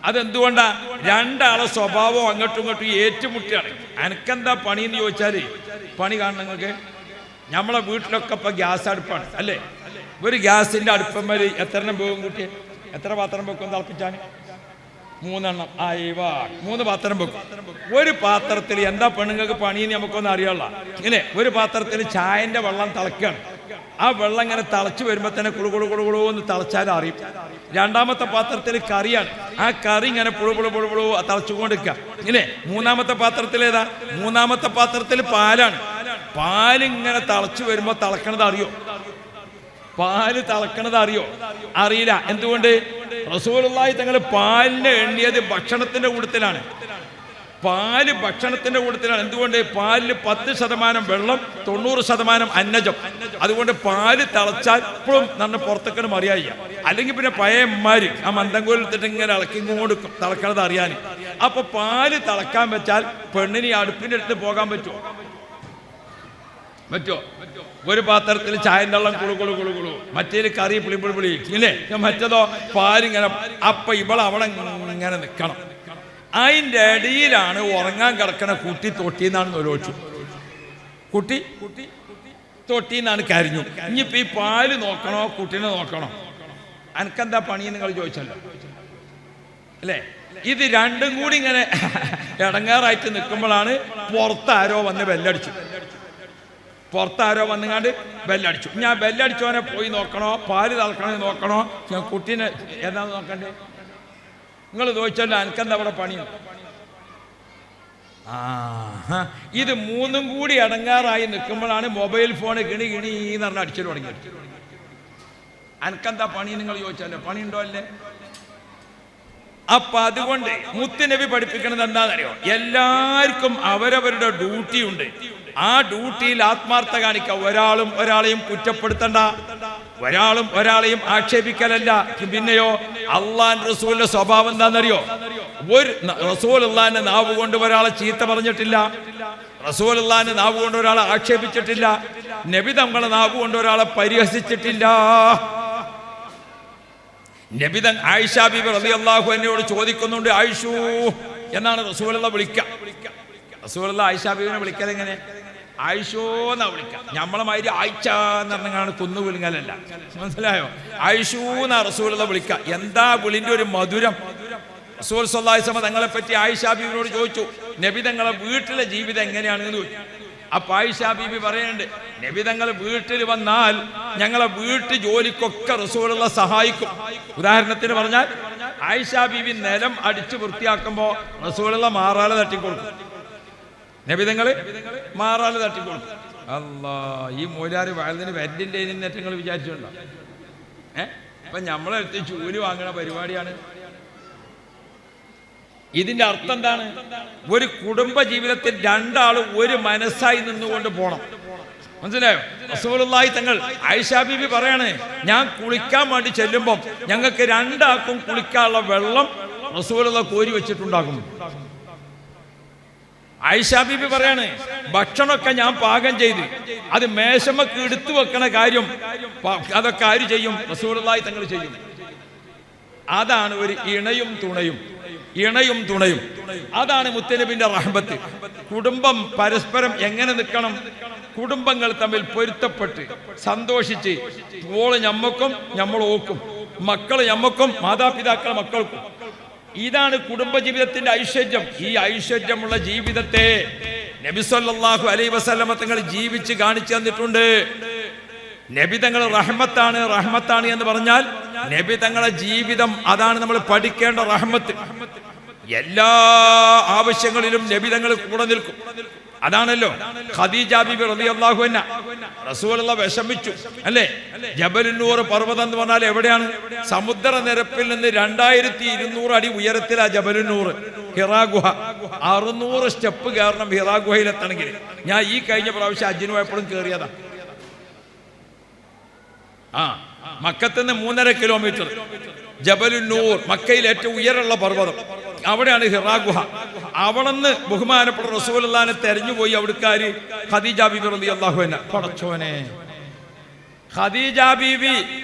അതെന്തുകൊണ്ടാ? രണ്ടാളെ സ്വഭാവം അങ്ങോട്ടും ഇങ്ങോട്ടും ഏറ്റുമുട്ടിയാണ്. അനക്കെന്താ പണിയെന്ന് ചോദിച്ചാല് പണി കാണണം നിങ്ങൾക്ക്. നമ്മളെ വീട്ടിലൊക്കെ ഇപ്പൊ ഗ്യാസ് അടുപ്പാണ് അല്ലേ? ഒരു ഗ്യാസിന്റെ അടുപ്പന്മാര് എത്ര പോകും കുട്ടിയെ? എത്ര പാത്രം വെക്കും തിളപ്പിച്ചാൻ? 3 എണ്ണം. 3 പാത്രം വെക്കും. ഒരു പാത്രത്തിൽ എന്താ പെണ്ണുങ്ങൾക്ക് പണിയെന്ന് നമുക്കൊന്നും അറിയാനുള്ള. ഇങ്ങനെ ഒരു പാത്രത്തിൽ ചായന്റെ വെള്ളം തിളക്കുകയാണ്. ആ വെള്ളം ഇങ്ങനെ തിളച്ചു വരുമ്പോ തന്നെ കുളുകുളു എന്ന് തിളച്ചാലും അറിയും. രണ്ടാമത്തെ പാത്രത്തിൽ കറിയാണ്. ആ കറി ഇങ്ങനെ പുഴുപുളു തിളച്ചുകൊണ്ടിരിക്കുക. ഇങ്ങനെ മൂന്നാമത്തെ പാത്രത്തിൽ ഏതാ? മൂന്നാമത്തെ പാത്രത്തിൽ പാലാണ്. പാലിങ്ങനെ തിളച്ചു വരുമ്പോ തിളക്കണത് അറിയോ? പാല് തിളക്കണത് അറിയോ? അറിയില്ല. എന്തുകൊണ്ട്? റസൂലുള്ളാഹി തങ്ങൾ പാലിനെ എണ്ണിയത് ഭക്ഷണത്തിന്റെ കൂട്ടത്തിലാണ്. പാല് ഭക്ഷണത്തിന്റെ കൂട്ടത്തിലാണ്. എന്തുകൊണ്ട്? പാലിൽ 10% വെള്ളം, 90% അന്നജം. അതുകൊണ്ട് പാല് തിളച്ചാൽ ഇപ്പോഴും നല്ല പുറത്തേക്കാണ് അറിയാം. അല്ലെങ്കിൽ പിന്നെ പഴയ അമ്മമാര് ആ മന്ദംകോലിട്ടിട്ട് ഇങ്ങനെ ഇളക്കിങ്ങോട്ട് തിളക്കണത് അറിയാൻ. അപ്പൊ പാല് തിളക്കാൻ വെച്ചാൽ പെണ്ണിന് അടുപ്പിന്റെ അടുത്ത് പോകാൻ പറ്റുമോ? ഒരു പാത്രത്തിൽ ചായൻ്റെ വെള്ളം കുളു, മറ്റേ കറി പുളി ഇല്ലേ? മറ്റേതോ പാലിങ്ങനെ. അപ്പൊ ഇവൾ അവിടെ ഇങ്ങനെ നിൽക്കണം. അതിൻ്റെ ഇടയിലാണ് ഉറങ്ങാൻ കിടക്കണ കുട്ടി തൊട്ടിന്നാണ് ഒലോച്ചു. കുട്ടി തൊട്ടിന്നാണ് കരിഞ്ഞു. ഇനിയിപ്പോ ഈ പാല് നോക്കണോ കുട്ടീനെ നോക്കണോ? അനക്കെന്താ പണി നിങ്ങൾ ചോദിച്ചല്ലോ അല്ലേ? ഇത് രണ്ടും കൂടി ഇങ്ങനെ ഇടങ്ങാറായിട്ട് നിൽക്കുമ്പോഴാണ് പുറത്താരോ വന്ന് ബെല്ലടിച്ചു. പുറത്താരോ വന്നുകാണ്ട് ബെല്ലടിച്ചു. ഞാൻ ബെല്ലടിച്ചോനെ പോയി നോക്കണോ, പാല് തിളക്കണോ നോക്കണോ, ഞാൻ കുട്ടീനെ ഏതാന്ന് നോക്കണ്ടേ? നിങ്ങൾ ചോദിച്ചല്ലോ എനിക്കെന്താ അവിടെ പണിയാണ്. ഇത് മൂന്നും കൂടി അടങ്ങാറായി നിൽക്കുമ്പോഴാണ് മൊബൈൽ ഫോണ് കിണി എന്ന് പറഞ്ഞാൽ അടിച്ചു തുടങ്ങിയത്. എനിക്കെന്താ പണി നിങ്ങൾ ചോദിച്ചല്ലോ, പണിയുണ്ടോ അല്ലേ? അപ്പൊ അതുകൊണ്ട് മുത്തുനബി പഠിപ്പിക്കുന്നത് എന്താണെന്നറിയോ? എല്ലാവർക്കും അവരവരുടെ ഡ്യൂട്ടി ഉണ്ട്. ആ ഡ്യൂട്ടിയിൽ ആത്മാർത്ഥ കാണിക്കുക. ഒരാളും ഒരാളെയും കുറ്റപ്പെടുത്തണ്ട, ഒരാളും ഒരാളെയും ആക്ഷേപിക്കലല്ല. പിന്നെയോ അള്ളാഹ് റസൂലിന്റെ സ്വഭാവം എന്താണെന്നറിയോ? ഒരു റസൂലുള്ളാഹിന്റെ നാവ് കൊണ്ട് ഒരാളെ ചീത്ത പറഞ്ഞിട്ടില്ല, റസൂലുള്ളാഹിന്റെ നാവ് കൊണ്ട് ഒരാളെ ആക്ഷേപിച്ചിട്ടില്ല, നബി തങ്ങളുടെ നാവ് കൊണ്ട് ഒരാളെ പരിഹസിച്ചിട്ടില്ല. നബി തങ്ങൾ ആയിഷ ബീബി റളിയല്ലാഹു അൻഹയോട് ചോദിക്കുന്നുണ്ട്, ആയിഷു എന്നാണ് റസൂലുള്ള വിളിക്കുക. റസൂലുള്ള ആയിഷ ബീബിനെ വിളിക്കൽ എങ്ങനെ? ആയിഷോ എന്നാ വിളിക്കുക. നമ്മളെ മാതിരി ആയിഷ എന്ന് പറഞ്ഞാണ് കുന്നു വിളിങ്ങലല്ല, മനസ്സിലായോ? ആയിഷൂ എന്നാ റസൂലുള്ള വിളിക്കുക. എന്താ വിളിന്റെ ഒരു മധുരം! റസൂൽ സ്വല്ലല്ലാഹു അലൈഹി വസല്ലം തങ്ങളെ പറ്റി ആയിഷ ബീബിനോട് ചോദിച്ചു, നബി തങ്ങളെ വീട്ടിലെ ജീവിതം എങ്ങനെയാണെന്ന് ചോദിച്ചു. അപ്പൊ ആയിഷ ബീബി പറയുന്നുണ്ട്, നബി തങ്ങൾ വീട്ടിൽ വന്നാൽ ഞങ്ങളെ വീട്ടു ജോലിക്കൊക്കെ റസൂലുള്ള സഹായിക്കും. ഉദാഹരണത്തിന് പറഞ്ഞാൽ ആയിഷ ബീബി നിലം അടിച്ചു വൃത്തിയാക്കുമ്പോ റസൂലുള്ള മാറാല തട്ടിക്കൊടുക്കും, നബി തങ്ങള് മാറാല തട്ടിക്കൊടുക്കും. അല്ലാ, ഈ മൂലാര് വയലിന് വരലിൻ്റെ നിങ്ങൾ വിചാരിച്ചിട്ടുണ്ടോ? ഇപ്പൊ നമ്മളെടുത്ത് ചൂല് വാങ്ങണ പരിപാടിയാണ്. ഇതിന്റെ അർത്ഥം എന്താണ്? ഒരു കുടുംബ ജീവിതത്തിൽ രണ്ടാളും ഒരു മനസ്സായി നിന്നുകൊണ്ട് പോണം, മനസ്സിലായോ? റസൂലുള്ളാഹി തങ്ങൾ ആയിഷ ബീബി പറയാണ്, ഞാൻ കുളിക്കാൻ വേണ്ടി ചെല്ലുമ്പോൾ ഞങ്ങൾക്ക് രണ്ടാൾക്കും കുളിക്കാനുള്ള വെള്ളം റസൂലുള്ള കോരി വെച്ചിട്ടുണ്ടാകും. ആയിഷ ബീബി പറയാണ്, ഭക്ഷണമൊക്കെ ഞാൻ പാകം ചെയ്ത് അത് മേശമൊക്കെ എടുത്തു വെക്കണ കാര്യം അതൊക്കെ ആര് ചെയ്യും? റസൂലുള്ളാഹി തങ്ങൾ ചെയ്യും. അതാണ് ഒരു ഇണയും തുണയും. ഇണയും തുണയും അതാണ് മുത്തനബിന്റെ റഹ്മത്ത്. കുടുംബം പരസ്പരം എങ്ങനെ നിൽക്കണം? കുടുംബങ്ങൾ തമ്മിൽ പൊരുത്തപ്പെട്ട് സന്തോഷിച്ച്, ഓള് ഞമ്മക്കും ഞമ്മൾ ഓക്കും, മക്കള് ഞമ്മക്കും മാതാപിതാക്കൾ മക്കൾക്കും. ഇതാണ് കുടുംബജീവിതത്തിന്റെ ഐശ്വര്യം. ഈ ഐശ്വര്യമുള്ള ജീവിതത്തെ നബി സല്ലല്ലാഹു അലൈഹി വസല്ലമ തങ്ങൾ ജീവിച്ച് കാണിച്ചു തന്നിട്ടുണ്ട്. നബി തങ്ങൾ റഹ്മത്താണ് റഹ്മത്താണ് എന്ന് പറഞ്ഞാൽ നബി തങ്ങളെ ജീവിതം അതാണ് നമ്മൾ പഠിക്കേണ്ട റഹ്മത്ത്. എല്ലാ ആവശ്യങ്ങളിലും നബി തങ്ങൾ കൂടെ നിൽക്കും. അതാണല്ലോ ഖദീജ ബീബി റളിയല്ലാഹു അൻഹ റസൂലുള്ളാഹി വിഷമിച്ചു അല്ലേ? ജബലുന്നൂർ പർവ്വതം എന്ന് പറഞ്ഞാൽ എവിടെയാണ്? സമുദ്രനിരപ്പിൽ നിന്ന് 2200 അടി ഉയരത്തിലാ ജബലുന്നൂർ. ഹിറാ ഗുഹ 600 സ്റ്റെപ്പ് കയറണം ഹിറാ ഗുഹയിലെത്തണമെങ്കിൽ. ഞാൻ ഈ കഴിഞ്ഞ പ്രാവശ്യം ഹജ്ജിന് പോയപ്പോഴും കയറിയതാ. മക്കത്തുനിന്ന് 3.5 കിലോമീറ്റർ ജബലുന്നൂർ, മക്കയിൽ ഏറ്റവും ഉയരമുള്ള പർവ്വതം, അവിടെയാണ് ഹിറാ ഗുഹ. അവിടുന്ന് ബഹുമാനപ്പെട്ട റസൂലുള്ളാഹിനെ തെരഞ്ഞുപോയി അവിടുക്കാര് ഖദീജ ബീബി റളിയല്ലാഹു അൻഹ. പടച്ചോനെ, ഖദീജ ബീബി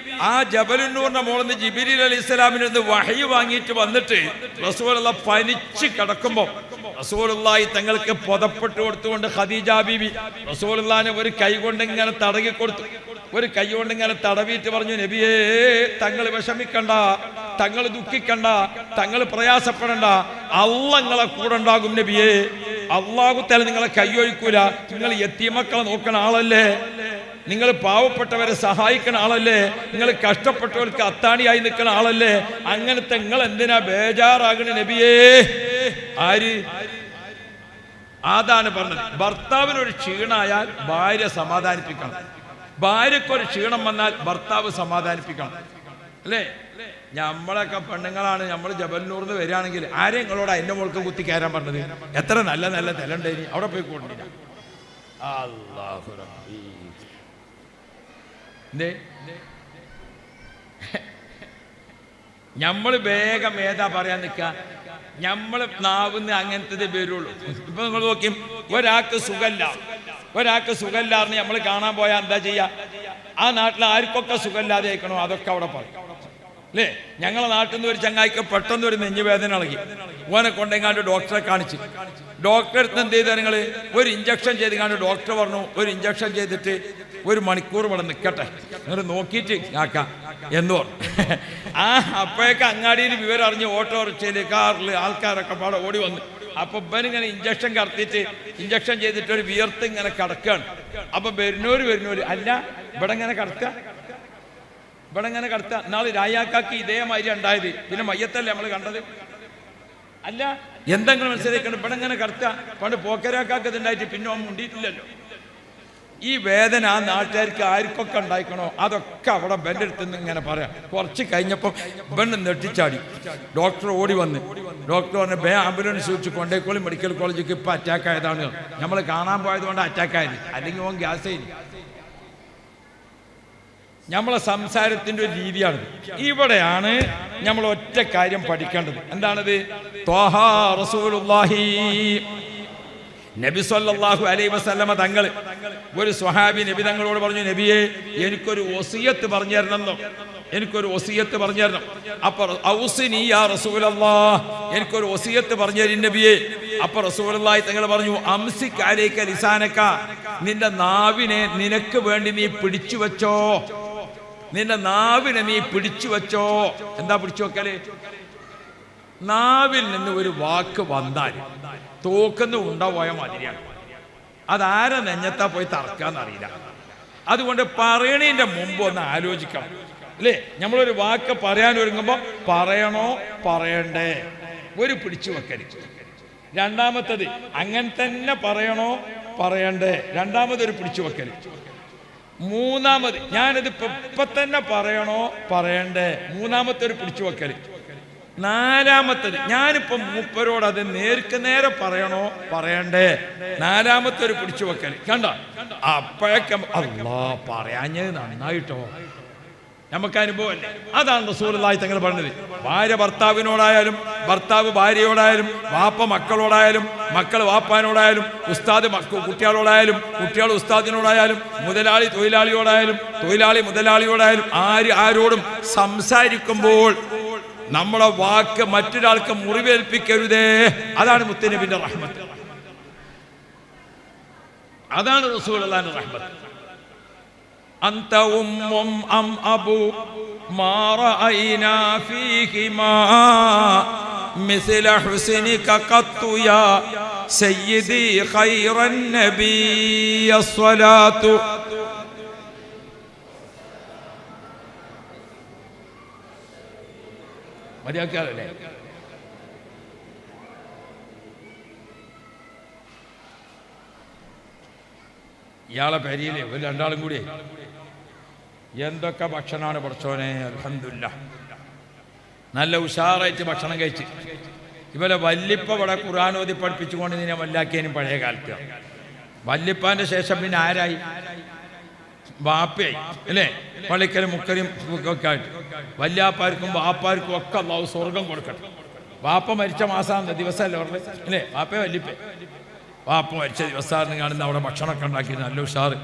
ആ ജബലുന്നൂറിന്റെ മുകളിൽ ജിബ്രീൽ അലൈഹിസ്സലാമിൽ നിന്ന് വഹയി വാങ്ങിയിട്ട് വന്നിട്ട് റസൂലുള്ളാഹി പനിച്ച് കിടക്കുമ്പോൾ റസൂലുള്ളാഹി തങ്ങൾക്ക് പുതപ്പെട്ട് കൊടുത്തുകൊണ്ട് ഖദീജ ബീബി റസൂലുള്ളാഹിനെ ഒരു കൈ കൊണ്ട് ഇങ്ങനെ തടകി കൊടുത്തു. ഒരു കൈ കൊണ്ട് ഇങ്ങനെ തടവിയിട്ട് പറഞ്ഞു, നബിയേ തങ്ങൾ വിഷമിക്കണ്ട, തങ്ങൾ ദുഃഖിക്കണ്ട, തങ്ങൾ പ്രയാസപ്പെടണ്ട, അല്ലാഹ് നിങ്ങളെ കൂടെ ഉണ്ടാകും നബിയേ. അല്ലാഹു തആല നിങ്ങളെ കൈയൊഴിക്കൂല. നിങ്ങൾ യതീമക്കളെ നോക്കണ ആളല്ലേ, നിങ്ങൾ പാവപ്പെട്ടവരെ സഹായിക്കണ ആളല്ലേ, നിങ്ങൾ കഷ്ടപ്പെട്ടവർക്ക് അത്താണിയായി നിൽക്കുന്ന ആളല്ലേ, അങ്ങനത്തെ നിങ്ങൾ എന്തിനാ ബേജാറാകണ നബിയേ? ആര്? അതാണ് പറഞ്ഞത്. ഭർത്താവിനൊരു ക്ഷീണായാൽ ഭാര്യ സമാധാനിപ്പിക്കണം, ഭാര്യക്കൊരു ക്ഷീണം വന്നാൽ ഭർത്താവ് സമാധാനിപ്പിക്കണം അല്ലേ? നമ്മളൊക്കെ പെണ്ണുങ്ങളാണ്, നമ്മൾ ജബൽനൂർന്ന് വരികയാണെങ്കിൽ ആരെയും നിങ്ങളോട് എന്റെ മോൾക്ക് കുത്തി കയറാൻ പറഞ്ഞത്? എത്ര നല്ല നല്ല തലണ്ടേനി, അവിടെ പോയി കൊണ്ടില്ല. അല്ലാഹു റബ്ബി, നമ്മള് വേഗം ഏതാ പറയാൻ നിൽക്കുക? നമ്മള് നാവുന്ന് അങ്ങനത്തെ വരുള്ളൂ. ഇപ്പൊ നിങ്ങൾ നോക്കി, ഒരാൾക്ക് സുഖമില്ലാന്ന് നമ്മൾ കാണാൻ പോയാൽ എന്താ ചെയ്യാ? ആ നാട്ടിൽ ആർക്കൊക്കെ സുഖമില്ലാതെ ആയിക്കണോ അതൊക്കെ അവിടെ പറയും അല്ലേ? ഞങ്ങളെ നാട്ടിൽ നിന്ന് ഒരു ചങ്ങായിക്ക് പെട്ടെന്ന് ഒരു നെഞ്ഞുവേദന ഇളകി, ഓനെ കൊണ്ടെങ്ങാണ്ട് ഡോക്ടറെ കാണിച്ച്. ഡോക്ടറെ അടുത്ത് എന്ത് ചെയ്താൽ നിങ്ങൾ ഒരു ഇഞ്ചക്ഷൻ ചെയ്ത് കാണ്ട് ഡോക്ടർ പറഞ്ഞു, ഒരു ഇഞ്ചക്ഷൻ ചെയ്തിട്ട് 1 മണിക്കൂർ ഇവിടെ നിൽക്കട്ടെ, നിങ്ങൾ നോക്കിയിട്ട് ആക്കാം എന്ന് പറഞ്ഞു. അപ്പോഴേക്ക് അങ്ങാടിയിൽ വിവരം അറിഞ്ഞ് ഓട്ടോറിക്ഷയിൽ കാറിൽ ആൾക്കാരൊക്കെ പാടെ ഓടി വന്നു. അപ്പൊ ഇവനിങ്ങനെ ഇഞ്ചക്ഷൻ കടത്തിയിട്ട് ഇഞ്ചക്ഷൻ ചെയ്തിട്ട് ഒരു വിയർത്ത് ഇങ്ങനെ കിടക്കുകയാണ്. അപ്പൊ വരുന്നോര് അല്ല ഇവിടെ ഇങ്ങനെ കിടക്കുക, നാളെ രായാക്കാക്ക് ഇതേമാതിരി ഉണ്ടായത്, പിന്നെ മയ്യത്തല്ലേ നമ്മൾ കണ്ടത്? അല്ല എന്തെങ്കിലും മനസ്സിലാക്കണം, ഇവിടെ ഇങ്ങനെ കിടക്കുക. പണ്ട് പോക്കരാക്കാക്കത് ഉണ്ടായിട്ട് പിന്നെ അവൻ മുണ്ടിയിട്ടില്ലല്ലോ. ഈ വേദന ആ നാട്ടുകാർക്ക് ആർക്കൊക്കെ ഉണ്ടായിക്കണോ അതൊക്കെ അവിടെ ബെൻ്റെ അടുത്തുനിന്ന് ഇങ്ങനെ പറയാം. കുറച്ച് കഴിഞ്ഞപ്പോൾ ബെണ്ണ് നെട്ടിച്ചാടി. ഡോക്ടർ ഓടി വന്ന് ഡോക്ടർ പറഞ്ഞ ആംബുലൻസ് വെച്ച് കൊണ്ടേക്കോളി മെഡിക്കൽ കോളേജിലേക്ക് ഇപ്പം അറ്റാക്ക് ആയതാണ്. നമ്മൾ കാണാൻ പോയത് കൊണ്ട് അറ്റാക്ക് ആയത്, അല്ലെങ്കിൽ ഓൻ ഗ്യാസ് ആയി. നമ്മളെ സംസാരത്തിൻ്റെ ഒരു രീതിയാണ്. ഇവിടെയാണ് നമ്മൾ ഒറ്റ കാര്യം പഠിക്കേണ്ടത്. എന്താണത്? ത്വാഹാ റസൂലുള്ളാഹി നബി സല്ലല്ലാഹു അലൈഹി വസല്ലമ തങ്ങൾ ഒരു സ്വഹാബി നബി തങ്ങളോട് പറഞ്ഞു, നബിയെ എനിക്കൊരു വസിയത്ത് പറഞ്ഞു തരണമെന്നോ, എനിക്കൊരു വസിയത്ത് പറഞ്ഞു തരണം. അപ്പൊ ഔസിനി യാ റസൂലല്ലാഹ്, എനിക്കൊരു വസിയത്ത് പറഞ്ഞു തരും നബിയെ. അപ്പൊ റസൂലുള്ളാഹി തങ്ങൾ പറഞ്ഞു, അംസിക് അലൈക ലിസാനക, നിന്റെ നാവിനെ നിനക്ക് വേണ്ടി നീ പിടിച്ചു വെച്ചോ, നിന്റെ നാവിനെ നീ പിടിച്ചു വെച്ചോ. എന്താ പിടിച്ചു വെക്കല്? നാവിൽ നിന്ന് ഒരു വാക്ക് വന്നാൽ തോക്കുന്ന ഉണ്ടാപോയ മാതിരിയാണ്. അതാരെ നെഞ്ഞത്താ പോയി തറക്കാന്നറിയില്ല. അതുകൊണ്ട് പറയണതിന്റെ മുമ്പ് ഒന്ന് ആലോചിക്കണം അല്ലേ? നമ്മളൊരു വാക്ക് പറയാൻ ഒരുങ്ങുമ്പോൾ പറയണോ പറയണ്ടേ, ഒരു പിടിച്ചു വെക്കല്. രണ്ടാമത്തത് അങ്ങനെ തന്നെ പറയണോ പറയണ്ടേ, രണ്ടാമതൊരു പിടിച്ചു വെക്കല്. മൂന്നാമത് ഞാനിത് ഇപ്പൊ തന്നെ പറയണോ പറയണ്ടേ, മൂന്നാമത്തെ ഒരു പിടിച്ചു വെക്കല്. നാലാമത്തത് ഞാനിപ്പോ മൂപ്പരോട് അത് നേർക്ക് നേരെ പറയണോ പറയണ്ടേ, നാലാമത്തെ ഒരു പിടിച്ചു വെക്കല്. കണ്ട അപ്പോഴൊക്കെ അല്ലാ പറയാഞ്ഞത് നന്നായിട്ടോ, നമുക്ക് അനുഭവമല്ലേ? അതാണ് റസൂലുള്ളാഹി തങ്ങൾ പറഞ്ഞത്. ഭാര്യ ഭർത്താവിനോടായാലും, ഭർത്താവ് ഭാര്യയോടായാലും, വാപ്പ മക്കളോടായാലും, മക്കൾ വാപ്പാനോടായാലും, ഉസ്താദ് കുട്ടികളോടായാലും, കുട്ടികൾ ഉസ്താദിനോടായാലും, മുതലാളി തൊഴിലാളിയോടായാലും, തൊഴിലാളി മുതലാളിയോടായാലും, ആരോടും സംസാരിക്കുമ്പോൾ നമ്മുടെ വാക്ക് മറ്റൊരാൾക്ക് മുറിവേൽപ്പിക്കരുതേ. അതാണ് മുത്തുനബിന്റെ റഹ്മത്ത്, അതാണ് റസൂലുള്ളാഹിന്റെ റഹ്മത്ത്. അന്ത ഉമ്മും അം അബു മാ റഅയ്നാ ഫീഹിമാ മിസ്ല ഹുസ്നിക ഖത്തു യാ സയ്യിദി ഖൈറൻ നബി അസ്സലാത്തു. മതിയാക്കാറല്ലേ? ഇയാളെ പെരിയിലെ ഒരു രണ്ടാളും കൂടി എന്തൊക്കെ ഭക്ഷണമാണ് പഠിച്ചോനെ. അൽഹംദുലില്ലാഹ് നല്ല ഉഷാറായിട്ട് ഭക്ഷണം കഴിച്ച്. ഇവരെ വല്ലിപ്പ ഇവിടെ ഖുർആൻ ഓതി പഠിപ്പിച്ചുകൊണ്ട് നിന്നെ വല്ലാക്കിയതിനും പഴയ കാലത്ത്. വല്ലിപ്പാന്റെ ശേഷം പിന്നെ ആരായി? വാപ്പയായി അല്ലേ? പള്ളിക്കലും മുക്കലും ഒക്കെ ആയിട്ട് വല്യാപ്പാർക്കും വാപ്പാർക്കും ഒക്കെ അല്ലാഹു സ്വർഗം കൊടുക്കട്ടെ. വാപ്പ മരിച്ച മാസമാണ് ദിവസമല്ലേ പറഞ്ഞത് അല്ലേ? വാപ്പയെ വല്ലിപ്പ വാപ്പ മരിച്ച ദിവസമാണ് കാണുന്ന അവിടെ ഭക്ഷണമൊക്കെ ഉണ്ടാക്കി നല്ല ഉഷാറ്.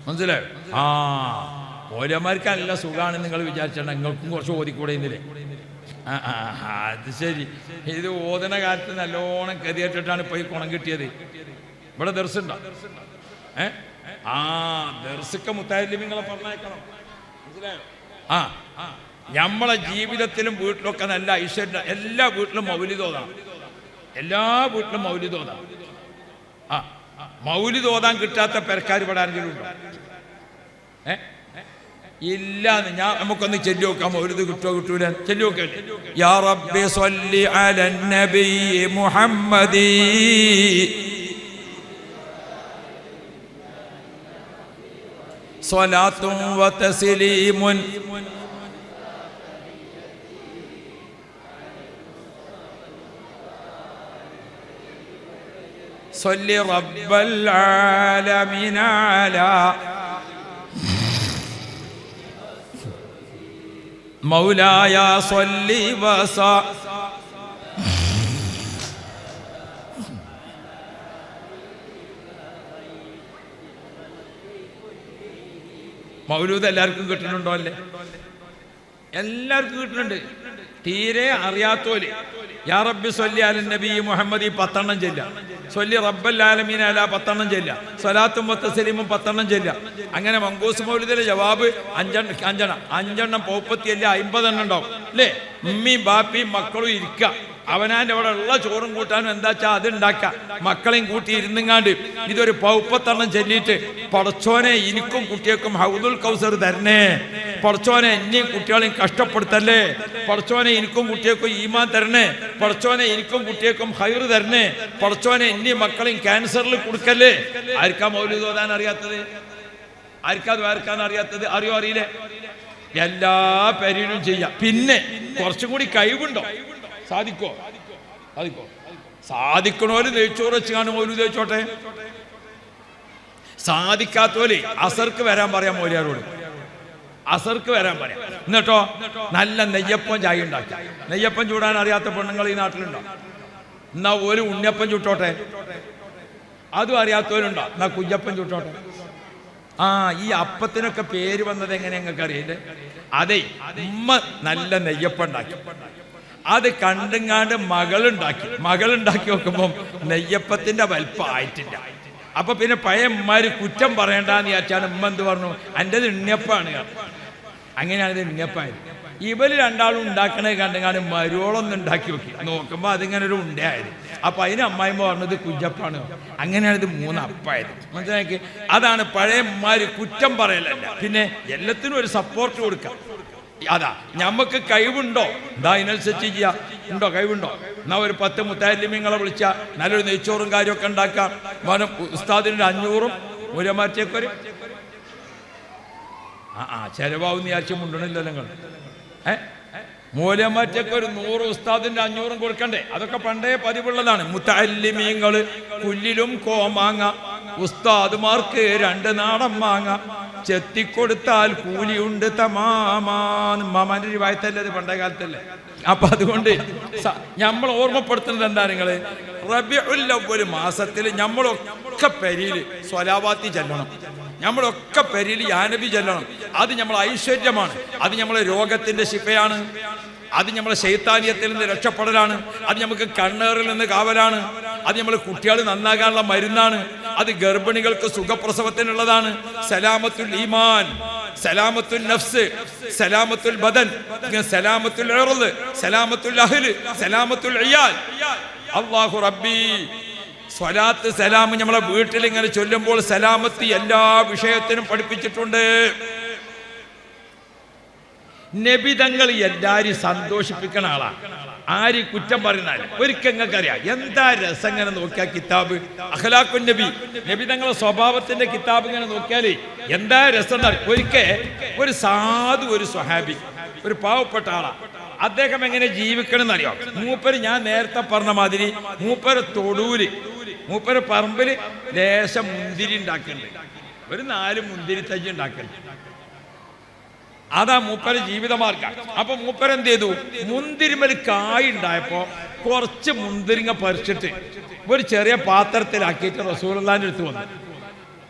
മനസ്സിലായോ? ആ ഓരോമാർക്ക് നല്ല സുഖമാണ് നിങ്ങൾ വിചാരിച്ചാൽ നിങ്ങൾക്കും കുറച്ച് ഓതിക്കൂടെ ഇന്നില്ലേ? അത് ശരി. ഇത് ഓതന കാലത്ത് നല്ലോണം കതിയേറ്റിട്ടാണ് ഇപ്പൊ ഈ കുണം കിട്ടിയത്. ഇവിടെ ദർസുണ്ടോ? ദർസൊക്കെ മുത്താലിമിങ്ങളെ പറഞ്ഞേക്കണം. മനസ്സിലായോ? നമ്മളെ ജീവിതത്തിലും വീട്ടിലൊക്കെ നല്ല ഐശ്വര്യം. എല്ലാ വീട്ടിലും മൗലിദ് ഓതാം. എല്ലാ വീട്ടിലും മൗലിദ് ഓതാം. മൗലിദ് ഓതാൻ കിട്ടാത്ത പെരക്കാർ ഇവിടെ ആരെങ്കിലും ഉണ്ടോ? ഇല്ലാന്ന് ഞാൻ നമുക്കൊന്ന് ചെല്ലി നോക്കാം. മൗലിദ് കിട്ടോ കിട്ടൂല? ചെല്ലി നോക്കല്ലേ? യാ റബ്ബി സ്വല്ലി അലൻ നബി മുഹമ്മദി സ്വലാത്തും വതസ്ലീമുൻ സ്വല്ലി റബ്ബൽ ആലമീന അലാ മൗലായ സ്വല്ലി വസ. മൗലൂദ് എല്ലാവർക്കും കിട്ടുന്നുണ്ടോ? അല്ലേ? എല്ലാവർക്കും കിട്ടുന്നുണ്ട്. തീരെ അറിയാത്തോല് യാ റബ്ബി സ്വല്ലി അലൻ നബി മുഹമ്മദി 10 ചെല്ല, സ്വല്ലി റബ്ബൽ ആലമീൻ അല 10 ചെല്ല, സ്വലാത്തും വതസ്ലീമും 10 ചെല്ല. അങ്ങനെ മങ്കൂസ് മൗലിദിലെ ജവാബ് 5 പോപ്പത്തിയല്ല 50 ഉണ്ടാവും അല്ലേ? ഉമ്മയും ബാപ്പിയും മക്കളും ഇരിക്കുക. അവനാൻ്റെ അവിടെ ഉള്ള ചോറും കൂട്ടാനും എന്താ വെച്ചാൽ അത് ഉണ്ടാക്കുക. മക്കളെയും കൂട്ടി ഇരുന്നുങ്ങാണ്ട് ഇതൊരു 50 ചെല്ലിയിട്ട് പടച്ചോനെ എനിക്കും കുട്ടികൾക്കും ഹൗദുൽ കൗസർ തരണേ, പടച്ചോനെ എന്നെയും കുട്ടികളെയും കഷ്ടപ്പെടുത്തല്ലേ, പടച്ചോനെ എനിക്കും കുട്ടികൾക്കും ഈമാൻ തരണേ, പടച്ചോനെ എനിക്കും കുട്ടികൾക്കും ഹൈറ് തരണേ, പടച്ചോനെ എന്നെയും മക്കളെയും ക്യാൻസറിൽ കൊടുക്കല്ലേ. ആർക്കാ മൗലിദ് ഓതാൻ അറിയാത്തത്? ആർക്കാ ദ്വാരക്കാൻ അറിയാത്തത്? അറിയോ? അറിയില്ലേ? എല്ലാ പേരിലും ചെയ്യാം. പിന്നെ കുറച്ചും കൂടി കഴിവുണ്ടോ? സാധിക്കോ? സാധിക്കണോല് നെയ്ച്ചോറ് വെച്ച് കാണും മൗലൂദ് വെച്ചോട്ടെ. സാധിക്കാത്തോല് അസർക്ക് വരാൻ പറയാം. മൗലിയാരോട് അസർക്ക് വരാൻ പറയാം. എന്നിട്ടോ നല്ല നെയ്യപ്പം ചായ ഉണ്ടാക്കി. നെയ്യപ്പം ചൂടാൻ അറിയാത്ത പെണ്ണുങ്ങൾ ഈ നാട്ടിലുണ്ടോ? എന്നാ ഒരു ഉണ്ണിയപ്പം ചുട്ടോട്ടെ. അതും അറിയാത്തവരുണ്ടോ? എന്നാ കുഞ്ഞപ്പം ചുട്ടോട്ടെ. ഈ അപ്പത്തിനൊക്കെ പേര് വന്നത് എങ്ങനെ നിങ്ങൾക്ക് അറിയില്ലേ? അതെ, ഉമ്മ നല്ല നെയ്യപ്പം ഉണ്ടാക്കി. അത് കണ്ടുങ്ങാണ്ട് മകളുണ്ടാക്കി നോക്കുമ്പം നെയ്യപ്പത്തിന്റെ വലിപ്പം ആയിട്ടില്ല. അപ്പൊ പിന്നെ പഴയന്മാര് കുറ്റം പറയണ്ടെന്ന് വിചാരിച്ചാണ് ഉമ്മ എന്ത് പറഞ്ഞു? എൻ്റെത് ഉണ്ണിയപ്പാണ്. അങ്ങനെയാണ് ഇത് ഉണ്ണിയപ്പായത്. ഇവര് രണ്ടാളും ഉണ്ടാക്കണത് കണ്ടുങ്ങാണ്ട് മരുവോളൊന്നും ഉണ്ടാക്കി നോക്കുമ്പോ അതിങ്ങനെ ഒരു ഉണ്ടയായത്. അപ്പൊ അതിന് അമ്മായിമ്മ പറഞ്ഞത് കുഞ്ഞപ്പാണ്. അങ്ങനെയാണ് ഇത് 3 അപ്പായത്. മനസ്സിലാക്കി? അതാണ് പഴയന്മാര് കുറ്റം പറയലല്ല, പിന്നെ എല്ലാത്തിനും ഒരു സപ്പോർട്ട് കൊടുക്കാം. അതാ ഞമ്മക്ക് കഴിവുണ്ടോ? എന്താ അതിനനുസരിച്ച് ചെയ്യാം. ഉണ്ടോ? കഴിവുണ്ടോ? എന്നാ ഒരു 10 മുത്താലിമീങ്ങളെ വിളിച്ച നല്ലൊരു നെയ്ച്ചോറും കാര്യമൊക്കെ ഉണ്ടാക്കാം. ഉസ്താദിന് 500 മൂലമാറ്റേക്കൊരു ചെലവാകും വിചാരിച്ച് മുണ്ടണില്ലോ നിങ്ങൾ. മൂലമാറ്റൊക്കെ ഒരു 100 ഉസ്താദിന്റെ 500 കൊടുക്കണ്ടേ? അതൊക്കെ പണ്ടേ പതിവുള്ളതാണ്. മുത്തല്ലിമീങ്ങള് പുല്ലിലും കോമാങ്ങ, ഉസ്താദുമാർക്ക് 2 നാടൻ മാങ്ങ, ചെത്തിക്കൊടുത്താൽ കൂലിയുണ്ട് തമാമാന്ന്. മാമാന്റെ രൂപായത്തല്ലേ അത്? പണ്ടേ കാലത്തല്ലേ? അപ്പൊ അതുകൊണ്ട് നമ്മൾ ഓർമ്മപ്പെടുത്തുന്നത് എന്താ? നിങ്ങള് റബീഉൽ അവ്വൽ മാസത്തിൽ നമ്മളൊക്കെ പെരിയിൽ സ്വലാവാത്തി ചെല്ലണം. നമ്മളൊക്കെ പെരിയിൽ യാ നബി ചെല്ലണം. അത് നമ്മളെ ഐശ്വര്യമാണ്. അത് നമ്മളെ രോഗത്തിന്റെ ശിഫയാണ്. അത് നമ്മളെ ശൈത്താനിയത്തിൽ നിന്ന് രക്ഷപ്പെടലാണ്. അത് നമുക്ക് കണ്ണേറിൽ നിന്ന് കാവലാണ്. അത് നമ്മൾ കുട്ടികൾ നന്നാകാനുള്ള മരുന്നാണ്. അത് ഗർഭിണികൾക്ക് സുഖപ്രസവത്തിനുള്ളതാണ്. സലാമത്തുൽ ഈമാൻ, സലാമത്തുൽ നഫ്സ്, സലാമത്തുൽ ബദൻ, സലാമത്തുൽ ഇർദ്, സലാമത്തുൽ അഹ്ല്, സലാമത്തുൽ ഇയാൽ. അല്ലാഹു റബ്ബി സ്വലാത്ത് സലാം നമ്മളെ വീട്ടിൽ ഇങ്ങനെ ചൊല്ലുമ്പോൾ സലാമത്ത് എല്ലാ വിഷയത്തിനും പഠിപ്പിച്ചിട്ടുണ്ട്. നബിതങ്ങൾ എല്ലാവരും സന്തോഷിപ്പിക്കണ ആളാണ്. ആര് കുറ്റം പറയുന്നാൽ ഒരിക്കൽ നിങ്ങൾക്കറിയാം എന്താ രസം. ഇങ്ങനെ നോക്കിയാൽ കിതാബ് അഖ്ലാഖുൻ നബി, നബിതങ്ങളുടെ സ്വഭാവത്തിന്റെ കിതാബ് ഇങ്ങനെ നോക്കിയാൽ എന്താ രസം. ഒരിക്കൽ ഒരു സാധു ഒരു സ്വഹാബി, ഒരു പാവപ്പെട്ട ആളാണ്. അദ്ദേഹം എങ്ങനെ ജീവിക്കണം എന്നറിയോ? മൂപ്പര് ഞാൻ നേരത്തെ പറഞ്ഞ മാതിരി മൂപ്പര് തൊടൂര്, മൂപ്പര് പറമ്പില് ലേശം മുന്തിരി ഉണ്ടാക്കുന്നുണ്ട്. ഒരു 4 മുന്തിരി തജ്ജ് ഉണ്ടാക്കുന്നുണ്ട്. അതാ മൂപ്പര് ജീവിതമാർഗം. അപ്പൊ മൂപ്പര് എന്ത് ചെയ്തു? മുന്തിരിമൽ കായ് ഉണ്ടായപ്പോ കുറച്ച് മുന്തിരിങ്ങ പറിച്ചിട്ട് ഒരു ചെറിയ പാത്രത്തിലാക്കിയിട്ട് റസൂലുള്ളാഹിന്റെ അടുത്ത് വന്നു.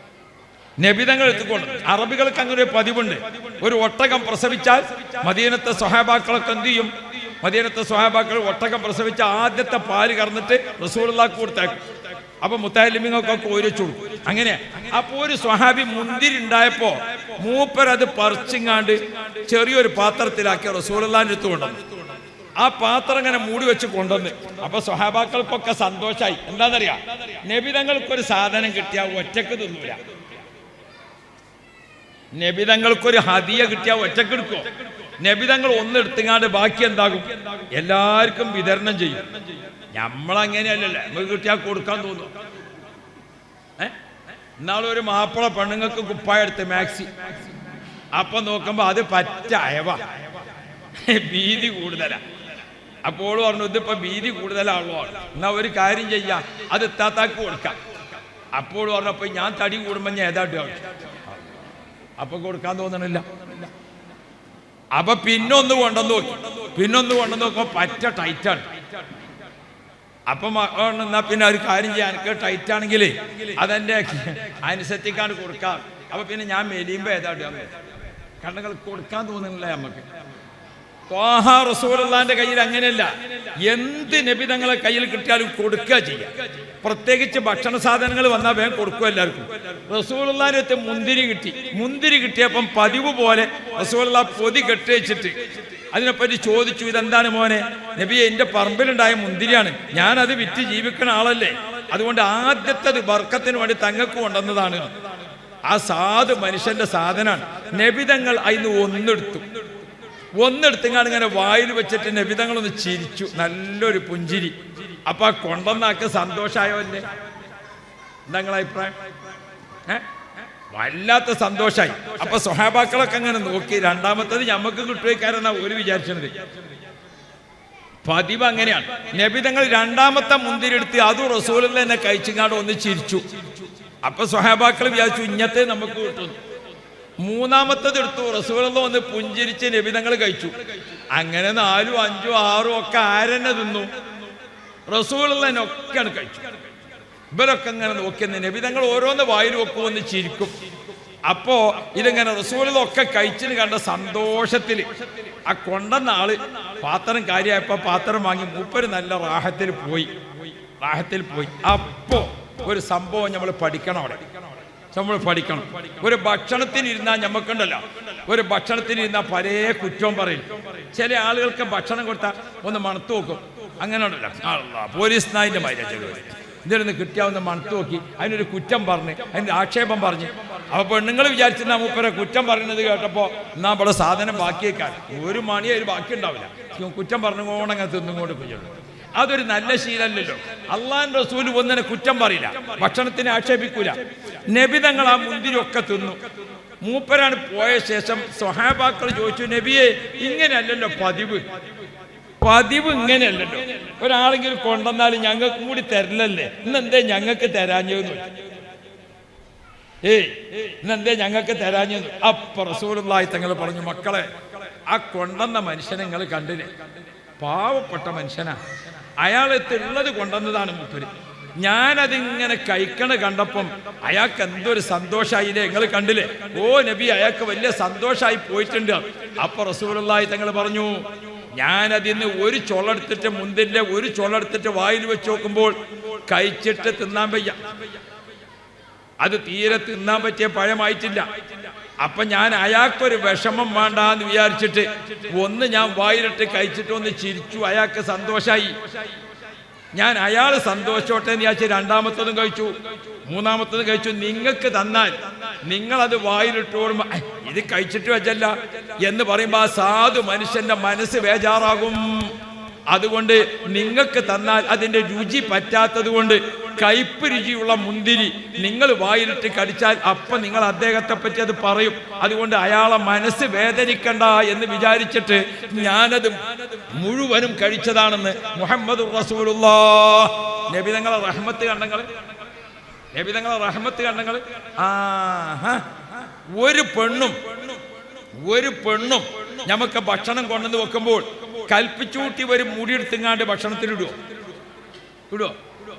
നബിതങ്ങൾ എടുത്തുകൊണ്ട്, അറബികൾക്ക് അങ്ങനെ ഒരു പതിവുണ്ട്. ഒരു ഒട്ടകം പ്രസവിച്ചാൽ മദീനത്തെ സ്വഹാബാക്കളൊക്കെ എന്ത് ചെയ്യും? മദീനത്തെ സ്വഹാബാക്കൾ ഒട്ടകം പ്രസവിച്ച ആദ്യത്തെ പാല് കറന്നിട്ട് റസൂലുള്ളാഹിക്ക് കൊടുത്തേക്കും. അപ്പൊ മുത്തഅല്ലിമീങ്ങൾക്കൊക്കെ ഓരിച്ചു കൊടുക്കും. അങ്ങനെ അപ്പൊ ഒരു സ്വഹാബി മുന്തിരി ഉണ്ടായപ്പോ മൂപ്പരത് പറിച്ചിങ്ങാണ്ട് ചെറിയൊരു പാത്രത്തിലാക്കി റസൂലുള്ളാഹിന്റെ അടുത്ത് കൊണ്ടുവന്നു. ആ പാത്രം ഇങ്ങനെ മൂടി വെച്ച് കൊണ്ടുവന്ന് അപ്പൊ സ്വഹാബാക്കൾക്കൊക്കെ സന്തോഷായി. എന്താണെന്നറിയാം? നബിതങ്ങൾക്കൊരു സാധനം കിട്ടിയാൽ ഒറ്റക്ക് തിന്നൂല. നബിതങ്ങൾക്കൊരു ഹദിയ കിട്ടിയാൽ ഒറ്റക്ക് എടുക്കോ? നബിതങ്ങൾ ഒന്നെടുത്തങ്ങാണ്ട് ബാക്കി എന്താകും? എല്ലാവർക്കും വിതരണം ചെയ്യും. നമ്മളങ്ങനെയല്ലല്ലേ, നമുക്ക് കിട്ടിയാൽ കൊടുക്കാൻ തോന്നും. ഇന്നാളൊരു മാപ്പിള പെണ്ണുങ്ങൾക്ക് കുപ്പായ എടുത്ത് മാക്സി, അപ്പൊ നോക്കുമ്പോ അത് പറ്റ അയവ, ഭീതി കൂടുതലാ. അപ്പോൾ പറഞ്ഞു ഇതിപ്പോ ഭീതി കൂടുതലാണല്ലോ, എന്നാ ഒരു കാര്യം ചെയ്യാം, അത് ഇത്താത്താക്ക് കൊടുക്കാം. അപ്പോൾ പറഞ്ഞപ്പോ ഞാൻ തടി കൂടുമ്പോ ഞാൻ ഏതാണ്ട് അപ്പൊ കൊടുക്കാൻ തോന്നണില്ല. അപ്പൊ പിന്നൊന്ന് കൊണ്ടുവന്ന് നോക്കുമ്പോ പറ്റ ടൈറ്റാണ്. അപ്പം എന്നാ പിന്നെ ഒരു കാര്യം ചെയ്യാൻ, എനിക്ക് ടൈറ്റ് ആണെങ്കിൽ അതെന്റെ അനുസരിക്കാണ്ട് കൊടുക്കാം. അപ്പൊ പിന്നെ ഞാൻ മെലിയുമ്പോ ഏതാണ്ട് കണ്ണുകൾ കൊടുക്കാൻ തോന്നുന്നില്ല നമുക്ക്. ത്വാഹ റസൂലുള്ളാഹിന്റെ കയ്യിൽ അങ്ങനെയല്ല. എന്ത് നബിതങ്ങളെ കയ്യിൽ കിട്ടിയാലും കൊടുക്കുക ചെയ്യാം. പ്രത്യേകിച്ച് ഭക്ഷണ സാധനങ്ങൾ വന്നാൽ വേഗം കൊടുക്കുക എല്ലാവർക്കും. റസൂലുള്ളാഹിന്റെ അടുത്ത് മുന്തിരി കിട്ടിയപ്പം പതിവ് പോലെ റസൂലുള്ളാഹി പൊതി കെട്ടി വെച്ചിട്ട് അതിനെപ്പറ്റി ചോദിച്ചു, ഇതെന്താണ് മോനെ? നബിയെ, എൻ്റെ പറമ്പിലുണ്ടായ മുന്തിരിയാണ്, ഞാനത് വിറ്റ് ജീവിക്കുന്ന ആളല്ലേ, അതുകൊണ്ട് ആദ്യത്തെ ബർക്കത്തിന് വേണ്ടി തങ്ങൾക്ക് കൊണ്ടുവന്നതാണ്. ആ സാധു മനുഷ്യന്റെ സാധനമാണ്. നബിതങ്ങൾ അതിന് ഒന്നെടുത്തങ്ങാണ് ഇങ്ങനെ വായിൽ വെച്ചിട്ട് നബിതങ്ങളൊന്ന് ചിരിച്ചു, നല്ലൊരു പുഞ്ചിരി. അപ്പൊ ആ കൊണ്ടുവന്നാക്ക് സന്തോഷമായോ അല്ലേ? എന്താ നിങ്ങളെ അഭിപ്രായം? വല്ലാത്ത സന്തോഷായി. അപ്പൊ സ്വഹാബാക്കളൊക്കെ അങ്ങനെ നോക്കി. രണ്ടാമത്തത് ഞമ്മക്ക് കിട്ടുവയ്ക്കാരെന്നാ ഒരു വിചാരിച്ചത്. പതിവ് അങ്ങനെയാണ്. നബിതങ്ങൾ രണ്ടാമത്തെ മുന്തിരി എടുത്ത് അതും റസൂലുള്ളാഹി തന്നെ കഴിച്ചിങ്ങാണ്ട് ഒന്ന് ചിരിച്ചു. അപ്പൊ സ്വഹാബാക്കൾ വിചാരിച്ചു ഇന്നത്തെ നമുക്ക് കിട്ടുന്നു. മൂന്നാമത്തത് എടുത്തു, റസൂലുള്ളാഹി ഒന്ന് പുഞ്ചിരിച്ച് നബിതങ്ങൾ കഴിച്ചു. അങ്ങനെ 4, 5, 6 ഒക്കെ ആരെന്നെ തിന്നു? റസൂലുള്ളാഹി ഒക്കെയാണ് കഴിച്ചു. ഇവരൊക്കെ ഇങ്ങനെ നോക്കിയെന്ന് നബിതങ്ങൾ ഓരോന്ന് വായിൽ വെക്കുമെന്ന് ചിരിക്കും. അപ്പോ ഇതിങ്ങനെ റസൂലുള്ളാഹി ഒക്കെ കഴിച്ചിന് കണ്ട സന്തോഷത്തിൽ ആ കൊണ്ടുവന്ന ആള് പാത്രം കാര്യമായപ്പോ പാത്രം വാങ്ങി മൂപ്പര് നല്ല റാഹത്തിൽ പോയി. അപ്പോ ഒരു സംഭവം നമ്മൾ പഠിക്കണം. ഒരു ഭക്ഷണത്തിന് ഇരുന്നാൽ ഞമ്മക്കുണ്ടല്ലോ, ഒരു ഭക്ഷണത്തിന് ഇരുന്നാൽ പല കുറ്റവും പറയും. ചില ആളുകൾക്ക് ഭക്ഷണം കൊടുത്താൽ ഒന്ന് മണത്ത് നോക്കും. അങ്ങനെ ഉണ്ടല്ലോ, പോലീസ് നായിന്റെ മൈരാജ് ഇതിലൊന്ന് കിട്ടിയാവുന്ന മണത്ത് നോക്കി അതിനൊരു കുറ്റം പറഞ്ഞ് അതിൻ്റെ ആക്ഷേപം പറഞ്ഞ്. അപ്പോൾ പെണ്ണുങ്ങൾ വിചാരിച്ചിരുന്ന മൂപ്പരെ കുറ്റം പറയുന്നത് കേട്ടപ്പോൾ എന്നാ ഇവിടെ സാധനം ബാക്കിയേക്കാൻ ഒരു മണി അതിൽ ബാക്കി ഉണ്ടാവില്ല, കുറ്റം പറഞ്ഞുകൊണ്ടങ്ങനെ തിന്നുകൊണ്ട് കുഞ്ഞുള്ളൂ. അതൊരു നല്ല ശീലമല്ലല്ലോ. അള്ളാഹുവിന്റെ റസൂൽ ഒന്നിനെ കുറ്റം പറയില്ല, ഭക്ഷണത്തിനെ ആക്ഷേപിക്കൂല. നബിതങ്ങൾ ആ മുന്തിരി ഒക്കെ തിന്നു. മൂപ്പരാണ് പോയ ശേഷം സ്വഹാബാക്കൾ ചോദിച്ചു, നബിയെ ഇങ്ങനെയല്ലല്ലോ പതിവ് ഇങ്ങനെയല്ലല്ലോ, ഒരാളെങ്കിലും കൊണ്ടുവന്നാൽ ഞങ്ങൾക്ക് കൂടി തരില്ലല്ലേ, ഇന്നെന്തേ ഞങ്ങൾക്ക് തരാഞ്ഞെന്ന്. ഇന്നെന്തേ ഞങ്ങൾക്ക് തരാഞ്ഞെന്ന്. അപ്പൊ റസൂലുള്ളാഹി തങ്ങൾ പറഞ്ഞു, മക്കളെ, ആ കൊണ്ടുവന്ന മനുഷ്യനെ നിങ്ങൾ കണ്ടില്ലേ? പാവപ്പെട്ട മനുഷ്യനാ, അയാളെത്തുള്ളത് കൊണ്ടുവന്നതാണ് മൂപ്പര്. ഞാനതിങ്ങനെ കഴിക്കണ കണ്ടപ്പം അയാൾക്ക് എന്തൊരു സന്തോഷായില്ലേ, നിങ്ങൾ കണ്ടില്ലേ? ഓ നബി, അയാൾക്ക് വലിയ സന്തോഷമായി പോയിട്ടുണ്ട്. അപ്പൊ റസൂലുള്ളാഹി തങ്ങൾ പറഞ്ഞു, ഞാനതിന്ന് ഒരു ചൊളെടുത്തിട്ട് മുന്തിന്റെ ഒരു ചൊളെടുത്തിട്ട് വായിൽ വെച്ച് നോക്കുമ്പോൾ കഴിച്ചിട്ട് തിന്നാൻ വയ്യ, അത് തീരെ തിന്നാൻ പറ്റിയ പഴമായിട്ടില്ല. അപ്പൊ ഞാൻ അയാൾക്കൊരു വിഷമം വേണ്ടാന്ന് വിചാരിച്ചിട്ട് ഒന്ന് ഞാൻ വായിലിട്ട് കഴിച്ചിട്ട് ഒന്ന് ചിരിച്ചു, അയാൾക്ക് സന്തോഷായി. ഞാൻ അയാൾ സന്തോഷോട്ടെ എന്ന് വിചാരിച്ച് രണ്ടാമത്തതും കഴിച്ചു, മൂന്നാമത്തതും കഴിച്ചു. നിങ്ങൾക്ക് തന്നാൽ നിങ്ങളത് വായിലിട്ടോടുമ്പോ ഇത് കഴിച്ചിട്ട് വെച്ചല്ല എന്ന് പറയുമ്പോൾ ആ സാധു മനുഷ്യന്റെ മനസ്സ് ബേജാറാകും. അതുകൊണ്ട് നിങ്ങൾക്ക് തന്നാൽ അതിൻ്റെ രുചി പറ്റാത്തത് കൊണ്ട് കയ്പ് രുചിയുള്ള മുന്തിരി നിങ്ങൾ വായിലിട്ട് കടിച്ചാൽ അപ്പം നിങ്ങൾ അദ്ദേഹത്തെ പറ്റി അത് പറയും. അതുകൊണ്ട് അയാളെ മനസ്സ് വേദനിക്കണ്ട എന്ന് വിചാരിച്ചിട്ട് ഞാനത് മുഴുവനും കഴിച്ചതാണെന്ന് മുഹമ്മദുർ റസൂലുള്ളാഹ്. നബി തങ്ങളെ റഹ്മത്ത് കണ്ടങ്ങൾ, നബി തങ്ങളെ റഹ്മത്ത് കണ്ടങ്ങൾ. ഒരു പെണ്ണും നമുക്ക് ഭക്ഷണം കൊണ്ടുവന്ന് വെക്കുമ്പോൾ കൽപ്പിച്ചൂട്ടി ഒരു മുടി എടുത്തിങ്ങാണ്ട് ഭക്ഷണത്തിലിടുവോ?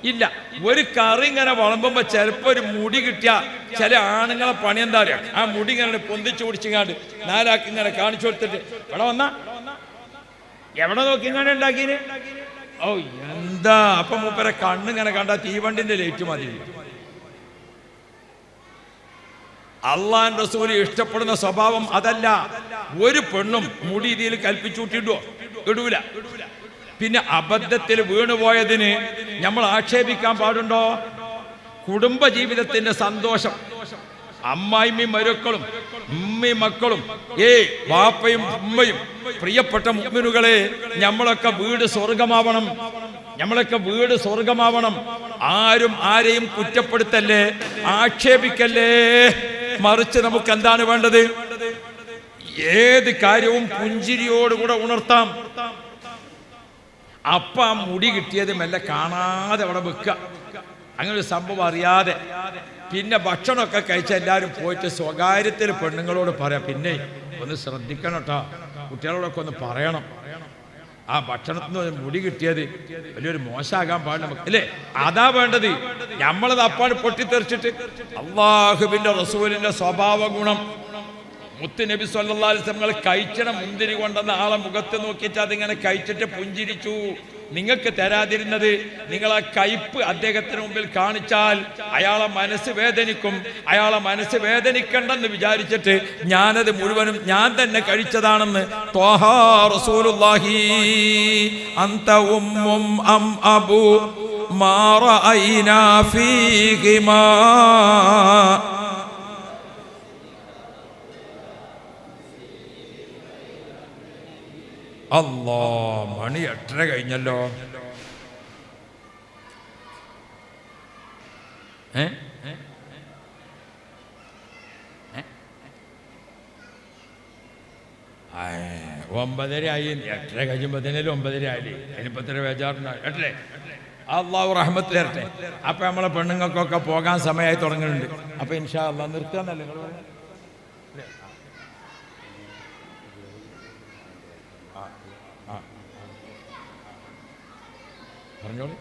ഇല്ല. ഒരു കറി ഇങ്ങനെ വിളമ്പുമ്പോ ചിലപ്പോ ഒരു മുടി കിട്ടിയ ചില ആണുങ്ങളെ പണി എന്താ അറിയാം, ആ മുടി ഇങ്ങനെ പൊന്തിച്ചു പിടിച്ചിങ്ങാണ്ട് നാലാക്കി ഇങ്ങനെ കാണിച്ചു കൊടുത്തിട്ട് ഇവിടെ വന്ന എവിടെ നോക്കി ഇങ്ങനെ ഉണ്ടാക്കിന്. ഓ എന്താ അപ്പൊ മൂപ്പരെ കണ്ണിങ്ങനെ കണ്ട തീവണ്ടിന്റെ ലേറ്റ് മതി. അള്ളാൻ റസൂൽ ഇഷ്ടപ്പെടുന്ന സ്വഭാവം അതല്ല. ഒരു പെണ്ണും മുടി ഇതിൽ കൽപ്പിച്ചൂട്ടിടുവോ? ഇടൂല. പിന്നെ അബദ്ധത്തിൽ വീണുപോയതിന് നമ്മൾ ആക്ഷേപിക്കാൻ പാടുണ്ടോ? കുടുംബ ജീവിതത്തിന്റെ സന്തോഷം, അമ്മായിമ്മയും മരുക്കളും ഉമ്മയും മക്കളും, വാപ്പയും ഉമ്മയും, പ്രിയപ്പെട്ട മുഅ്മിനുകളെ, നമ്മളൊക്കെ വീട് സ്വർഗമാവണം. നമ്മളൊക്കെ വീട് സ്വർഗമാവണം. ആരും ആരെയും കുറ്റപ്പെടുത്തല്ലേ, ആക്ഷേപിക്കല്ലേ. മറിച്ച് നമുക്ക് എന്താണ് വേണ്ടത്? ഏത് കാര്യവും പുഞ്ചിരിയോടുകൂടെ ഉണർത്താം. അപ്പ ആ മുടി കിട്ടിയത് മെല്ലെ കാണാതെ അവിടെ വെക്കുക, അങ്ങനെ ഒരു സംഭവം അറിയാതെ. പിന്നെ ഭക്ഷണമൊക്കെ കഴിച്ച എല്ലാവരും പോയിട്ട് സ്വകാര്യത്തിൽ പെണ്ണുങ്ങളോട് പറയാം, പിന്നെ ഒന്ന് ശ്രദ്ധിക്കണം കേട്ടോ, കുട്ടികളോടൊക്കെ ഒന്ന് പറയണം, ആ ഭക്ഷണത്തിന് മുടി കിട്ടിയത് വലിയൊരു മോശമാകാൻ പാടില്ല അല്ലേ? അതാ വേണ്ടത്. നമ്മളത് അപ്പാട് പൊട്ടിത്തെറിച്ചിട്ട് അള്ളാഹുവിന്റെ റസൂലിന്റെ സ്വഭാവ ഗുണം മുത്ത് നബി സല്ലല്ലാഹു അലൈഹി വസല്ലം കഴിച്ചണ മുന്തിരി കൊണ്ടെന്ന ആളെ മുഖത്ത് നോക്കിയിട്ട് അതിങ്ങനെ കഴിച്ചിട്ട് പുഞ്ചിരിച്ചു. നിങ്ങൾക്ക് തരാതിരുന്നത് നിങ്ങൾ ആ കയ്പ് അദ്ദേഹത്തിന് മുമ്പിൽ കാണിച്ചാൽ അയാളെ മനസ്സ് വേദനിക്കും. അയാളെ മനസ്സ് വേദനിക്കണ്ടെന്ന് വിചാരിച്ചിട്ട് ഞാനത് മുഴുവനും ഞാൻ തന്നെ കഴിച്ചതാണെന്ന് ത്വാഹ റസൂലുള്ളാഹി. അന്ത ഉമ്മും അം അബു മാ റഅയ്നാ ഫീഹിമാ. അല്ലാ, മണി 8:30 കഴിഞ്ഞല്ലോ. ഒമ്പതര ആയി. 8:30 കഴിയുമ്പോഴത്തേനും 9:30 ആയില്ലേ? ഇനിയിപ്പോ ഇത്ര ബേജാറുണ്ടോ? 8:30. അള്ളാഹു റഹ്മത്ത് തരട്ടെ. അപ്പൊ നമ്മളെ പെണ്ണുങ്ങൾക്കൊക്കെ പോകാൻ സമയമായി തുടങ്ങുന്നുണ്ട്. അപ്പൊ ഇൻഷാ അല്ലാഹ് നിർത്താന്നല്ലേ പറഞ്ഞോളൂ.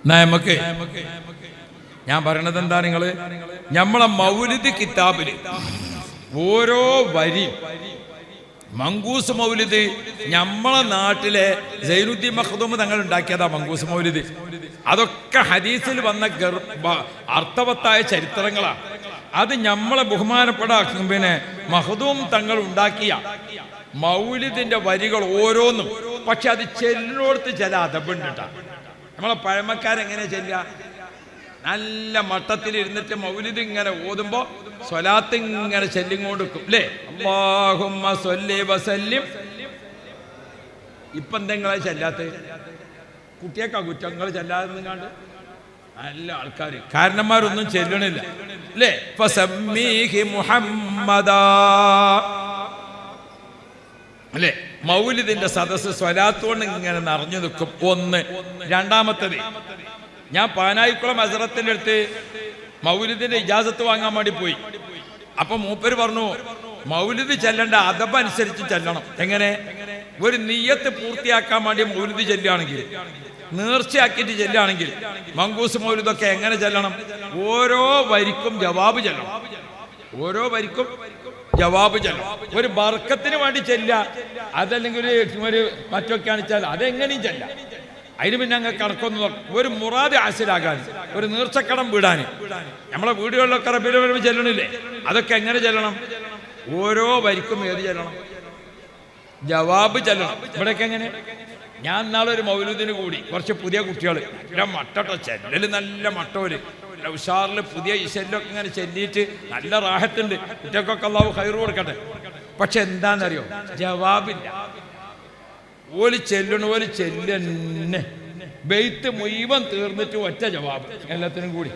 നമുക്ക് ഞാൻ പറയണത് എന്താ, നമ്മളെ മൗലിദ് കിതാബില് ഓരോ വരി മങ്കൂസ് മൗലിദ് നമ്മളെ നാട്ടിലെ സൈനുദ്ദീൻ മഖ്ദൂം തങ്ങൾ ഉണ്ടാക്കിയതാ. മങ്കൂസ് മൗലിദ് അതൊക്കെ ഹദീസിൽ വന്ന അർത്ഥവത്തായ ചരിത്രങ്ങളാണ്. അത് നമ്മളെ ബഹുമാനപ്പെട്ട മഖ്ദൂം തങ്ങൾ ഉണ്ടാക്കിയ മൗലിദിന്റെ വരികൾ ഓരോന്നും. പക്ഷെ അത് ചെല്ലിനോടത്ത് ചില അതബുണ്ട്. നമ്മളെ പഴമക്കാരെങ്ങനെ ചെല്ലുക? നല്ല മട്ടത്തിൽ ഇരുന്നിട്ട് മൗലിദ് ഇങ്ങനെ ഓതുമ്പോ സ്വലാത്ത് ഇങ്ങനെ ചെല്ലിങ്ങോണ്ടിരിക്കും അല്ലേ? അല്ലാഹുമ്മ സ്വല്ലി വസല്ലിം. ഇപ്പം എന്തെങ്കിലും ചെല്ലാത്ത കുട്ടിയൊക്കെ കുറ്റങ്ങൾ ചെല്ലാതെ കണ്ട് നല്ല ആൾക്കാർ കാരണന്മാരൊന്നും ചെല്ലണില്ല അല്ലേ? ഫസമ്മീഹി മുഹമ്മദാ അല്ലേ? മൗലിദിന്റെ സദസ്സ് സ്വലാത്തോണ്ട് ഇങ്ങനെ നിറഞ്ഞു നിൽക്കും. ഒന്ന്. രണ്ടാമത്തത്, ഞാൻ പാനായിക്കുളം ഹസ്രത്തിന്റെ അടുത്ത് മൗലിദിന്റെ ഇജാസത്ത് വാങ്ങാൻ വേണ്ടി പോയി. അപ്പൊ മൂപ്പര് പറഞ്ഞു, മൗലിദ് ചെല്ലേണ്ട അദബ് അനുസരിച്ച് ചെല്ലണം. എങ്ങനെ? ഒരു നിയ്യത്ത് പൂർത്തിയാക്കാൻ വേണ്ടി മൗലിദ് ചെല്ലുകയാണെങ്കിൽ, നേർച്ചയാക്കിയിട്ട് ചെല്ലുകയാണെങ്കിൽ മങ്കൂസ് മൗലിദൊക്കെ എങ്ങനെ ചെല്ലണം? ഓരോ വരിക്കും ജവാബ് ചെല്ലണം. ഓരോ വരിക്കും ജവാബ് ചെല്ലണം. ഒരു ബർക്കത്തിന് വേണ്ടി ചെല്ലുക, അതല്ലെങ്കിൽ ഒരു മറ്റൊക്കെയാണ് ചെല്ലുക, അതെങ്ങനെയും ചെല്ലാം. അതിന് പിന്നെ അങ്ങ് കണക്കൊന്നും ഒരു മുറാദ് ഹാസിലാകാൻ, ഒരു നീർച്ചക്കടം വീടാൻ. നമ്മളെ വീടുകളിലൊക്കെ റബീഉൽ അവ്വൽ ചെല്ലണില്ലേ? അതൊക്കെ എങ്ങനെ ചെല്ലണം? ഓരോ വരിക്കും ഏത് ചെല്ലണം? ജവാബ് ചെല്ലണം. ഇവിടെയൊക്കെ എങ്ങനെ? ഞാൻ നാളെ ഒരു മൗലൂദിന് കൂടി, കുറച്ച് പുതിയ കുട്ടികൾ നല്ല മട്ടോ ചെല്ലല്, നല്ല മട്ടോല് ഉഷാറിൽ പുതിയ ഇശല്ലൊക്കെ ഇങ്ങനെ ചെല്ലിയിട്ട് നല്ല റാഹത്തുണ്ട്. കുട്ടികൾക്കൊക്കെ അല്ലാഹു ഖൈർ കൊടുക്കട്ടെ. പക്ഷെ എന്താണെന്നറിയോ? ജവാബില്ല. ഓല് ചെല്ലണ ഓല് ചെല്ലന്നെ ബെയ്ത്ത് മുഴുവൻ തീർന്നിട്ട് ഒറ്റ ജവാബ് എല്ലാത്തിനും കൂടി.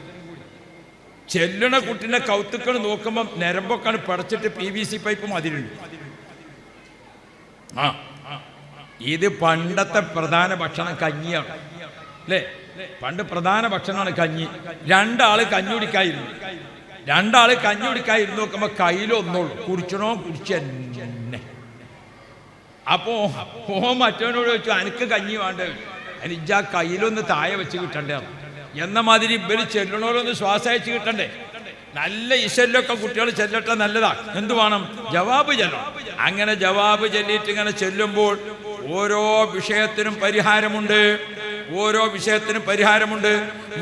ചെല്ലണ കുട്ടിന്റെ കൗത്തുക്കൾ നോക്കുമ്പം നരമ്പൊക്കെയാണ് പടച്ചിട്ട് PVC പൈപ്പ് മതിലുണ്ട്. ഇത് പണ്ടത്തെ പ്രധാന ഭക്ഷണം കഞ്ഞിയാണ് അല്ലേ? പണ്ട് പ്രധാന ഭക്ഷണമാണ് കഞ്ഞി. രണ്ടാള് കഞ്ഞി കുടിക്കായിരുന്നു നോക്കുമ്പോ കയ്യിലൊന്നുള്ളൂ, കുടിച്ചണോ കുടിച്ചെന്നെ. അപ്പോ മറ്റവനോട് ചോദിച്ചു, എനിക്ക് കഞ്ഞി വേണ്ടേ? എനിക്ക് ആ കയ്യിലൊന്ന് താഴെ വെച്ച് കിട്ടണ്ടേ എന്ന മാതിരി ഇവര് ചെല്ലണോരൊന്ന് ശ്വാസം അയച്ച് കിട്ടണ്ടേ? നല്ല ഇശല്ലൊക്കെ കുട്ടികൾ ചെല്ലട്ടെ, നല്ലതാ. എന്തു വേണം? ജവാബ് ചെല്ലണം. അങ്ങനെ ജവാബ് ചെല്ലിയിട്ട് ഇങ്ങനെ ചെല്ലുമ്പോൾ ഓരോ വിഷയത്തിനും പരിഹാരമുണ്ട്.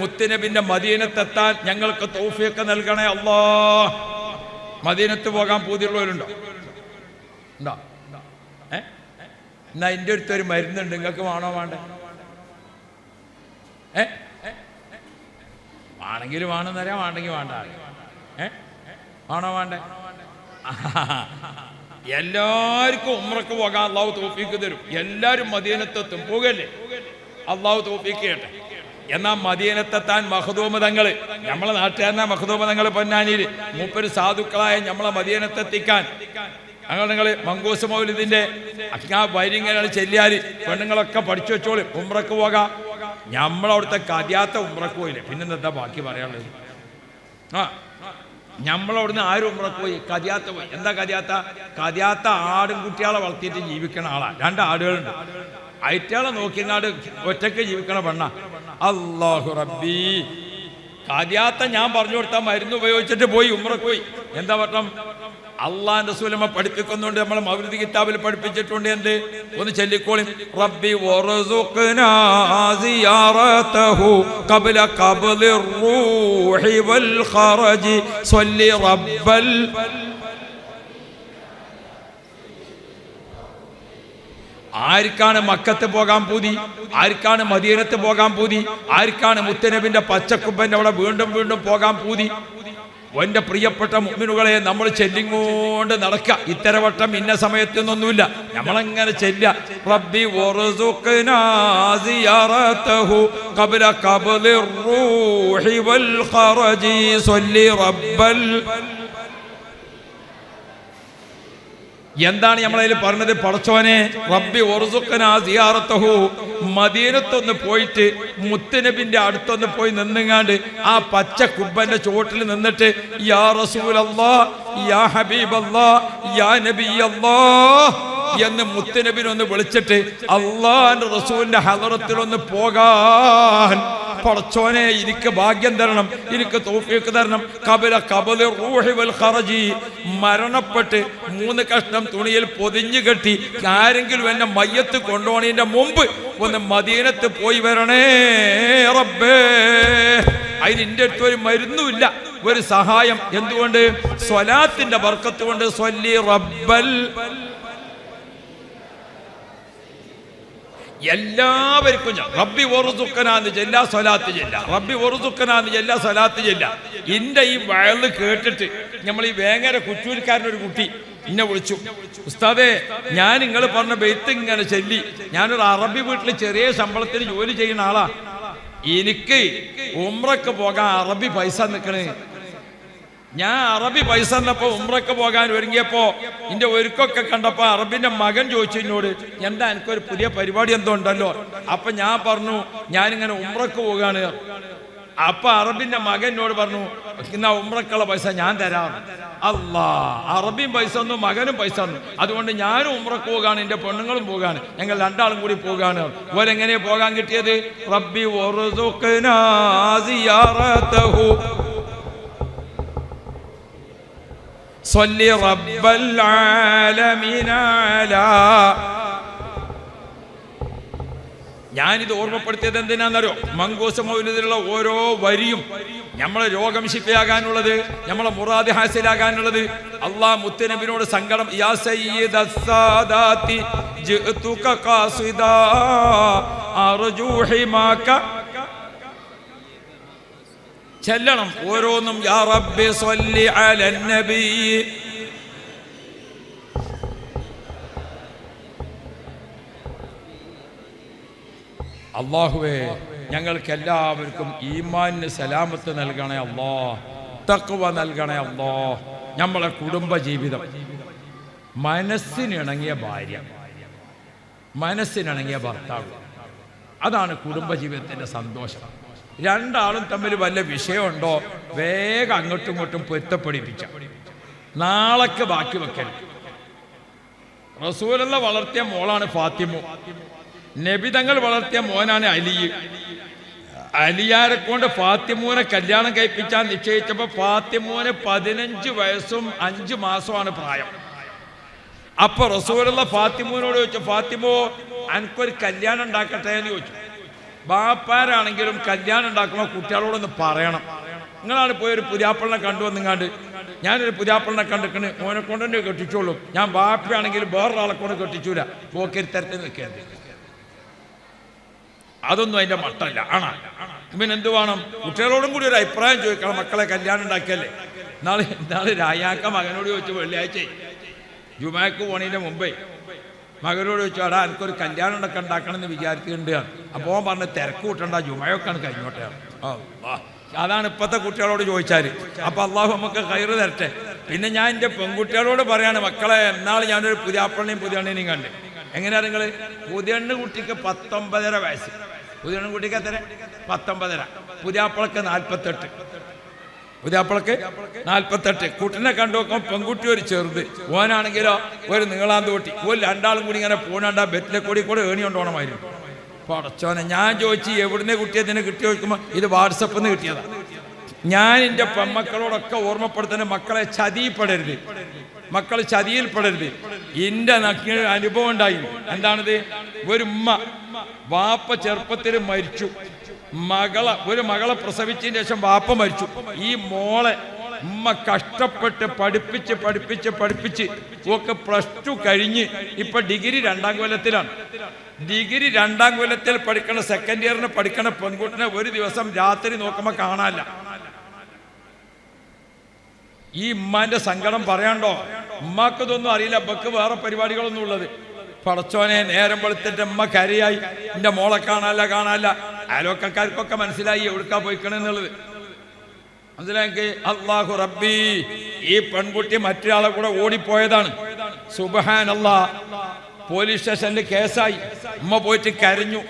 മുത്തുനബിന്റെ മദീനത്തെത്താൻ ഞങ്ങൾക്ക് തൗഫീഖ് നൽകണേ അല്ലാ. മദീനത്ത് പോകാൻ പൂതിയുള്ളവരുണ്ടോ? ഉണ്ടോ? എന്നാ എൻ്റെ അടുത്തൊരു മരുന്നുണ്ട്, നിങ്ങൾക്ക് വേണോ വേണ്ടേ? ആണെങ്കിൽ വേണം തരാം, വേണ്ടെങ്കിൽ വേണ്ട. ആണോ വേണ്ടേ? എല്ലാവർക്കും ഉംറക്ക് പോകാൻ അള്ളാഹു തൗഫീഖ് തരും. എല്ലാവരും മദീനത്തെത്തും. പോകല്ലേ? അള്ളാഹു തൗഫീഖ് ചെയ്യട്ടെ. എന്നാൽ മദീനത്തെത്താൻ മഖ്ദൂം തങ്ങള്, നമ്മളെ നാട്ടുകാരനാ മഖ്ദൂം തങ്ങള് പൊന്നാനിയിൽ മൂപ്പര് സാധുക്കളായ നമ്മളെ മദീനത്തെത്തിക്കാൻ അങ്ങനെ നിങ്ങൾ മങ്കൂസ് മൗലിദിന്റെ വൈരിങ്ങനെ ചെല്ലിയാൽ പെണ്ണുങ്ങളൊക്കെ പഠിച്ചു വെച്ചോളൂ. ഉംറക്ക് പോകാം. നമ്മളവിടുത്തെ കതിയാത്ത ഉംറക്ക് പോയില്ലേ, പിന്നെന്താ ബാക്കി പറയാനുള്ളത്? നമ്മളവിടുന്ന് ആരും ഉംറക്ക് പോയി? കതിയാത്ത പോയി. എന്താ കതിയാത്ത ആടും കുട്ടികളെ വളർത്തിയിട്ട് ജീവിക്കണ ആളാ. 2 ആടുകളുണ്ട്. അയറ്റാളെ നോക്കിങ്ങാട് ഒറ്റയ്ക്ക് ജീവിക്കണ പെണ്ണ. അല്ലാഹു റബ്ബി. കതിയാത്ത ഞാൻ പറഞ്ഞു കൊടുത്താൽ മരുന്ന് ഉപയോഗിച്ചിട്ട് പോയി ഉംറക്ക് പോയി. എന്താ പറ്റം? അള്ളാന്റെ റസൂലമ്മ പഠിപ്പിക്കുന്നുണ്ട്, നമ്മളെ മൗലിദ് കിതാബിൽ പഠിപ്പിച്ചിട്ടുണ്ട്. എന്ത്? ഒന്ന് ചൊല്ലിക്കോളി. റബ്ബി വറസുഖ്നാ സിയാറതഹു ഖബ്ല ഖബ്ലിർ റൂഹി വൽ ഖറജി സ്വല്ലി റബ്ബൽ. ആർക്കാണ് മക്കത്ത് പോകാൻ പൂതി? ആർക്കാണ് മദീനത്ത് പോകാൻ പൂതി? ആർക്കാണ് മുത്തനബിന്റെ പച്ചക്കുപ്പന്റെ അവിടെ വീണ്ടും പോകാൻ പൂതി? എൻ്റെ പ്രിയപ്പെട്ട മുഅ്മിനുകളെ, നമ്മൾ ചെല്ലിങ്ങോണ്ട് നടക്കുക. ഇത്തരവട്ടം ഇന്ന സമയത്തൊന്നുമില്ല, നമ്മളങ്ങനെ ചെല്ലുക. റബ്ബി വറസുഖ്നാ സിയാറതഹു ഖബ്ല ഖബ്ലിർ റൂഹി വൽ ഖറജി സ്വല്ലി റബ്ബൽ. എന്താണ് നമ്മളതിൽ പറഞ്ഞത്? പടച്ചോനെ, റബ്ബി വറസുഖ്നാ സിയാറതഹു, മദീനത്തൊന്ന് പോയിട്ട് മുത്തുനബിന്റെ അടുത്തൊന്ന് പോയി നിന്നുങ്ങാണ്ട് ആ പച്ച കുബ്ബന്റെ ചോട്ടിൽ നിന്നിട്ട് യാ റസൂലല്ലാഹ്, യാ ഹബീബല്ലാഹ്, യാ നബിയല്ലാഹ് എന്ന് മുത്തുനബിനൊന്ന് വിളിച്ചിട്ട് അള്ളാന്റെ റസൂലിന്റെ ഹളറത്തിലൊന്ന് പോകാൻ പടച്ചോനെ എനിക്ക് ഭാഗ്യം തരണം, എനിക്ക് തൗഫീഖ് തരണം. ഖബ്ല ഖബ്ലി റൂഹി വൽ ഖറജി, മരണപ്പെട്ട് 3 കഷ്ണം തുണിയിൽ പൊതിഞ്ഞു കെട്ടി ആരെങ്കിലും എന്നെ മയ്യത്ത് കൊണ്ടുപോണതിന്റെ മുമ്പ് ഒന്ന് മദീനത്ത് പോയി വരണേ റബ്ബേ. അതിന് എൻ്റെ അടുത്ത് ഒരു മരുന്നുമില്ല, ഒരു സഹായം. എന്തുകൊണ്ട്? സ്വലാത്തിന്റെ ബർക്കത്ത് കൊണ്ട്. സ്വല്ലി റബ്ബൽ. എല്ലാവർക്കും റബ്ബി വറസുഖ്നാന്ന് ചെല്ലാ, സ്വലാത്ത് ചെല്ല. റബ്ബി വറസുഖ്നാന്ന് ചെല്ലാ, സ്വലാത്ത് ചെല്ല. എൻ്റെ ഈ വയല് കേട്ടിട്ട് നമ്മൾ ഈ വേങ്ങര കുറ്റൂരിക്കാരനൊരു കുട്ടി എന്നെ വിളിച്ചു, ഉസ്താദേ ഞാൻ നിങ്ങൾ പറഞ്ഞ ബെയ്ത്ത് ഇങ്ങനെ ചെല്ലി, ഞാനൊരു അറബി വീട്ടിൽ ചെറിയ ശമ്പളത്തിന് ജോലി ചെയ്യുന്ന ആളാ, എനിക്ക് ഉംറക്ക് പോകാൻ അറബി പൈസ നിൽക്കണേ. ഞാൻ അറബി പൈസ തന്നപ്പോ ഉംറക്ക് പോകാൻ ഒരുങ്ങിയപ്പോ എന്റെ ഒരുക്കൊക്കെ കണ്ടപ്പോ അറബിന്റെ മകൻ ചോദിച്ചു എന്നോട്, എന്താ എനിക്കൊരു പുതിയ പരിപാടി എന്തോ ഉണ്ടല്ലോ? അപ്പൊ ഞാൻ പറഞ്ഞു ഞാനിങ്ങനെ ഉംറക്ക് പോകാണ്. അപ്പൊ അറബിന്റെ മകൻ എന്നോട് പറഞ്ഞു, എന്നാ ഉംറക്കുള്ള പൈസ ഞാൻ തരാം. അല്ലാ, അറബിയും പൈസ തന്നു, മകനും പൈസ തന്നു. അതുകൊണ്ട് ഞാനും ഉംറക്ക് പോകാണ്, എന്റെ പെണ്ണുങ്ങളും പോകാണ്, ഞങ്ങൾ 2 ആളും കൂടി പോകാണ്. ഓരെങ്ങനെ പോകാൻ കിട്ടിയത്? റബ്ബി വറസുഖ്നാ സിയാറതഹു സ്വല്ലി റബ്ബൽ ആലമീന അലാ ഞാനിത് ഓർമ്മപ്പെടുത്തിയത് എന്തിനാണെന്നറിയോ? മങ്കൂസ് മൗലിദിലുള്ള ഓരോ വരിയും നമ്മളെ രോഗം ശിഫയാകാനുള്ളത്, നമ്മളെ മുറാദ് ഹാസിലാകാനുള്ളത്. അള്ളാഹ് മുത്തുനബിനോട് സങ്കടം, യാ സയ്യിദ സാദാതി ജിഅതുക ഖാസിദാ അർജു ഹിമാക ചെല്ലണം ഓരോന്നും. യാ റബ്ബി സ്വല്ലി അലൻ നബി. അല്ലാഹുവേ, ഞങ്ങൾക്ക് എല്ലാവർക്കും ഈമാനിന് സലാമത്ത് നൽകണേ അല്ലാ, തഖ്വ നൽകണേ അല്ലാ. നമ്മളെ കുടുംബ ജീവിതം, മനസ്സിനിണങ്ങിയ ഭാര്യ, മനസ്സിനിണങ്ങിയ ഭർത്താവ്, അതാണ് കുടുംബജീവിതത്തിൻ്റെ സന്തോഷം. രണ്ടാളും തമ്മിൽ വല്ല വിഷയമുണ്ടോ വേഗം അങ്ങോട്ടും ഇങ്ങോട്ടും പൊരുത്തപ്പെടിപ്പിച്ച നാളേക്ക് ബാക്കി വെക്കൽ. റസൂലുള്ള വളർത്തിയ മോളാണ് ഫാത്തിമ, നബിതങ്ങൾ വളർത്തിയ മോനാണ് അലി. അലിയാരെ കൊണ്ട് ഫാത്തിമൂനെ കല്യാണം കഴിപ്പിച്ചാൽ നിശ്ചയിച്ചപ്പോൾ ഫാത്തിമൂന് 15 വയസ്സും 5 മാസമാണ് പ്രായം. അപ്പൊ റസൂലുള്ള ഫാത്തിമൂനോട് ചോദിച്ചു, ഫാത്തിമോ എനിക്കൊരു കല്യാണം ഉണ്ടാക്കട്ടെ എന്ന് ചോദിച്ചു. ബാപ്പാരാണെങ്കിലും കല്യാണം ഉണ്ടാക്കുമ്പോൾ കുട്ടികളോടൊന്ന് പറയണം. നിങ്ങളാണ് പോയി ഒരു പുതിയാപ്പിളിനെ കണ്ടുവന്നിങ്ങാണ്ട്, ഞാനൊരു പുതിയാപ്പിളിനെ കണ്ടിക്കണ്, മോനെ കൊണ്ട് തന്നെ കെട്ടിച്ചോളൂ, ഞാൻ ബാപ്പയാണെങ്കിലും വേറൊരാളെ കൊണ്ട് കെട്ടിച്ചൂല, പോക്കരി തരത്തിൽ നിൽക്കരുത്. അതൊന്നും അതിൻ്റെ മട്ടല്ല. ആണോ? പിന്നെ എന്ത് വേണം? കുട്ടികളോടും കൂടി ഒരു അഭിപ്രായം ചോദിക്കണം. മക്കളെ കല്യാണം ഉണ്ടാക്കിയല്ലേ. നാളെ രായാക്ക മകനോട് ചോദിച്ചു, വെള്ളിയാഴ്ച ജുമാക്ക് പോണതിൻ്റെ മുമ്പേ മകനോട് ചോദിച്ചു, എടാ എനിക്കൊരു കല്യാണം ഉണ്ടാക്കണം എന്ന് വിചാരിക്കുന്നുണ്ട്. അപ്പോൾ അവൻ പറഞ്ഞ് തിരക്ക് കൂട്ടണ്ട, ജുമയൊക്കെയാണ് കഴിഞ്ഞോട്ടെ. അതാണ് ഇപ്പോഴത്തെ കുട്ടികളോട് ചോദിച്ചാൽ. അപ്പോൾ അള്ളാഹു നമുക്ക് കയറ് തരട്ടെ. പിന്നെ ഞാൻ എൻ്റെ പെൺകുട്ടികളോട് പറയാണ്, മക്കളെ എന്നാൾ ഞാനൊരു പുതിയാപ്പള്ളിയും പുതിയണ്ണിനെയും കണ്ട്. എങ്ങനെയാണ് നിങ്ങൾ? പുതിയണ്ണ് കുട്ടിക്ക് 19.5 വയസ്സ്. പുതിയണ്ണ് കുട്ടിക്ക് എത്ര? 19.5. പുതിയാപ്പളക്ക് 48. പുതിയാപ്പളക്ക് 48. കുട്ടിനെ കണ്ടു നോക്കുമ്പോൾ പെൺകുട്ടി ഒരു ചെറുത്, ഓനാണെങ്കിലോ ഒരു നീളാന്തോട്ടി. ഒരു രണ്ടാളും കൂടി ഇങ്ങനെ പോണണ്ട ബെറ്റിലെ കൂടി ഏണി കൊണ്ടോണമായിരുന്നു. പടച്ചോനെ, ഞാൻ ചോദിച്ചു എവിടുന്ന് കുട്ടിയതിനെ കിട്ടി ചോദിക്കുമ്പോൾ ഇത് വാട്സപ്പിൽ നിന്ന് കിട്ടിയതാണ്. ഞാൻ എൻ്റെ പെൺമക്കളോടൊക്കെ ഓർമ്മപ്പെടുത്തുന്ന, മക്കളെ ചതിയിൽപ്പെടരുത്, മക്കൾ ചതിയിൽപ്പെടരുത്. എൻ്റെ അനുഭവം ഉണ്ടായി. എന്താണിത്? ഒരു ഉമ്മ, വാപ്പ ചെറുപ്പത്തിൽ മരിച്ചു, ഒരു മകളെ പ്രസവിച്ചതിന് ശേഷം വാപ്പ മരിച്ചു. ഈ മോളെ ഉമ്മ കഷ്ടപ്പെട്ട് പഠിപ്പിച്ച് ഒക്കെ +2 കഴിഞ്ഞ് ഇപ്പൊ ഡിഗ്രി 2ാം കൊല്ലത്തിലാണ്. ഡിഗ്രി 2ാം കൊല്ലത്തിൽ പഠിക്കണ, സെക്കൻഡ് ഇയറിന് പഠിക്കണ പെൺകുട്ടിനെ ഒരു ദിവസം രാത്രി നോക്കുമ്പോൾ കാണാനില്ല. ഈ ഉമ്മാന്റെ സങ്കടം പറയാണ്ടോ? ഉമ്മാക്ക് ഇതൊന്നും അറിയില്ല, അപ്പൊക്ക് വേറെ പരിപാടികളൊന്നും ഉള്ളത്. പടച്ചോനെ, നേരം വെളുത്തിട്ട് ഉമ്മ കരയായി, എൻ്റെ മോളെ കാണാല്ല. അയൽവക്കക്കാർക്കൊക്കെ മനസ്സിലായി എവിടുക്കാ പോയിക്കണെന്നുള്ളത്. മനസ്സിലാക്കി? അല്ലാഹു റബ്ബി, ഈ പെൺകുട്ടി മറ്റൊരാളെ കൂടെ ഓടിപ്പോയതാണ്. സുബ്ഹാനല്ലാഹ്. പോലീസ് സ്റ്റേഷനിൽ കേസായി. ഉമ്മ പോയിട്ട് കരഞ്ഞു.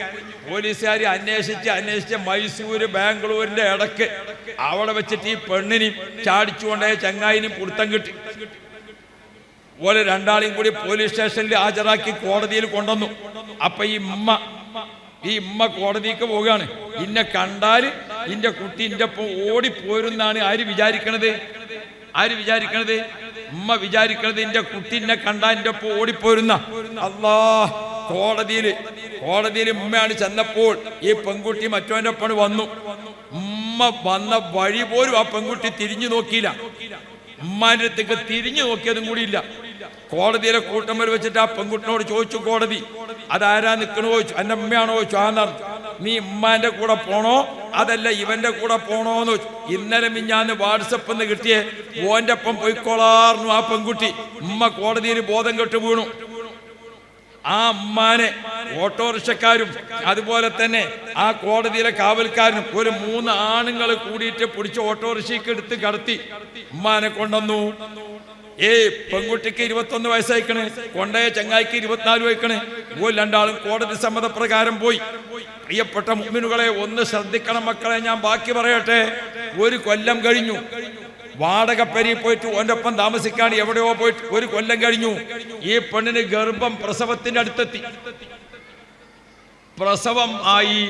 പോലീസുകാർ അന്വേഷിച്ച് മൈസൂര് ബാംഗ്ലൂരിന്റെ ഇടക്ക് അവിടെ വെച്ചിട്ട് ഈ പെണ്ണിനെയും ചാടിച്ചുകൊണ്ടേ ചങ്ങായിനും പുടുത്തം കിട്ടി. ഓലെ രണ്ടാളെയും കൂടി പോലീസ് സ്റ്റേഷനിൽ ഹാജരാക്കി കോടതിയിൽ കൊണ്ടുവന്നു. അപ്പൊ ഈ ഉമ്മ കോടതിക്ക് പോവുകയാണ്. ഇന്നെ കണ്ടാൽ ഇന്റെ കുട്ടി ഇന്റെ ഒപ്പം ഓടിപ്പോരുന്നാണ് ആര് വിചാരിക്കണത്? ഉമ്മ വിചാരിക്കണത് ഇന്റെ കുട്ടി എന്നെ കണ്ടാ എന്റെ ഒപ്പം ഓടിപ്പോരുന്ന. അല്ലാ, കോടതിയിൽ ഉമ്മയാണ് ചെന്നപ്പോൾ ഈ പെൺകുട്ടി മറ്റവന്റെ ഒപ്പം വന്നു. ഉമ്മ വന്ന വഴി പോലും ആ പെൺകുട്ടി തിരിഞ്ഞു നോക്കിയില്ല. ഉമ്മാന്റെ അടുത്തേക്ക് തിരിഞ്ഞു നോക്കിയതും കൂടി ഇല്ല. കോടതിയിലെ കൂട്ടമ്മൽ വെച്ചിട്ട് ആ പെൺകുട്ടിനോട് ചോദിച്ചു കോടതി, അതാരാ നിൽക്കണോ ചോദിച്ചു. എൻ്റെ ഉമ്മയാണോ ചോദിച്ചു. ആന്നാണ്. നീ ഉമ്മാന്റെ കൂടെ പോണോ അതല്ല ഇവന്റെ കൂടെ പോണോന്ന് ചോദിച്ചു. ഇന്നലെ മിഞ്ഞാന്ന് വാട്സപ്പിൽ നിന്ന് കിട്ടിയേ ഓന്റെ ഒപ്പം പോയിക്കോളാർന്നു ആ പെൺകുട്ടി. ഉമ്മ കോടതിയിൽ ബോധം കെട്ട് വീണു. ആ ഉമ്മാനെ ഓട്ടോറിക്ഷക്കാരും അതുപോലെ തന്നെ ആ കോടതിയിലെ കാവൽക്കാരനും ഒരു 3 ആണുങ്ങൾ കൂടിയിട്ട് പിടിച്ച് ഓട്ടോറിക്ഷയ്ക്ക് എടുത്ത് കടത്തി ഉമ്മാനെ കൊണ്ടുവന്നു. പെൺകുട്ടിക്ക് 21 വയസ്സായിക്കണ്, കൊണ്ടയ ചങ്ങായിക്ക് 24 വയസ്സായിക്കണ്. രണ്ടാളും കോടതി സമ്മതപ്രകാരം പോയി. പ്രിയപ്പെട്ട മുഅ്മിനുകളെ, ഒന്ന് ശ്രദ്ധിക്കണം മക്കളെ, ഞാൻ ബാക്കി പറയട്ടെ. 1 കൊല്ലം കഴിഞ്ഞു. വാടകപ്പരി പോയിട്ട് ഓൻ്റെ ഒപ്പം താമസിക്കാൻ എവിടെയോ പോയിട്ട് 1 കൊല്ലം കഴിഞ്ഞു. ഈ പെണ്ണിന് ഗർഭം പ്രസവത്തിന്റെ അടുത്തെത്തി. പ്രസവം ആയി.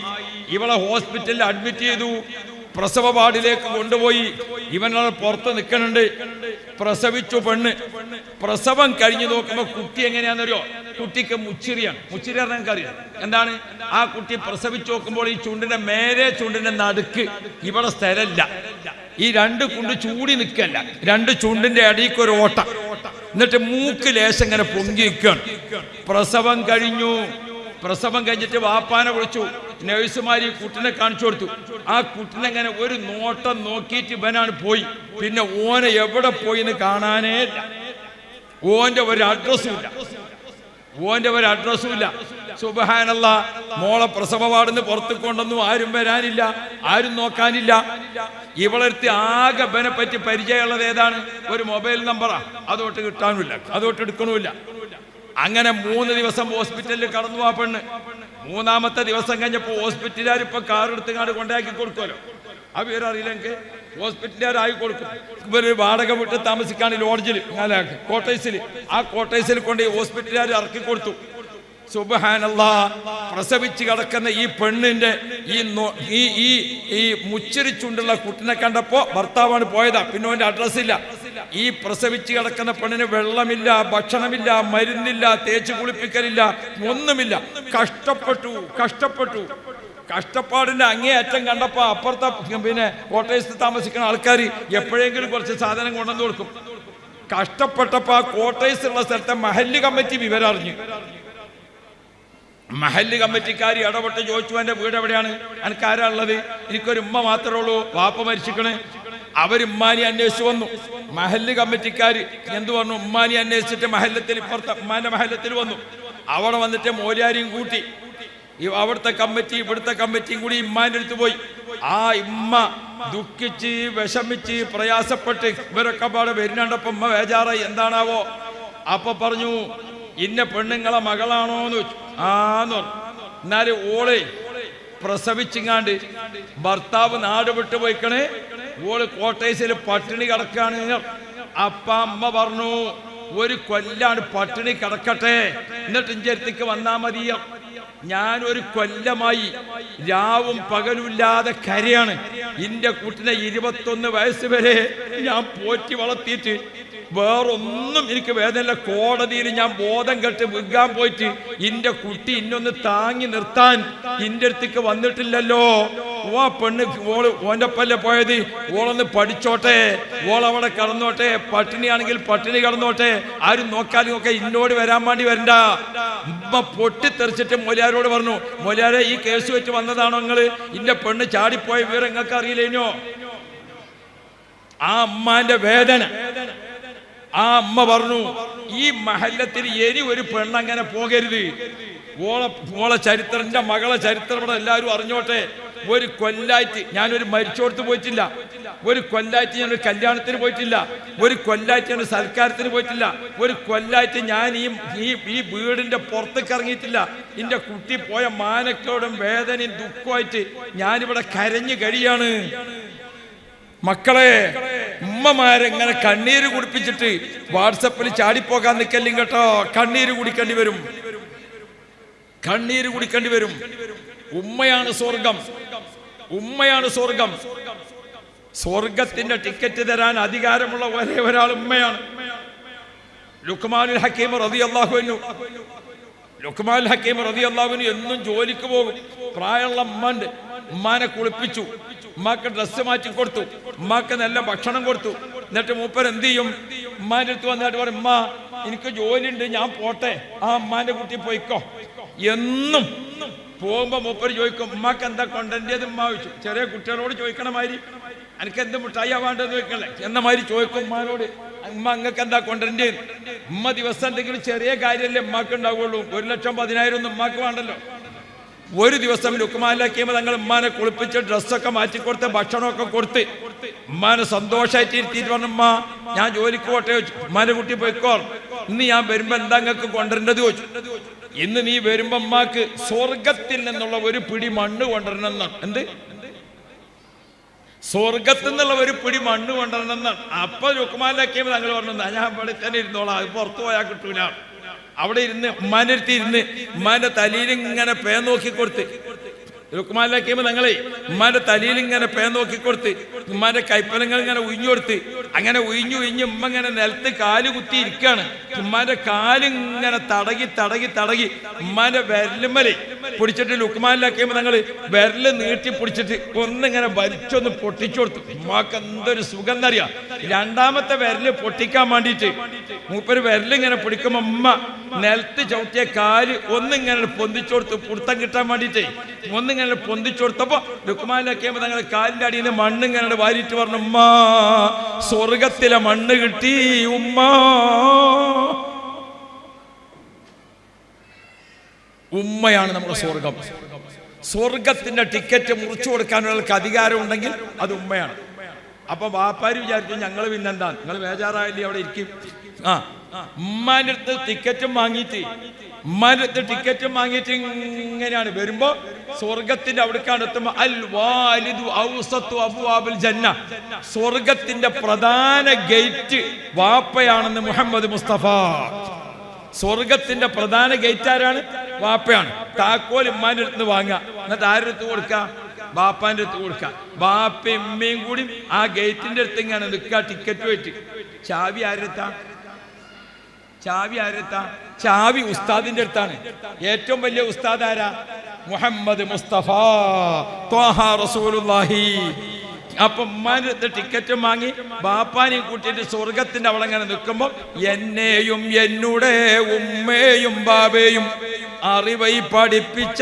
ഇവളെ ഹോസ്പിറ്റലിൽ അഡ്മിറ്റ് ചെയ്തു. പ്രസവ വാർഡിലേക്ക് കൊണ്ടുപോയി. ഇവനവിടെ പുറത്ത് നിൽക്കുന്നുണ്ട്. പ്രസവിച്ചു പെണ്ണ്. പ്രസവം കഴിഞ്ഞ് നോക്കുമ്പോൾ കുട്ടി എങ്ങനെയാണെന്നറിയോ? കുട്ടിക്ക് മുച്ചിരിയാണ്. മുച്ചിരി പറഞ്ഞാൽ എനിക്കറിയാം എന്താണ്. ആ കുട്ടി പ്രസവിച്ചു നോക്കുമ്പോൾ ഈ ചുണ്ടിന്റെ മേലെ ചുണ്ടിന്റെ നടുക്ക് ഇവിടെ സ്ഥലമില്ല. ഈ രണ്ട് ചുണ്ട് ചൂടി നിൽക്കല്ല, രണ്ട് ചുണ്ടിന്റെ അടിക്ക് ഒരു ഓട്ട. എന്നിട്ട് മൂക്ക് ലേശം ഇങ്ങനെ പൊങ്ങി നിൽക്കുകയാണ്. പ്രസവം കഴിഞ്ഞു. പ്രസവം കഴിഞ്ഞിട്ട് വാപ്പാനെ വിളിച്ചു. നഴ്സുമാരി കുട്ടിനെ കാണിച്ചു കൊടുത്തു. ആ കുട്ടിനെ ഇങ്ങനെ ഒരു നോട്ടം നോക്കിയിട്ട് ഇവനാണ് പോയി. പിന്നെ ഓനെ എവിടെ പോയി എന്ന് കാണാനേ ഇല്ല. ഓന്റെ ഒരു അഡ്രസ്സും ഇല്ല. സുബ്ഹാനല്ലാഹ്. മോളെ പ്രസവ വാർഡിന്ന് പുറത്ത് കൊണ്ടൊന്നും ആരും വരാനില്ല, ആരും നോക്കാനില്ല. ഇവളെടുത്ത് ആകെ ബനെ പറ്റി പരിചയമുള്ളത് ഏതാണ്? ഒരു മൊബൈൽ നമ്പറാ. അതോട്ട് കിട്ടാനുമില്ല, അതോട്ട് എടുക്കണമില്ല. അങ്ങനെ 3 ദിവസം ഹോസ്പിറ്റലിൽ കടന്നു ആ പെണ്ണ്. 3ാമത്തെ ദിവസം കഴിഞ്ഞപ്പോൾ ഹോസ്പിറ്റലുകാർ ഇപ്പൊ കാർ എടുത്തുകാണ്ട് കൊണ്ടാക്കി കൊടുക്കുമല്ലോ. ആ വിവരറിയില്ല എനിക്ക്. ഹോസ്പിറ്റലുകാരായി കൊടുക്കും. ഇവര് വാടക വിട്ട് താമസിക്കാണ് ലോഡ്ജിൽ, കോട്ടേഴ്സിൽ. ആ കോട്ടേഴ്സിൽ കൊണ്ട് ഹോസ്പിറ്റലുകാർ ഇറക്കി കൊടുത്തു. സുബ്ഹാനല്ലാഹ്. പ്രസവിച്ച് കിടക്കുന്ന ഈ പെണ്ണിന്റെ ഈ മുച്ചിരിച്ചുണ്ടുള്ള കുട്ടിനെ കണ്ടപ്പോ ഭർത്താവാണ് പോയതാ. പിന്നെ അവന്റെ അഡ്രസ്സില്ല. ഈ പ്രസവിച്ച് കിടക്കുന്ന പെണ്ണിന് വെള്ളമില്ല, ഭക്ഷണമില്ല, മരുന്നില്ല, തേച്ച് കുളിപ്പിക്കലില്ല, ഒന്നുമില്ല. കഷ്ടപ്പെട്ടു. കഷ്ടപ്പാടിന്റെ അങ്ങേയറ്റം കണ്ടപ്പോ അപ്പുറത്തെ പിന്നെ കോട്ടേഴ്സിൽ താമസിക്കുന്ന ആൾക്കാർ എപ്പോഴെങ്കിലും കുറച്ച് സാധനം കൊണ്ടുവന്ന് കൊടുക്കും. കഷ്ടപ്പെട്ടപ്പോ ആ കോട്ടേഴ്സുള്ള സ്ഥലത്തെ മഹല്ല് കമ്മിറ്റി വിവരം അറിഞ്ഞു. മഹല്ല് കമ്മിറ്റിക്കാർ ഇടപെട്ട് ചോദിച്ചു, എൻ്റെ വീട് എവിടെയാണ്, എനിക്ക് ആരാ ഉള്ളത്? എനിക്കൊരു ഉമ്മ മാത്രമേ ഉള്ളൂ, വാപ്പ മരിച്ചിക്കണേ. അവരുമ്മാനി അന്വേഷിച്ചു വന്നു. മഹല്ല് കമ്മിറ്റിക്കാര് എന്തു പറഞ്ഞു? ഉമ്മാനി അന്വേഷിച്ചിട്ട് മഹല്ലത്തിൽ, ഇപ്പുറത്തെ ഉമ്മാന്റെ മഹല്ലത്തിൽ വന്നു. അവിടെ വന്നിട്ട് മോലിയാരിയും കൂട്ടി അവിടുത്തെ കമ്മിറ്റി ഇവിടുത്തെ കമ്മിറ്റിയും കൂടി ഇമ്മാന്റെ അടുത്ത് പോയി. ആ ഇമ്മ ദുഃഖിച്ച് വിഷമിച്ച് പ്രയാസപ്പെട്ട് ഇവരൊക്കെ പാടെ വരുന്നുണ്ടപ്പോ ഉമ്മ ബേജാറായി. എന്താണാവോ? അപ്പൊ പറഞ്ഞു, ഇന്ന പെണ്ണുങ്ങളെ മകളാണോന്ന് ചോദിച്ചു. ആന്ന് പറഞ്ഞു. എന്നാല് ഓളെ പ്രസവിച്ചിങ്ങാണ്ട് ഭർത്താവ് നാട് വിട്ടു പോയിക്കണേ, ഓള് കോട്ടേഴ്സിൽ പട്ടിണി കിടക്കാണ്. അപ്പ അമ്മ പറഞ്ഞു, ഒരു കൊല്ലാണ് പട്ടിണി കിടക്കട്ടെ, എന്നിട്ട് ഇഞ്ചടുത്തേക്ക് വന്നാ മതിയോ. ഞാനൊരു കൊല്ലമായി രാവും പകലുമില്ലാതെ കരയാണ്. ഇന്റെ കുട്ടിനെ 21 വയസ്സ് വരെ ഞാൻ പോറ്റി വളർത്തിയിട്ട് വേറൊന്നും എനിക്ക് വേദനയില്ല. കോടതിയിൽ ഞാൻ ബോധം കെട്ട് വിൽക്കാൻ പോയിട്ട് ഇന്റെ കുട്ടി ഇന്നൊന്ന് താങ്ങി നിർത്താൻ ഇന്റെ അടുത്തേക്ക് വന്നിട്ടില്ലല്ലോ. ഓ പെണ്ണ് ഓന്റെ ഒപ്പല്ലേ പോയത്, ഓളൊന്ന് പഠിച്ചോട്ടെ, ഓളവിടെ കടന്നോട്ടെ, പട്ടിണിയാണെങ്കിൽ പട്ടിണി കടന്നോട്ടെ, ആരും നോക്കാനും ഒക്കെ ഇന്നോട് വരാൻ വേണ്ടി വരണ്ട. ഉമ്മ പൊട്ടിത്തെറിച്ചിട്ട് മൊലിയാരോട് പറഞ്ഞു, മൊലിയാരെ ഈ കേസ് വെച്ച് വന്നതാണോ നിങ്ങള്? ഇന്റെ പെണ്ണ് ചാടിപ്പോയ വിവരം നിങ്ങൾക്ക് അറിയില്ലേനോ? ആ അമ്മാന്റെ വേദന. ആ അമ്മ പറഞ്ഞു, ഈ മഹല്ലത്തിൽ ഇനി ഒരു പെണ്ണങ്ങനെ പോകരുത്. ഓളെ ചരിത്രം, എന്റെ മകളെ ചരിത്രം ഇവിടെ എല്ലാവരും അറിഞ്ഞോട്ടെ. ഒരു കൊല്ലായിട്ട് ഞാനൊരു മരിച്ചോടത്ത് പോയിട്ടില്ല, ഒരു കൊല്ലായിട്ട് ഞാനൊരു കല്യാണത്തിന് പോയിട്ടില്ല, ഒരു കൊല്ലായിട്ട് ഞാൻ സൽക്കാരത്തിന് പോയിട്ടില്ല, ഒരു കൊല്ലായിട്ട് ഞാൻ ഈ വീടിന്റെ പുറത്തേക്ക് ഇറങ്ങിയിട്ടില്ല. എന്റെ കുട്ടി പോയ മാനക്കേടും വേദനയും ദുഃഖമായിട്ട് ഞാനിവിടെ കരഞ്ഞു കഴിയാണ്. മക്കളെ, ഉമ്മമാരെങ്ങനെ കണ്ണീര് കുടിപ്പിച്ചിട്ട് വാട്സപ്പിൽ ചാടിപ്പോകാൻ നിൽക്കല്ലേ കേട്ടോ. കണ്ണീര് കുടിക്കേണ്ടി വരും. ഉമ്മയാണ് സ്വർഗം. സ്വർഗത്തിന്റെ ടിക്കറ്റ് തരാൻ അധികാരമുള്ള ഒരേ ഒരാൾ ഉമ്മയാണ്. ലുക്മാനുൽ ഹക്കീം റളിയല്ലാഹു അൻഹു എന്നും ജോലിക്ക് പോകും. പ്രായമുള്ള ഉമ്മാനെ കുളിപ്പിച്ചു, ഉമ്മാക്ക് ഡ്രസ്സ് മാറ്റി കൊടുത്തു, ഉമ്മാക്ക് നല്ല ഭക്ഷണം കൊടുത്തു. എന്നിട്ട് മൂപ്പർ എന്ത് ചെയ്യും? ഉമ്മാന്റെ അടുത്ത് വന്നിട്ട് പറയും, ഉമ്മ എനിക്ക് ജോലിയുണ്ട്, ഞാൻ പോട്ടെ. ആ ഉമ്മാന്റെ കുട്ടി പോയിക്കോ. എന്നും പോകുമ്പോ മൂപ്പർ ചോദിക്കും, ഉമ്മാക്ക് എന്താ കൊണ്ടുവരേണ്ടത്? ഉമ്മ ചോദിച്ചു. ചെറിയ കുട്ടികളോട് ചോദിക്കണ മാതിരി, എനിക്ക് എന്ത് മിഠായി വേണ്ടതെന്ന് ചോദിക്കണേ എന്ന മാതിരി ചോദിക്കും ഉമ്മാനോട്, ഉമ്മ അങ്ങക്ക് എന്താ കൊണ്ടുവരേണ്ടത്? ഉമ്മ ദിവസം എന്തെങ്കിലും ചെറിയ കാര്യമല്ലേ ഉമ്മാക്ക് ഉണ്ടാവുള്ളൂ. 1,10,000 ഒന്നും ഉമ്മാക്ക് വേണ്ടല്ലോ. ഒരു ദിവസം ലുക്മാനിൽ ഹക്കീം തങ്ങൾ ഉമ്മാനെ കുളിപ്പിച്ച് ഡ്രസ്സൊക്കെ മാറ്റിക്കൊടുത്ത് ഭക്ഷണമൊക്കെ കൊടുത്ത് ഉമ്മാനെ സന്തോഷമായിട്ട് ഇരുത്തിയിട്ട് പറഞ്ഞു, ഉമ്മ ഞാൻ ജോലിക്ക് പോട്ടെ ചോദിച്ചു. ഉമ്മാന്റെ കുട്ടി പോയിക്കോ, ഇന്ന് ഞാൻ വരുമ്പോ എന്താ നിങ്ങൾക്ക് കൊണ്ടുവരേണ്ടത് ചോദിച്ചു. ഇന്ന് നീ വരുമ്പോ ഉമ്മാക്ക് സ്വർഗത്തിൽ നിന്നുള്ള ഒരു പിടി മണ്ണ് കൊണ്ടുവരണം എന്നാണ്. എന്ത്? സ്വർഗത്തിൽ നിന്നുള്ള ഒരു പിടി മണ്ണ് കൊണ്ടുവരണം എന്നാണ്. അപ്പൊ ലുക്മാനിൽ ഹക്കീം തങ്ങൾ പറഞ്ഞു, ഞാൻ ഇവിടെ തന്നെ ഇരുന്നോളാം, അത് പുറത്തു പോയാൽ കിട്ടൂല. അവിടെ ഇരുന്ന് ഉമ്മാന്റെ അടുത്ത് ഇരുന്ന് ഉമ്മാന്റെ തലയിൽ ഇങ്ങനെ പേ നോക്കിക്കൊടുത്ത്. ലുക്മാനിൽ ഹക്കീം തങ്ങളെ ഉമ്മാന്റെ തലയിൽ ഇങ്ങനെ പേ നോക്കിക്കൊടുത്ത്, ഉമ്മാന്റെ കൈപ്പലങ്ങൾ ഇങ്ങനെ ഉയിഞ്ഞുകൊടുത്ത്, അങ്ങനെ ഉയിഞ്ഞു ഉമ്മ ഇങ്ങനെ നിലത്ത് കാല് കുത്തി ഇരിക്കുകയാണ്. ഉമ്മാന്റെ കാലിങ്ങനെ തടകി ഉമ്മാന്റെ വിരലുമ്മല് പിടിച്ചിട്ട് ലുക്മാനിൽ ഹക്കീം തങ്ങള് വിരല് നീട്ടി പിടിച്ചിട്ട് ഒന്നിങ്ങനെ വലിച്ചൊന്ന് പൊട്ടിച്ചു കൊടുത്തു. ഉമ്മാക്ക് എന്തൊരു സുഖം എന്നറിയാം. രണ്ടാമത്തെ വിരല് പൊട്ടിക്കാൻ വേണ്ടിയിട്ട് മൂപ്പര് വിരലിങ്ങനെ പിടിക്കുമ്പോ ഉമ്മ നിലത്ത് ചവിട്ടിയ കാല് ഒന്നിങ്ങനെ പൊന്തിച്ചു കൊടുത്തു, പുടുത്തം കിട്ടാൻ വേണ്ടിയിട്ട് ഒന്നിങ്ങനെ പൊന്തിച്ചു കൊടുത്തപ്പോ ലുക്മാനിൽ ഹക്കീം തങ്ങളെ കാലിന്റെ അടിയിൽ നിന്ന് മണ്ണിങ്ങനെ വാരിയിട്ട് പറഞ്ഞു, ഉമ്മ സ്വർഗത്തിലെ മണ്ണ് കിട്ടി ഉമ്മ. ഉമ്മയാണ് നമ്മുടെ സ്വർഗം. സ്വർഗത്തിന്റെ ടിക്കറ്റ് മുറിച്ചു കൊടുക്കാനുള്ള അധികാരം ഉണ്ടെങ്കിൽ അത് ഉമ്മയാണ്. അപ്പൊ വാപ്പാര് വിചാരിച്ചു ഞങ്ങൾ പിന്നെന്താ, നിങ്ങൾ ബേജാറായില്ലേ അവിടെ ഇരിക്കും. ഉമ്മാന്റെ അടുത്ത് ടിക്കറ്റും വാങ്ങിയിട്ട് ഇങ്ങനെയാണ് വരുമ്പോ സ്വർഗത്തിന്റെ അവിടേക്കാണ് എത്തുമ്പോ അൽ വാലിദു ഔസത്തു അബ്വാബിൽ ജന്ന, സ്വർഗത്തിന്റെ പ്രധാന ഗേറ്റ് വാപ്പയാണെന്ന് മുഹമ്മദ് മുസ്തഫ. സ്വർഗത്തിന്റെ പ്രധാന ഗേറ്റ് ആരാണ്? വാപ്പയാണ്. താക്കോൽ ഉമ്മാന്റെ അടുത്ത് വാങ്ങുക, എന്നിട്ട് ആരുടെ അടുത്ത് കൊടുക്ക? ബാപ്പാന്റെ അടുത്ത് കൊടുക്ക. ബാപ്പയും ഉമ്മയും കൂടി ആ ഗേറ്റിന്റെ അടുത്ത് ഇങ്ങനെ നിൽക്കുക ടിക്കറ്റ് വെച്ച്. ചാവി ആരെടുത്താ? ചാവി ഉസ്താദിന്റെ അടുത്താണ്. ഏറ്റവും വലിയ ഉസ്താദ് ആരാ? മുഹമ്മദ് മുസ്തഫ ത്വാഹ റസൂലുള്ളാഹി. അപ്പൊ ഉമ്മാന്റെ അടുത്ത് ടിക്കറ്റും വാങ്ങി ബാപ്പാനെയും കൂട്ടിയിട്ട് സ്വർഗത്തിന്റെ അവിടെ അങ്ങനെ നിൽക്കുമ്പോ എന്നെയും എന്നുടെ ഉമ്മയും ബാബയും അറിവൈ പഠിപ്പിച്ച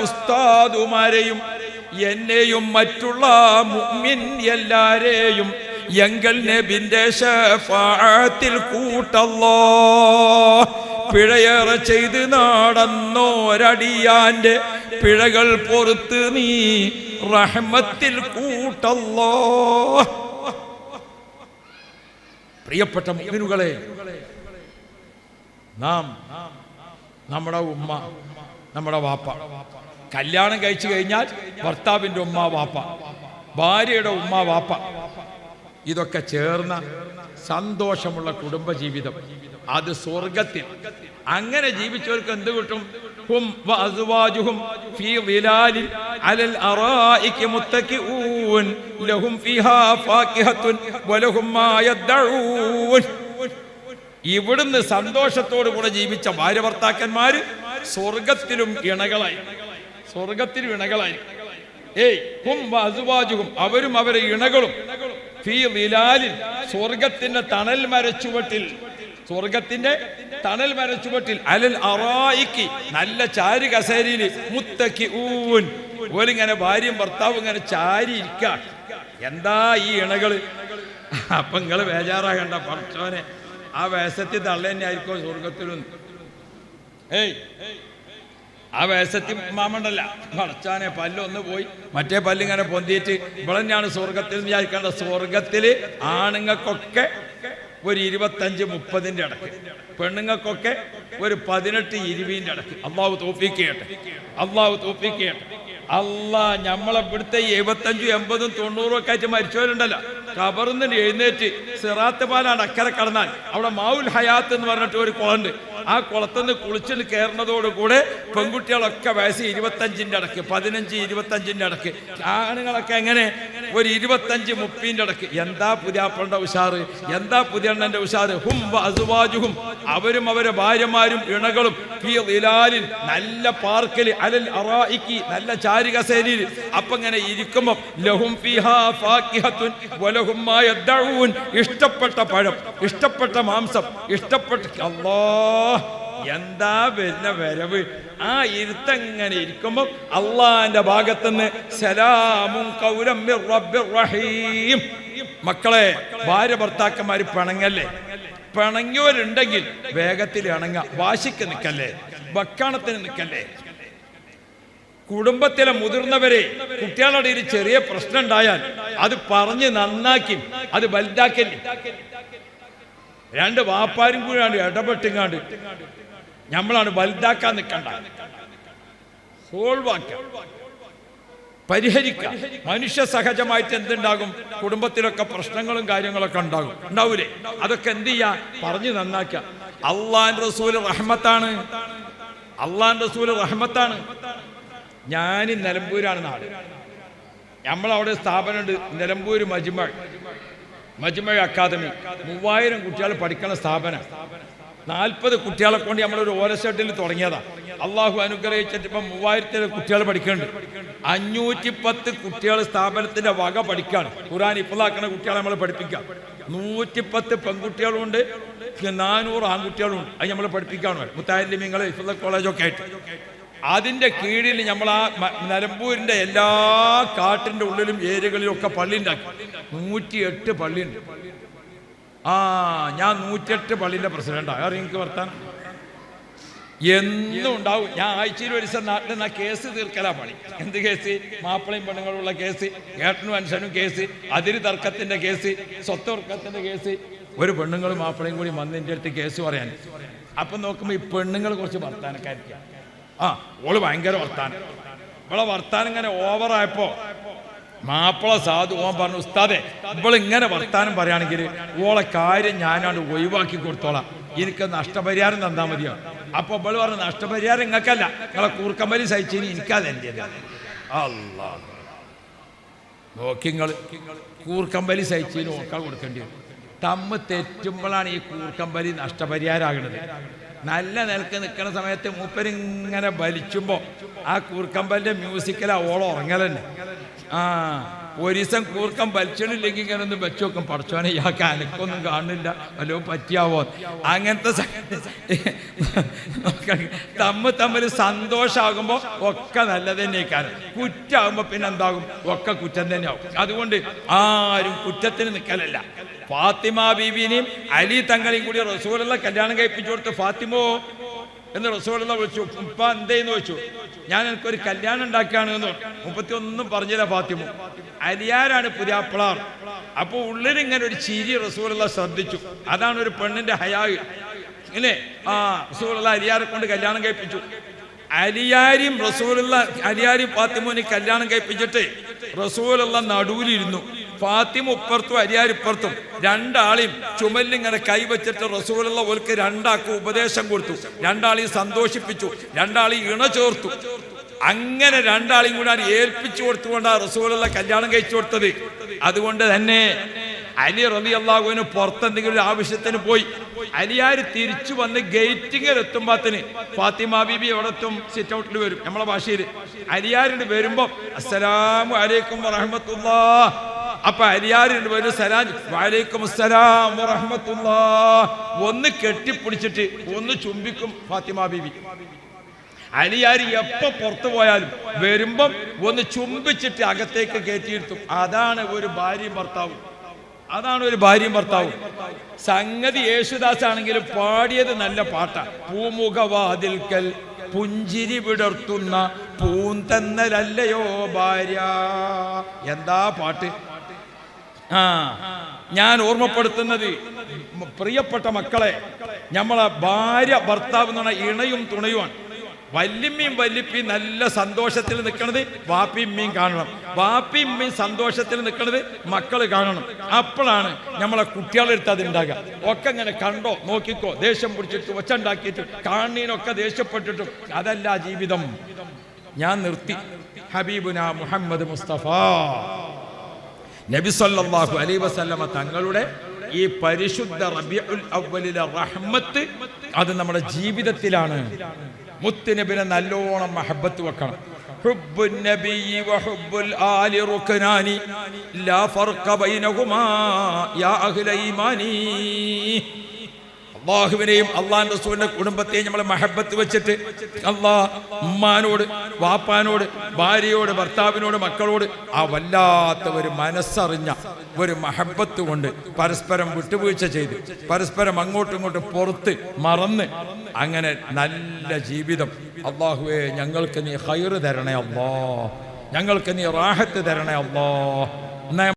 ഉസ്താദുമാരെയും എന്നെയും മറ്റുള്ള മുഅ്മിൻ എല്ലാരെയും എങ്കൽ നബിന്റെ ശഫാഅത്തിൽ കൂട്ടല്ലോ. പിഴയേറെ ചെയ്ത് നടന്നോരടിയാന്റെ പിഴകൾ പൊറുത്ത് നീ റഹ്മത്തിൽ കൂട്ടല്ലോ. പ്രിയപ്പെട്ട മുഅ്മിനുകളെ, നാം നമ്മുടെ ഉമ്മ, നമ്മുടെ വാപ്പ, കല്യാണം കഴിച്ചു കഴിഞ്ഞാൽ ഭർത്താവിന്റെ ഉമ്മ വാപ്പ, ഭാര്യയുടെ ഉമ്മ വാപ്പ, ഇതൊക്കെ ചേർന്ന സന്തോഷമുള്ള കുടുംബജീവിതം, അത് സ്വർഗത്തിൽ. അങ്ങനെ ജീവിച്ചവർക്ക് എന്ത് കിട്ടും? ഹും വഅസ്വാജുഹും ഫീ ളിലാലിൻ അലൽ അറായികി മുത്തഖിഊൻ ലഹും ഫീഹാ ഫാകിഹത്തുൻ വലഹും മാ യദ്ഊൻ. ഇവിടുന്ന് സന്തോഷത്തോടു കൂടെ ജീവിച്ച ഭാര്യ ഭർത്താക്കന്മാര് സ്വർഗത്തിലും ഇണകളായി. ഹും വഅസ്വാജുഹും, അവരും അവരെ ഇണകളും ഫീ ളിലാലിൻ, സ്വർഗത്തിന്റെ തണൽ മരച്ചുവട്ടിൽ അലൽ അറായിക്കി, നല്ല ചാരു കസേരയിൽ മുത്തഖിഊൻ, ഓലിങ്ങനെ ഭാര്യയും ഭർത്താവും ഇങ്ങനെ ചാരി ഇരിക്ക. എന്താ ഈ ഇണകള്? അപ്പൊ നിങ്ങള് ബേജാറാകണ്ട, പടച്ചോനെ ആ വേഷത്തിൽ തള്ള തന്നെ ആയിരിക്കോ സ്വർഗത്തിലും. ആ വേഷത്തിൽ മാമണ്ടല്ല, പടച്ചാനെ പല്ലൊന്ന് പോയി മറ്റേ പല്ലിങ്ങനെ പൊന്തിയിട്ട് ഇവിടെ തന്നെയാണ് സ്വർഗത്തിൽ വിചാരിക്കേണ്ട. സ്വർഗത്തില് ആണുങ്ങൾക്കൊക്കെ ഒരു 25-30 ഇടക്ക്, പെണ്ണുങ്ങൾക്കൊക്കെ ഒരു 18-20 ഇടക്ക്. അള്ളാഹു തൗഫീഖ് ചെയ്യട്ടെ. അല്ലാ, നമ്മളെ ഇവിടുത്തെ 75-80-90 ഒക്കെ ആയിട്ട് മരിച്ചവരുണ്ടല്ലോ, ഖബറിന്ന് എഴുന്നേറ്റ് സിറാത്ത് പാലാണ് അക്കരെ കടന്നാൽ അവിടെ മാവുൽ ഹയാത്ത് എന്ന് പറഞ്ഞിട്ട് ഒരു കുളമുണ്ട്. ആ കുളത്തുനിന്ന് കുളിച്ചിട്ട് കയറുന്നതോടുകൂടെ പെൺകുട്ടികളൊക്കെ വയസ്സ് 25 ഇടക്ക്, 15-25 ഇടക്ക്, ആണുങ്ങളൊക്കെ എങ്ങനെ ഒരു 25-30 ഇടക്ക്. എന്താ പുതിയാപ്പളുടെ ഉഷാറ്, എന്താ പുതിയണ്ണന്റെ ഉഷാറ്. ഹും വഅസ്വാജുഹും, അവരും അവരെ ഭാര്യമാരും ഇണകളും ഫീ ളിലാലിൻ, നല്ല പാർക്കല് അലൽ അറായിക്കി, നല്ല ചാരികസേരിയിൽ. അപ്പൊ ഇങ്ങനെ ഇരിക്കുമ്പോ ലഹും ഫീഹാ ഫാകിഹത്തുൻ വലഹും മാ യദ്ഊൻ, ഇഷ്ടപ്പെട്ട പഴം, ഇഷ്ടപ്പെട്ട മാംസം, ഇഷ്ടപ്പെട്ട അല്ലാഹ്, എന്താ വരുന്ന വരവ്. ആ ഇരുത്തങ്ങനെ ഇരിക്കുമ്പോ അള്ളാന്റെ ഭാഗത്തുനിന്ന് സലാമുൻ ഖൗലൻ മിർ റബ്ബിർ റഹീം. മക്കളെ, ഭാര്യ ഭർത്താക്കന്മാര് പിണങ്ങല്ലേ? പിണങ്ങിയവരുണ്ടെങ്കിൽ വേഗത്തിൽ ഇണങ്ങ, വാശിക്ക് നിൽക്കല്ലേ, വക്കാണത്തിന് നിൽക്കല്ലേ. കുടുംബത്തിലെ മുതിർന്നവരെ കുട്ടികളുടെ ഒരു ചെറിയ പ്രശ്നം ഉണ്ടായാൽ അത് പറഞ്ഞ് നന്നാക്കി അത് വലുതാക്കല്ലേ. രണ്ട് വാപ്പാരും കൂടിയാണ് ഇടപെട്ടിങ്ങാണ്ട് നമ്മളാണ് വലുതാക്കാൻ നിൽക്കണ്ട, സോൾവാക്ക. പരിഹരിക്കുക. മനുഷ്യ സഹജമായിട്ട് എന്തുണ്ടാകും? കുടുംബത്തിലൊക്കെ പ്രശ്നങ്ങളും കാര്യങ്ങളൊക്കെ ഉണ്ടാവൂലേ? അതൊക്കെ എന്ത് ചെയ്യാ? പറഞ്ഞു നന്നാക്കുക. അള്ളാന്റെ റസൂൽ റഹ്മത്താണ്. അള്ളാന്റെ റസൂൽ റഹ്മത്താണ്. ഞാൻ നിലമ്പൂരാണ് നാട്. നമ്മളവിടെ സ്ഥാപനമുണ്ട്, നിലമ്പൂർ മജ്മഅ് അക്കാദമി. 3000 കുട്ടികൾ പഠിക്കുന്ന സ്ഥാപനം. 40 കുട്ടികളെ കൊണ്ട് നമ്മളൊരു ഓലഷെഡിൽ തുടങ്ങിയതാ. അള്ളാഹു അനുഗ്രഹിച്ചിട്ട് ഇപ്പം 3000 കുട്ടികൾ പഠിക്കുന്നുണ്ട്. 510 കുട്ടികൾ സ്ഥാപനത്തിന്റെ വക പഠിക്കാണ്. ഖുർആൻ ഹിഫ്ളാക്കുന്ന കുട്ടികളെ നമ്മൾ പഠിപ്പിക്കാം. 110 പെൺകുട്ടികളുണ്ട്, 400 ആൺകുട്ടികളുണ്ട്. അത് നമ്മൾ പഠിപ്പിക്കാണ്. മുത്താലിമീങ്ങൾ ഹിഫ്ള് കോളേജൊക്കെ ആയിട്ട്. അതിന്റെ കീഴിൽ നമ്മൾ ആ നിലമ്പൂരിന്റെ എല്ലാ കാട്ടിന്റെ ഉള്ളിലും ഏരിയകളിലും ഒക്കെ പള്ളി ഉണ്ടാക്കി. 108 പള്ളിയുണ്ട്. ഞാൻ 108 പള്ളിന്റെ പ്രസിഡന്റാണ്. എനിക്ക് വർത്താനം എന്നും ഉണ്ടാവും. ഞാൻ ആഴ്ചയിൽ ഒരു ദിവസം നാട്ടിൽ നിന്ന് കേസ് തീർക്കലാ പണി. എന്ത് കേസ്? മാപ്പിളയും പെണ്ണുങ്ങളുള്ള കേസ്, ഏട്ടനും അനുസനും കേസ്, അതിര് തർക്കത്തിന്റെ കേസ്, സ്വത്ത് തർക്കത്തിന്റെ കേസ്. ഒരു പെണ്ണുങ്ങളും മാപ്പിളയും കൂടി വന്നിൻ്റെ അടുത്ത് കേസ് പറയാൻ. അപ്പം നോക്കുമ്പോൾ ഈ പെണ്ണുങ്ങൾ കുറച്ച് വർത്താനക്കാരിക്കാം. ഓള് ഭയങ്കര വർത്താനം. ഇവളെ വർത്താനം ഇങ്ങനെ ഓവറായപ്പോ മാപ്പിള സാധു ഓൻ പറഞ്ഞു, ഉസ്താദെ ഇവളിങ്ങനെ വർത്താനം പറയുകയാണെങ്കിൽ ഓളെ കാര്യം ഞാനാണ്ട് ഒഴിവാക്കി കൊടുത്തോളാം, എനിക്ക് നഷ്ടപരിഹാരം തന്നാൽ മതിയോ? അപ്പൊ ഇവള് പറഞ്ഞു, നഷ്ടപരിഹാരം നിങ്ങൾക്കല്ല, നിങ്ങളെ കൂർക്കമ്പലി സഹിച്ചിനി എനിക്കതെൻ്റെ. അല്ലാ, നോക്കിങ്ങൾ കൂർക്കമ്പലി സഹിച്ചിന് ഓക്കാൻ കൊടുക്കേണ്ടി വരും. തമ്മ് തെറ്റുമ്പോഴാണ് ഈ കൂർക്കമ്പലി നഷ്ടപരിഹാരമാകുന്നത്. നല്ല നിലക്ക് നിൽക്കുന്ന സമയത്ത് മൂപ്പരിങ്ങനെ വലിച്ചുമ്പോൾ ആ കൂർക്കമ്പലിന്റെ മ്യൂസിക്കലാ ഓളം ഉറങ്ങലെന്നെ. ഒരു ദിവസം കൂർക്കം വലിച്ചിട്ടില്ലെങ്കിൽ ഇങ്ങനെ ഒന്ന് വെച്ച് നോക്കും, പഠിച്ചോനെ ഇയാൾക്ക് അനക്കൊന്നും കാണുന്നില്ല, വല്ലോ പറ്റിയാവോ. അങ്ങനത്തെ തമ്മിൽ സന്തോഷമാകുമ്പോൾ ഒക്കെ നല്ലത് തന്നെയാക്കാനും, കുറ്റാകുമ്പോൾ പിന്നെ എന്താകും? ഒക്കെ കുറ്റം തന്നെയാവും. അതുകൊണ്ട് ആരും കുറ്റത്തിന് നിൽക്കലല്ല. ഫാത്തിമ ബീവിനെയും അലി തങ്ങളെയും കൂടി റസൂലുള്ള കല്യാണം കഴിപ്പിച്ചു കൊടുത്ത് ഫാത്തിമോ എന്ന് റസൂലുള്ള വിളിച്ചു. ഉപ്പ എന്തേന്ന് ചോദിച്ചു. ഞാൻ എനിക്കൊരു കല്യാണം ഉണ്ടാക്കുകയാണ് എന്ന് പറഞ്ഞു. 31 പറഞ്ഞില്ല ഫാത്തിമ. അലിയാരാണ് പുതിയാപ്പിളാർ. അപ്പൊ ഉള്ളിലിങ്ങനെ ഒരു ചിരി റസൂലുള്ള ശ്രദ്ധിച്ചു. അതാണ് ഒരു പെണ്ണിന്റെ ഹയാ. ഇല്ലേ? റസൂലുള്ള അലിയാരെ കൊണ്ട് കല്യാണം കഴിപ്പിച്ചു. അലിയാരിയും റസൂലുള്ള അലിയാരിയും ഫാത്തിമോനെ കല്യാണം കഴിപ്പിച്ചിട്ട് റസൂലുള്ള നടുവിലിരുന്നു. ഫാത്തിമ ഉപ്പുറത്തും അലിയാർ ഇപ്പുറത്തും. രണ്ടാളെയും ചുമലിങ്ങനെ കൈവച്ചിട്ട് റസൂലുള്ള ഓൽക്ക് രണ്ടാൾക്കും ഉപദേശം കൊടുത്തു. രണ്ടാളെയും സന്തോഷിപ്പിച്ചു, രണ്ടാളെയും ഇണ ചേർത്തു. അങ്ങനെ രണ്ടാളെയും കൂടെ ഏൽപ്പിച്ചു കൊടുത്തുകൊണ്ടാണ് റസൂലുള്ള കല്യാണം കഴിച്ചു കൊടുത്തത്. അതുകൊണ്ട് തന്നെ അലി റളിയല്ലാഹുവിന് പുറത്തെന്തെങ്കിലും ഒരു ആവശ്യത്തിന് പോയി. അലിയാര് തിരിച്ചു വന്ന് ഗേറ്റിങ്ങിൽ എത്തുമ്പോത്തിന് ഫാത്തിമ ബീബി എവിടെത്തും? സിറ്റ് ഔട്ടിൽ വരും. നമ്മളെ ഭാഷയിൽ അലിയാരിന് വരുമ്പോ അസ്സലാമു അലൈക്കും വറഹ്മത്തുള്ളാഹ്. അപ്പൊ അലിയാരിന് വരും, സലാം വഅലൈക്കും അസ്സലാം വറഹ്മത്തുള്ളാഹ്. ഒന്ന് കെട്ടിപ്പിടിച്ചിട്ട് ഒന്ന് ചുംബിക്കും ഫാത്തിമ ബീബി. അലിയാരി എപ്പോ പുറത്തു പോയാലും വരുമ്പം ഒന്ന് ചുംബിച്ചിട്ട് അകത്തേക്ക് കയറ്റിയിരുത്തും. അതാണ് ഒരു ഭാര്യയും ഭർത്താവും. അതാണ് ഒരു ഭാര്യയും ഭർത്താവും. സംഗതി യേശുദാസ് ആണെങ്കിലും പാടിയത് നല്ല പാട്ടാ. പൂമുഖവാതിൽക്കൽ പുഞ്ചിരി വിടർത്തുന്ന പൂന്തന്നലല്ലയോ ഭാര്യ. എന്താ പാട്ട്! ഞാൻ ഓർമ്മപ്പെടുത്തുന്നത്, പ്രിയപ്പെട്ട മക്കളെ, നമ്മളെ ഭാര്യ ഭർത്താവ് എന്ന് പറഞ്ഞാൽ ഇണയും തുണയുമാണ്. വല്യമ്മയും വല്യപ്പിയും നല്ല സന്തോഷത്തിൽ നിൽക്കുന്നത് വാപ്പിയമ്മയും കാണണം. വാപ്പിയമ്മയും സന്തോഷത്തിൽ നിൽക്കുന്നത് മക്കൾ കാണണം. അപ്പോഴാണ് നമ്മളെ കുട്ടികളെടുത്ത് അതുണ്ടാകുക. ഒക്കെ ഇങ്ങനെ കണ്ടോ നോക്കിക്കോ, ദേഷ്യം പിടിച്ചിട്ട് ഒച്ചുണ്ടാക്കിയിട്ട് കാണീനൊക്കെ ദേഷ്യപ്പെട്ടിട്ടും അതല്ല ജീവിതം. ഞാൻ നിർത്തി. ഹബീബുന മുഹമ്മദ് മുസ്തഫ നബി സല്ലല്ലാഹു അലൈഹി വസല്ലമ തങ്ങളുടെ ഈ പരിശുദ്ധ റബീഉൽ അവ്വലിലെ റഹ്മത്ത് അത് നമ്മുടെ ജീവിതത്തിലാണ്. മുത്തുനബിനെ നല്ലോണം മഹബത്ത് വെക്കണം. ഹുബ്ബുൻ നബിയ്യി വഹുബ്ബുൽ ആലി റുക്നാനി ലാ ഫർഖ ബൈനഹുമാ യാ അഹ്ല ഈമാനി. അള്ളാഹുവിനെയും അള്ളാഹിന്റെ റസൂലിന്റെ കുടുംബത്തെയും നമ്മളെ മഹബത്ത് വെച്ചിട്ട് ഉമ്മാനോട്, വാപ്പാനോട്, ഭാര്യയോട്, ഭർത്താവിനോട്, മക്കളോട് ആ വല്ലാത്ത ഒരു മനസ്സറിഞ്ഞ ഒരു മഹബത്ത് കൊണ്ട് പരസ്പരം വിട്ടുവീഴ്ച ചെയ്ത് പരസ്പരം അങ്ങോട്ടും ഇങ്ങോട്ടും പുറത്ത് മറന്ന് അങ്ങനെ നല്ല ജീവിതം. അള്ളാഹുവേ, ഞങ്ങൾക്ക് നീ ഖൈറ് തരണേ അല്ലാ, ഞങ്ങൾക്ക് നീ റാഹത്ത് തരണേ അല്ലാ.